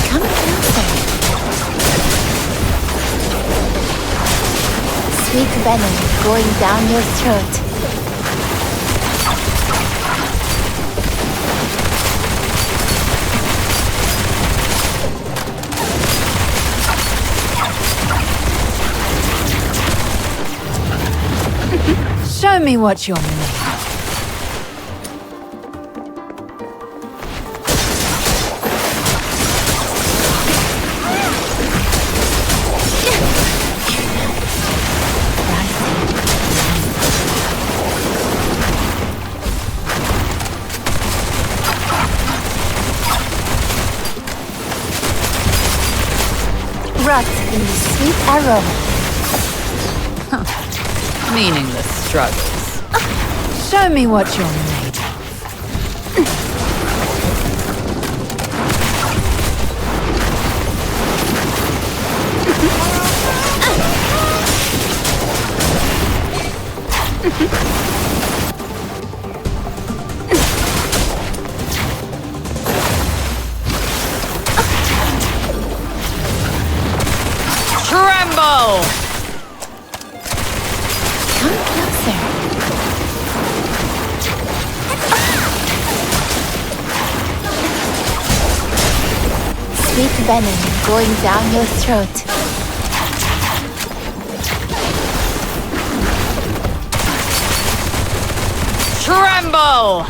Come closer. Sweet venom going down your throat. Show me what you're made of. Rot in the sweet aroma. Meaningless struggles. Show me what you're made of. Tremble! Come closer. Sweet venom going down your throat. Tremble!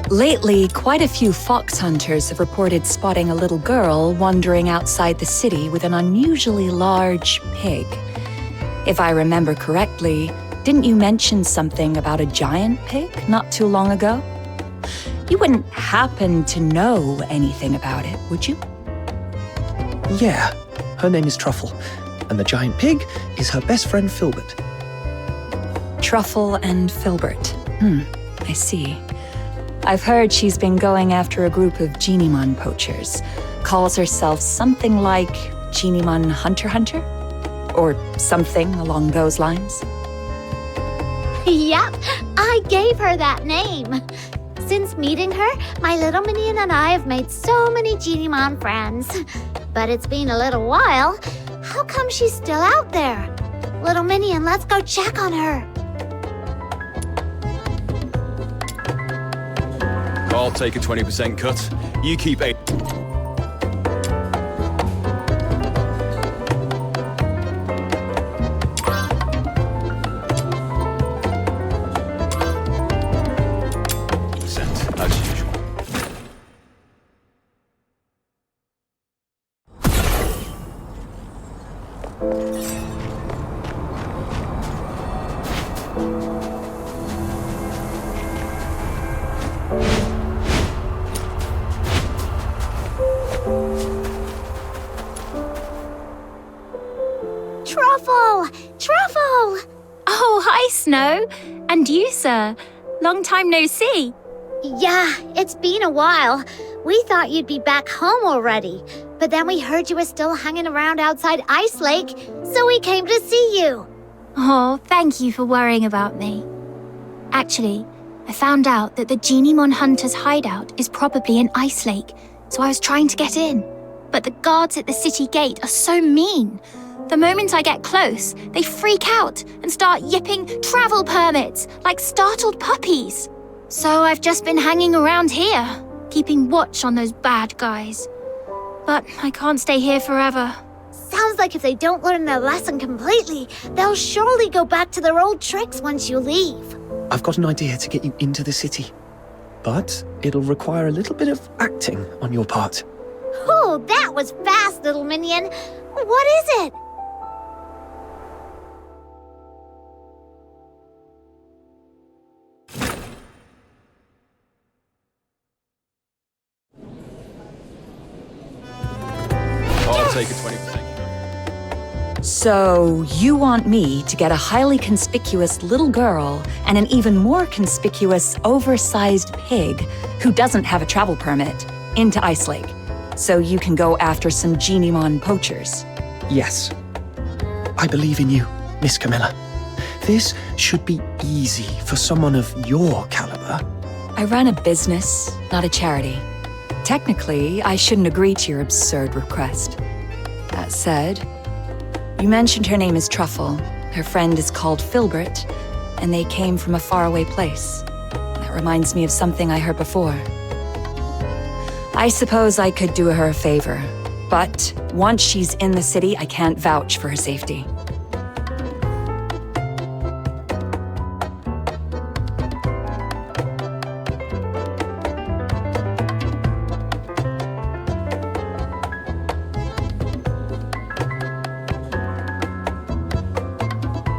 Lately, quite a few fox hunters have reported spotting a little girl wandering outside the city with an unusually large pig. If I remember correctly, didn't you mention something about a giant pig not too long ago? You wouldn't happen to know anything about it, would you? Yeah, her name is Truffle, and the giant pig is her best friend Filbert. Truffle and Filbert. I see. I've heard she's been going after a group of Genimon poachers. Calls herself something like Genimon Hunter? Or something along those lines. Yep, I gave her that name. Since meeting her, my little minion and I have made so many Genimon friends. But it's been a little while. How come she's still out there? Little minion, let's go check on her. I'll take a 20% cut. You keep 8. As usual. Truffle! Oh, hi, Snow. And you, sir. Long time no see. Yeah, it's been a while. We thought you'd be back home already. But then we heard you were still hanging around outside Ice Lake, so we came to see you. Oh, thank you for worrying about me. Actually, I found out that the Genimon Hunter's hideout is probably in Ice Lake, so I was trying to get in. But the guards at the city gate are so mean. The moment I get close, they freak out and start yipping travel permits like startled puppies. So I've just been hanging around here, keeping watch on those bad guys. But I can't stay here forever. Sounds like if they don't learn their lesson completely, they'll surely go back to their old tricks once you leave. I've got an idea to get you into the city. But it'll require a little bit of acting on your part. Oh, that was fast, little minion. What is it? I'll take a 20%. So, you want me to get a highly conspicuous little girl and an even more conspicuous, oversized pig who doesn't have a travel permit into Ice Lake, so you can go after some Genimon poachers? Yes. I believe in you, Miss Camilla. This should be easy for someone of your caliber. I run a business, not a charity. Technically, I shouldn't agree to your absurd request. That said, you mentioned her name is Truffle, her friend is called Filbert, and they came from a faraway place. That reminds me of something I heard before. I suppose I could do her a favor, but once she's in the city, I can't vouch for her safety.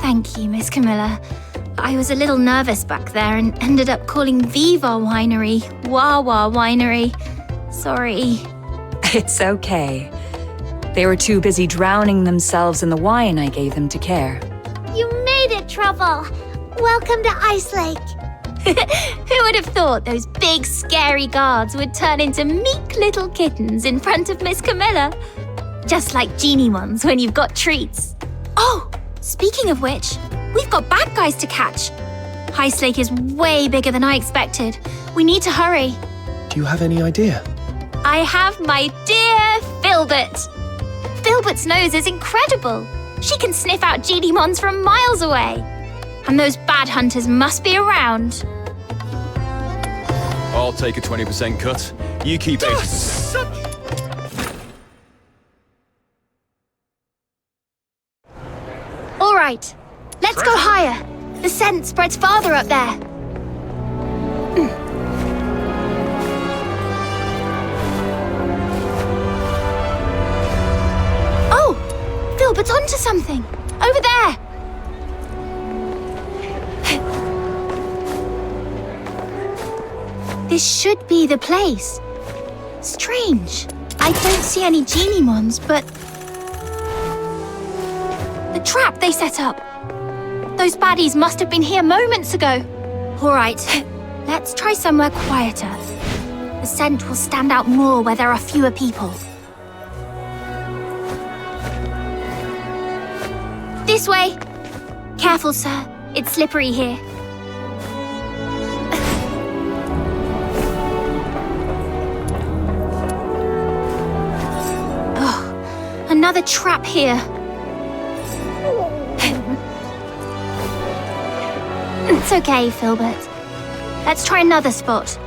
Thank you, Miss Camilla. I was a little nervous back there and ended up calling Viva Winery Wawa Winery. Sorry. It's okay. They were too busy drowning themselves in the wine I gave them to care. You made it, Truffle. Welcome to Ice Lake. Who would have thought those big, scary guards would turn into meek little kittens in front of Miss Camilla? Just like Genimons when you've got treats. Oh, speaking of which, we've got bad guys to catch. Ice Lake is way bigger than I expected. We need to hurry. Do you have any idea? I have my dear Filbert. Filbert's nose is incredible. She can sniff out Genimons from miles away. And those bad hunters must be around. I'll take a 20% cut. You keep 80%. All right, let's go higher. The scent spreads farther up there. something! Over there! This should be the place. Strange. I don't see any Genimons, but... the trap they set up! Those baddies must have been here moments ago. All right, let's try somewhere quieter. The scent will stand out more where there are fewer people. This way! Careful, sir. It's slippery here. Oh, another trap here. It's okay, Filbert. Let's try another spot.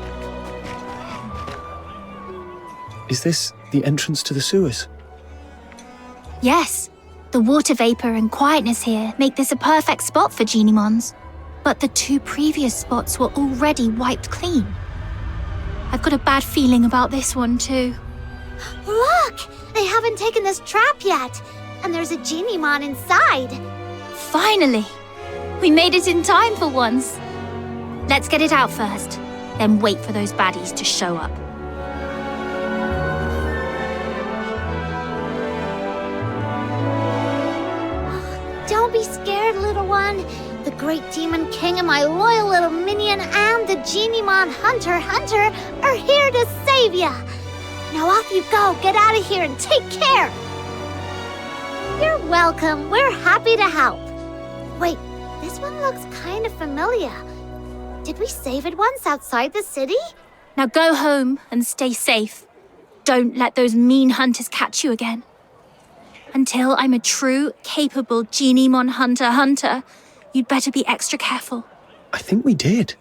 Is this the entrance to the sewers? Yes. The water vapor and quietness here make this a perfect spot for Genimons. But the 2 previous spots were already wiped clean. I've got a bad feeling about this one too. Look! They haven't taken this trap yet. And there's a Genimon inside. Finally! We made it in time for once. Let's get it out first, then wait for those baddies to show up. Don't be scared, little one. The great demon king and my loyal little minion and the Genimon Hunter are here to save ya. Now off you go. Get out of here and take care. You're welcome. We're happy to help. Wait, this one looks kind of familiar. Did we save it once outside the city? Now go home and stay safe. Don't let those mean hunters catch you again. Until I'm a true, capable Genimon hunter, you'd better be extra careful. I think we did.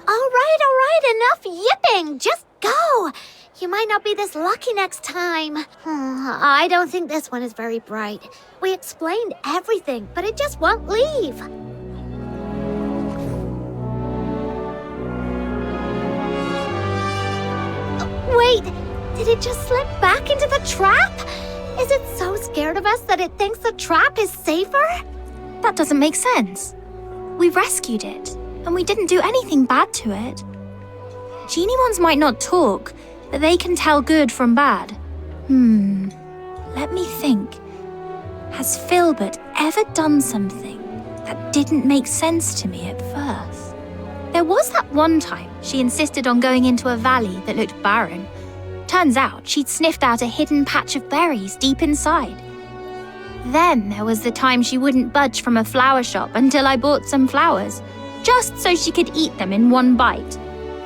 All right, enough yipping. Just go. You might not be this lucky next time. I don't think this one is very bright. We explained everything, but it just won't leave. Wait, did it just slip back into the trap? Is it so scared of us that it thinks the trap is safer? That doesn't make sense. We rescued it, and we didn't do anything bad to it. Genimons might not talk, but they can tell good from bad. Let me think. Has Filbert ever done something that didn't make sense to me at first? There was that one time she insisted on going into a valley that looked barren. Turns out she'd sniffed out a hidden patch of berries deep inside. Then there was the time she wouldn't budge from a flower shop until I bought some flowers, just so she could eat them in one bite.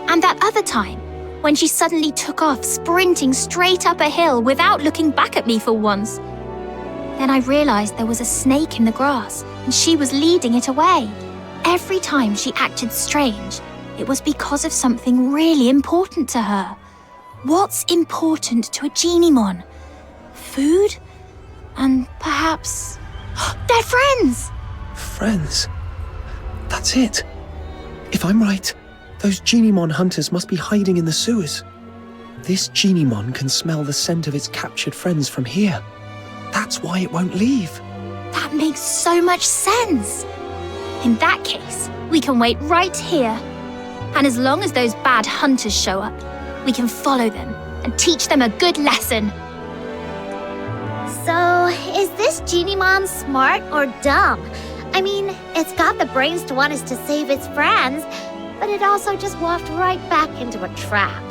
And that other time, when she suddenly took off sprinting straight up a hill without looking back at me for once. Then I realized there was a snake in the grass, and she was leading it away. Every time she acted strange, it was because of something really important to her. What's important to a Genimon? Food? And perhaps... they're friends! Friends? That's it. If I'm right, those Genimon hunters must be hiding in the sewers. This Genimon can smell the scent of its captured friends from here. That's why it won't leave. That makes so much sense. In that case, we can wait right here. And as long as those bad hunters show up, we can follow them and teach them a good lesson. So, is this Genimon smart or dumb? I mean, it's got the brains to want us to save its friends, but it also just walked right back into a trap.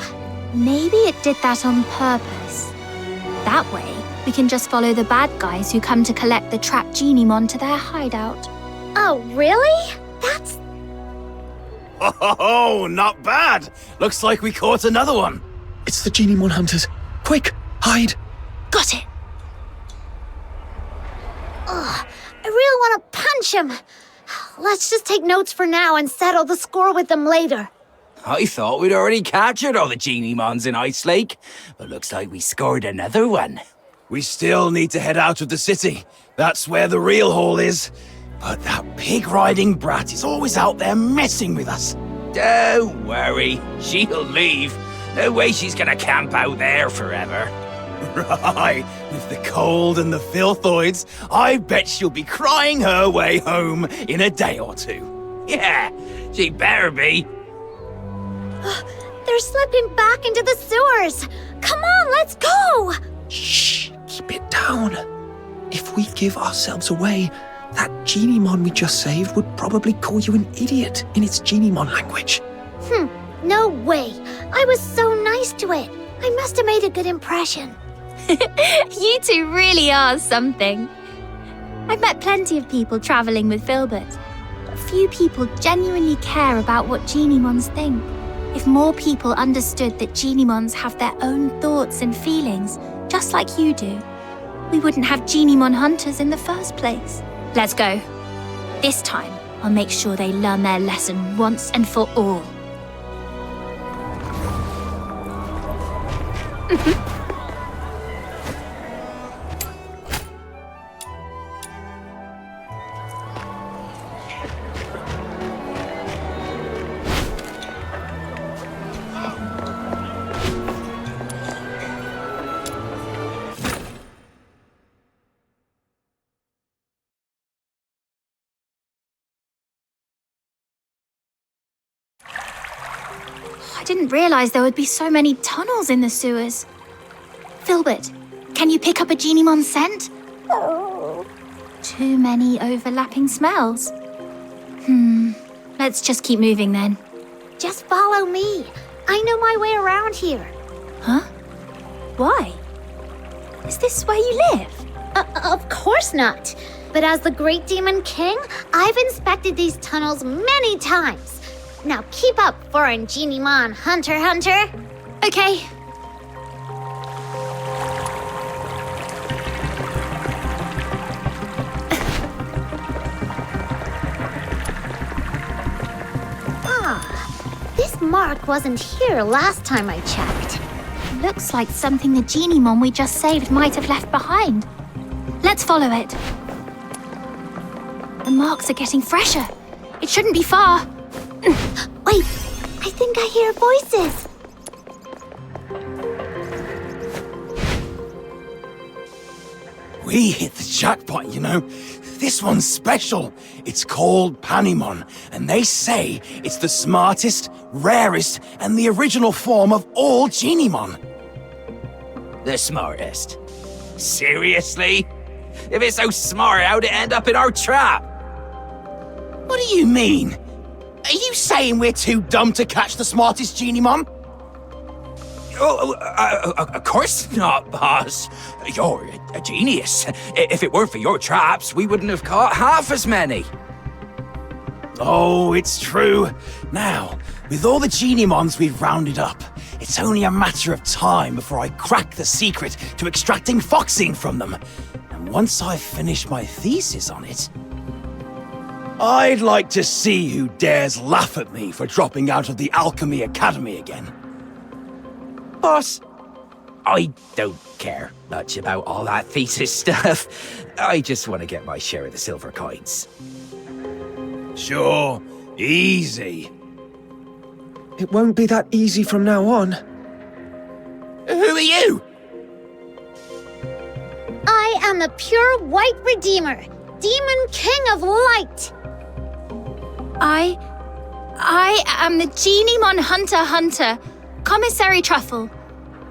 Maybe it did that on purpose. That way, we can just follow the bad guys who come to collect the trapped Genimon to their hideout. Oh, really? That's... Oh, not bad. Looks like we caught another one. It's the Genimon hunters. Quick, hide. Got it. Ugh, I really want to punch him. Let's just take notes for now and settle the score with them later. I thought we'd already captured all the Genimons in Ice Lake, but looks like we scored another one. We still need to head out of the city. That's where the real haul is. But that pig-riding brat is always out there messing with us. Don't worry, she'll leave. No way she's gonna camp out there forever. Right, with the cold and the filthoids, I bet she'll be crying her way home in a day or two. Yeah, she better be. They're slipping back into the sewers. Come on, let's go! Shh, keep it down. If we give ourselves away, that Genimon we just saved would probably call you an idiot in its Genimon language. No way. I was so nice to it. I must have made a good impression. You two really are something. I've met plenty of people traveling with Filbert, but few people genuinely care about what Genimons think. If more people understood that Genimons have their own thoughts and feelings, just like you do, we wouldn't have Genimon hunters in the first place. Let's go. This time, I'll make sure they learn their lesson once and for all. I didn't realize there would be so many tunnels in the sewers. Filbert, can you pick up a Genimon scent? Too many overlapping smells. Let's just keep moving then. Just follow me. I know my way around here. Huh? Why? Is this where you live? Of course not. But as the Great Demon King, I've inspected these tunnels many times. Now keep up, foreign Genimon hunter. Okay. This mark wasn't here last time I checked. Looks like something the Genimon we just saved might have left behind. Let's follow it. The marks are getting fresher. It shouldn't be far. Wait, I think I hear voices. We hit the jackpot, you know. This one's special. It's called Panimon, and they say it's the smartest, rarest, and the original form of all Genimon. The smartest? Seriously? If it's so smart, how'd it end up in our trap? What do you mean? Are you saying we're too dumb to catch the smartest Genimon? Of course not, boss. You're a genius. If it weren't for your traps, we wouldn't have caught half as many. Oh, it's true. Now, with all the Genimons we've rounded up, it's only a matter of time before I crack the secret to extracting Foxine from them. And once I've finished my thesis on it, I'd like to see who dares laugh at me for dropping out of the Alchemy Academy again. Boss, I don't care much about all that thesis stuff. I just want to get my share of the silver coins. Sure, easy. It won't be that easy from now on. Who are you? I am the pure white redeemer, Demon King of Light. I am the Genimon hunter, Commissary Truffle,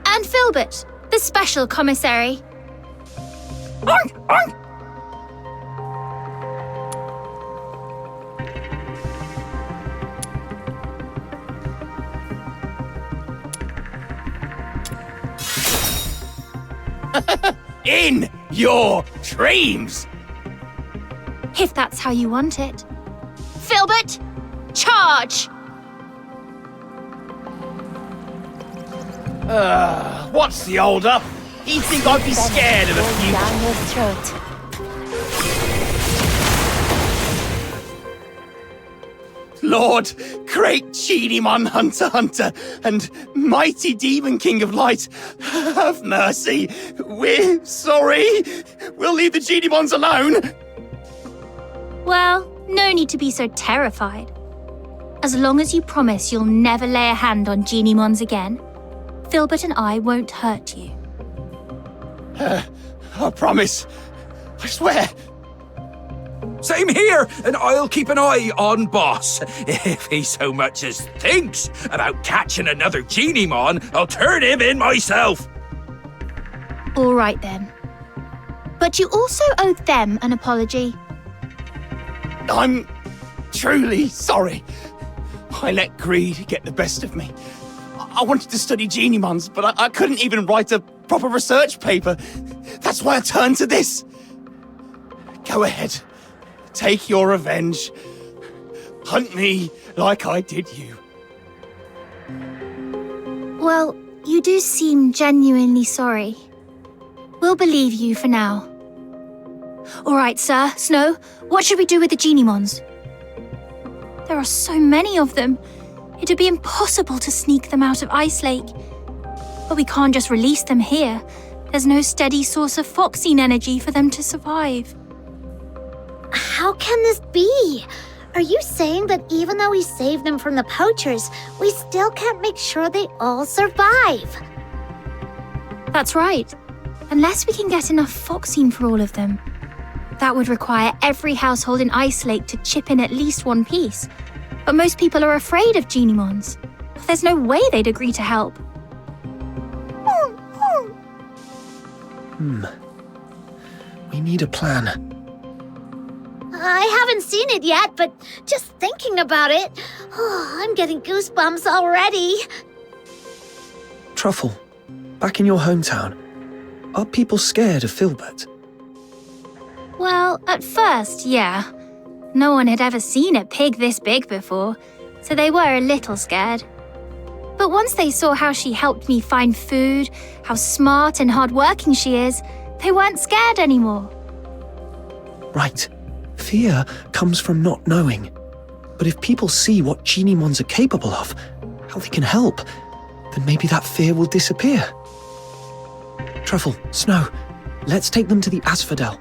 and Filbert, the special commissary. Oink, oink. In your dreams! If that's how you want it. Filbert, charge! What's the hold up? You think I'd be scared of a few... Down your throat. Lord, great Genimon hunter, and mighty Demon King of Light, have mercy. We're sorry. We'll leave the Genimons alone. Well, no need to be so terrified. As long as you promise you'll never lay a hand on Genimons again, Filbert and I won't hurt you. I promise. I swear. Same here, and I'll keep an eye on Boss. If he so much as thinks about catching another Genie-mon, I'll turn him in myself. All right then. But you also owe them an apology. I'm truly sorry. I let greed get the best of me. I wanted to study Genie-mons, but I couldn't even write a proper research paper. That's why I turned to this. Go ahead. Take your revenge. Hunt me like I did you. Well, you do seem genuinely sorry. We'll believe you for now. All right, sir. Snow, what should we do with the Genie-mons? There are so many of them. It'd be impossible to sneak them out of Ice Lake. But we can't just release them here. There's no steady source of Foxine energy for them to survive. How can this be? Are you saying that even though we saved them from the poachers, we still can't make sure they all survive? That's right. Unless we can get enough Foxine for all of them. That would require every household in Ice Lake to chip in at least one piece. But most people are afraid of Genie-mons. There's no way they'd agree to help. We need a plan. I haven't seen it yet, but just thinking about it, I'm getting goosebumps already. Truffle, back in your hometown, are people scared of Filbert? Well, at first, yeah. No one had ever seen a pig this big before, so they were a little scared. But once they saw how she helped me find food, how smart and hardworking she is, they weren't scared anymore. Right. Fear comes from not knowing. But if people see what Genie-mons are capable of, how they can help, then maybe that fear will disappear. Truffle, Snow, let's take them to the Asphodel.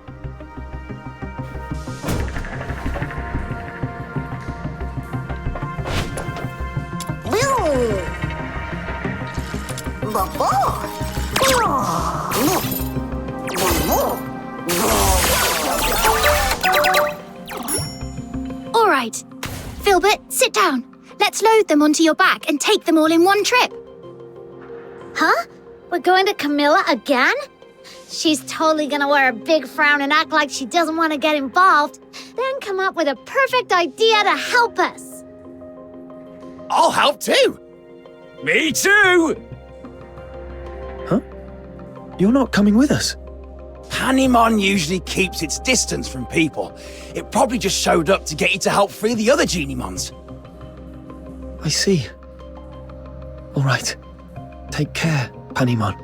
All right. Filbert, sit down. Let's load them onto your back and take them all in one trip. Huh? We're going to Camilla again? She's totally gonna wear a big frown and act like she doesn't want to get involved, then come up with a perfect idea to help us. I'll help too. Me too. Huh? You're not coming with us? Panemon usually keeps its distance from people. It probably just showed up to get you to help free the other Genie-mons. I see. All right. Take care, Panemon.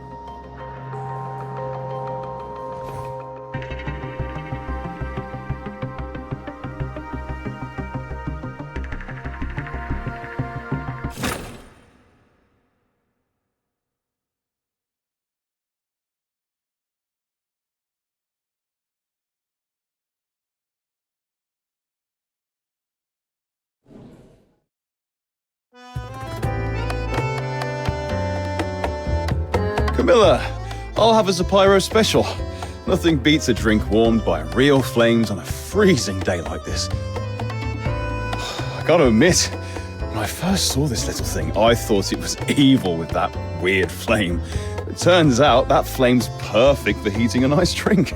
Camilla, I'll have a Zapiro special. Nothing beats a drink warmed by real flames on a freezing day like this. I gotta admit, when I first saw this little thing, I thought it was evil with that weird flame. It turns out that flame's perfect for heating a nice drink.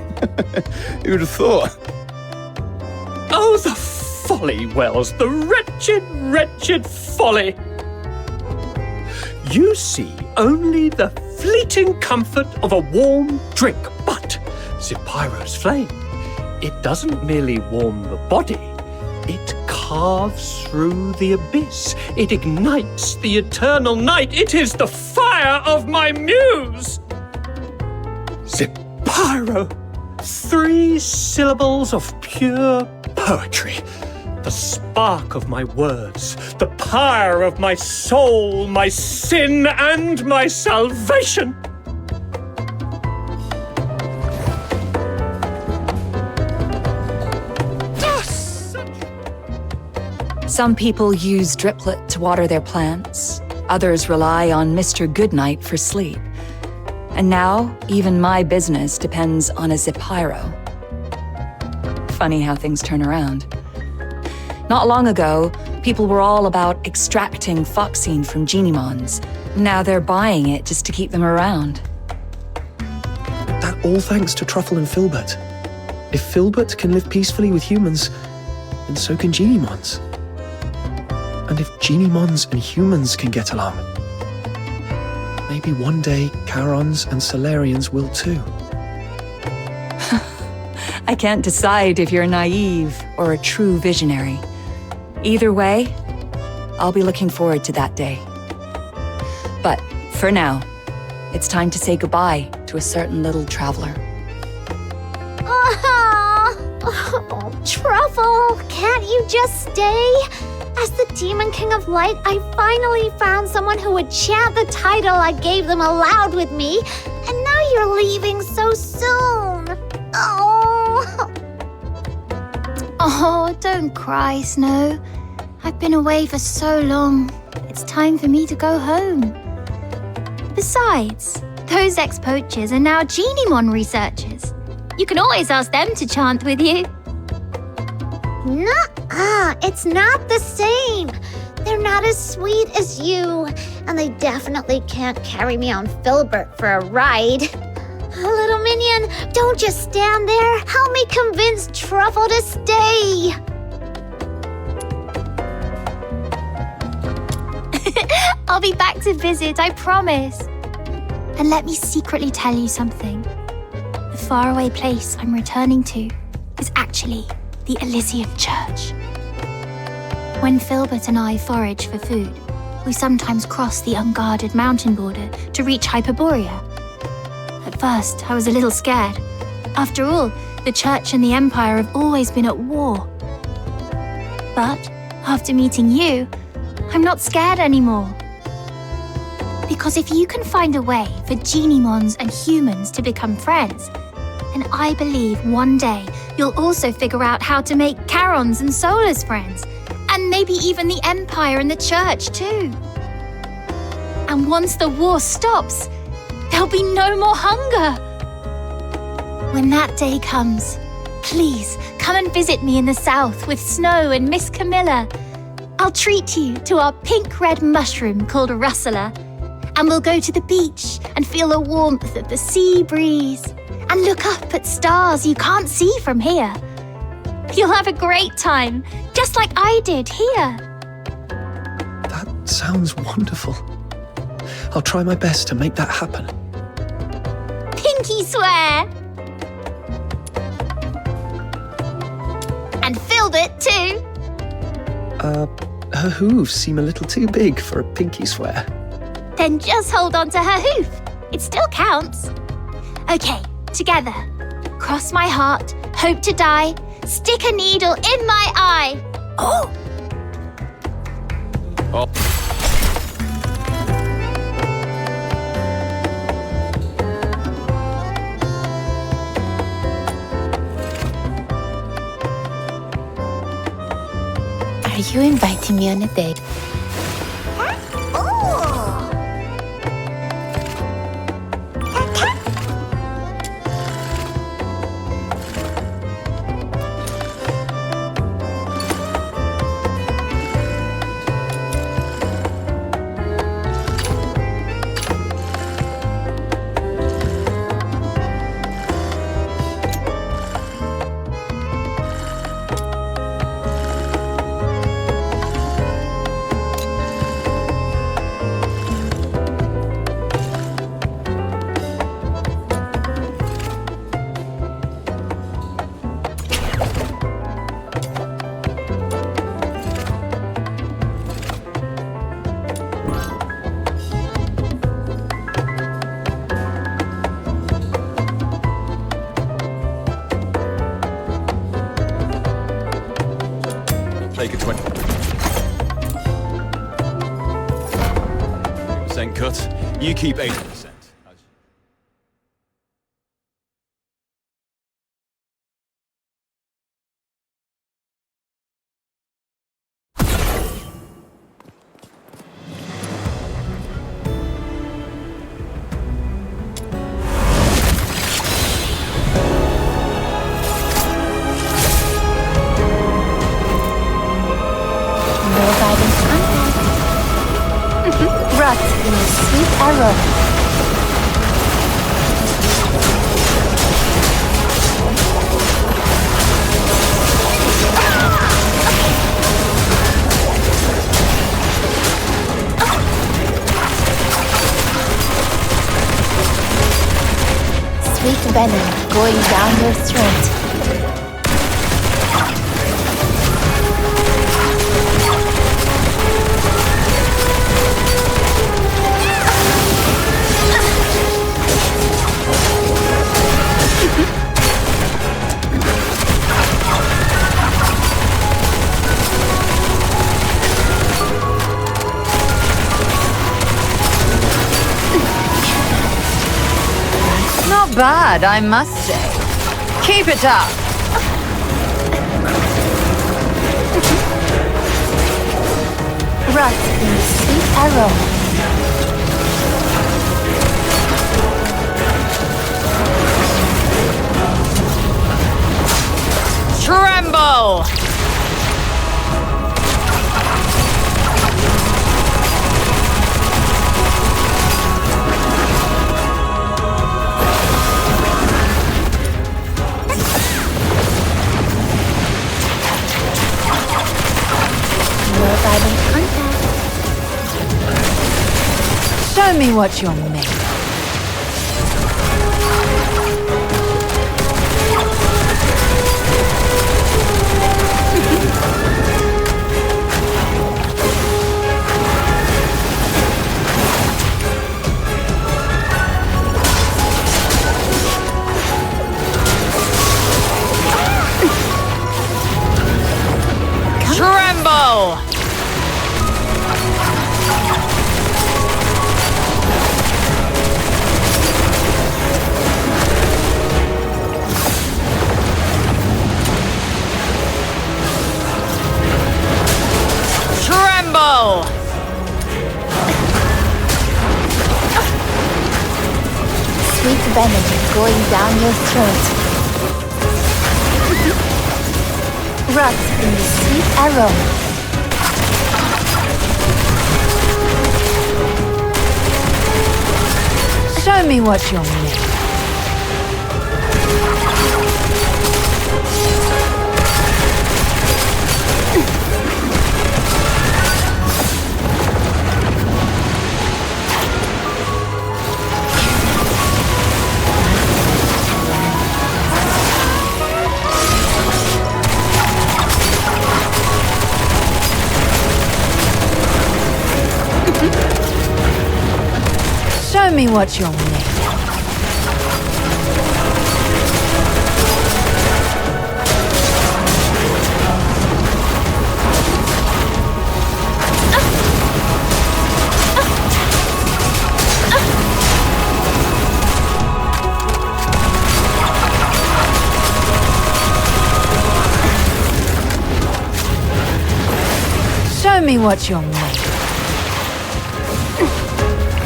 Who'd have thought? Oh, the folly, Wells, the wretched, wretched folly. You see only the fleeting comfort of a warm drink, but Zapiro's flame, it doesn't merely warm the body, it carves through the abyss, it ignites the eternal night, it is the fire of my muse! Zapiro, 3 syllables of pure poetry. The spark of my words, the pyre of my soul, my sin and my salvation. Yes! Some people use Driplet to water their plants. Others rely on Mr. Goodnight for sleep. And now, even my business depends on a Zipyro. Funny how things turn around. Not long ago, people were all about extracting Foxine from Genimons. Now they're buying it just to keep them around. That all thanks to Truffle and Filbert. If Filbert can live peacefully with humans, then so can Genimons. And if Genimons and humans can get along, maybe one day Charons and Solarians will too. I can't decide if you're naive or a true visionary. Either way, I'll be looking forward to that day. But for now, it's time to say goodbye to a certain little traveler. Oh, Truffle, can't you just stay? As the Demon King of Light, I finally found someone who would chant the title I gave them aloud with me, and now you're leaving so soon. Oh, don't cry, Snow. I've been away for so long. It's time for me to go home. Besides, those ex-poachers are now Genimon researchers. You can always ask them to chant with you. Nuh-uh, it's not the same. They're not as sweet as you, and they definitely can't carry me on Filbert for a ride. Little minion, don't just stand there. Help me convince Truffle to stay. I'll be back to visit, I promise. And let me secretly tell you something. The faraway place I'm returning to is actually the Elysian Church. When Filbert and I forage for food, we sometimes cross the unguarded mountain border to reach Hyperborea. At first, I was a little scared. After all, the Church and the Empire have always been at war. But after meeting you, I'm not scared anymore. Because if you can find a way for Genimons and humans to become friends, then I believe one day you'll also figure out how to make Charons and Solas friends, and maybe even the Empire and the Church too. And once the war stops, there'll be no more hunger. When that day comes, please come and visit me in the south with Snow and Miss Camilla. I'll treat you to our pink-red mushroom called Rustler, and we'll go to the beach and feel the warmth of the sea breeze and look up at stars you can't see from here. You'll have a great time, just like I did here. That sounds wonderful. I'll try my best to make that happen. Pinky swear! And Filbert too. Her hooves seem a little too big for a pinky swear. Then just hold on to her hoof. It still counts. Okay, together. Cross my heart, hope to die, stick a needle in my eye. Oh! Are you inviting me on a date? Take a 20% cut. You keep 80%. arrow. Sweet venom going down your throat. Not bad, I must say. Keep it up. Rot in the sweet aroma. Tremble! Show me what you're made of. Tremble! Tremble! Sweet venom going down your throat. Rot in the sweet aroma. Show me what you're made of. Show me what you're made of. Show me what you're made of.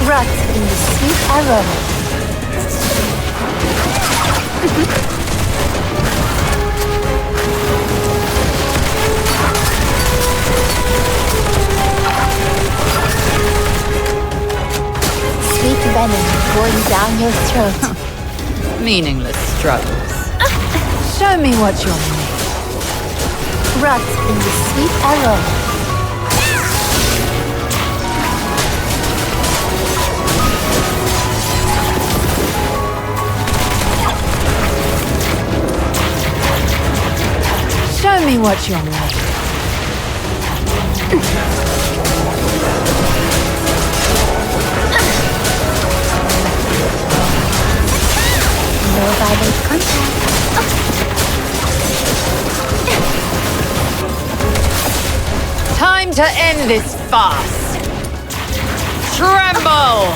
Rot in the sweet aroma. Sweet venom going down your throat. Meaningless struggles. Show me what you're made of. Rot in the sweet aroma. Show me what you're made of. No violent contact. Time to end this farce. Tremble!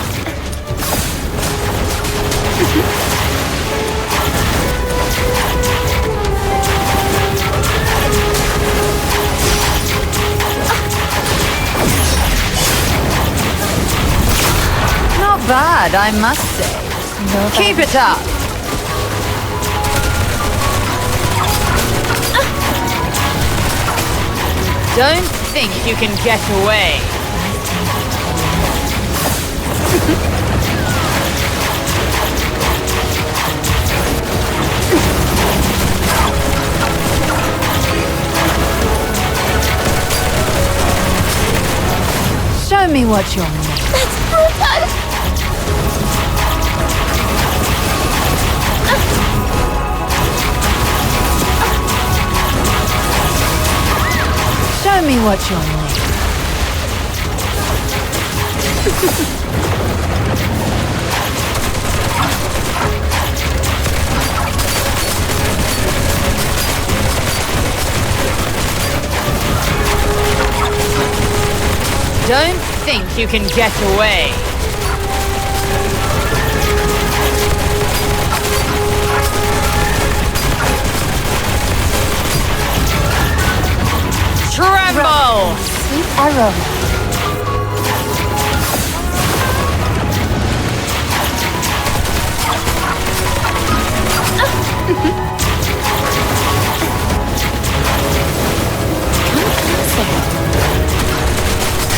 Not bad, I must say. No Keep it up. Don't think you can get away. Show me what you're made. That's brutal! Show me what you're made. Don't think you can get away. Tremble! Sweet aroma.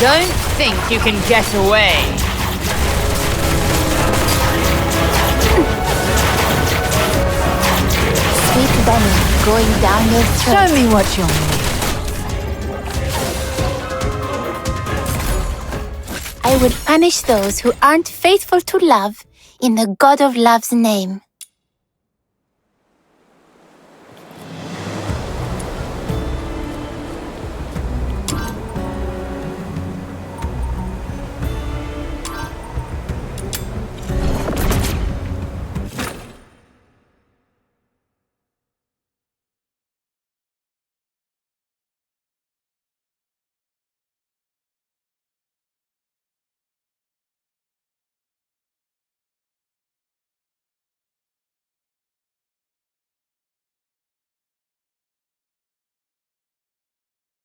Don't think you can get away. Sweet venom going down your throat. Show me what you're made. I will punish those who aren't faithful to love in the God of Love's name.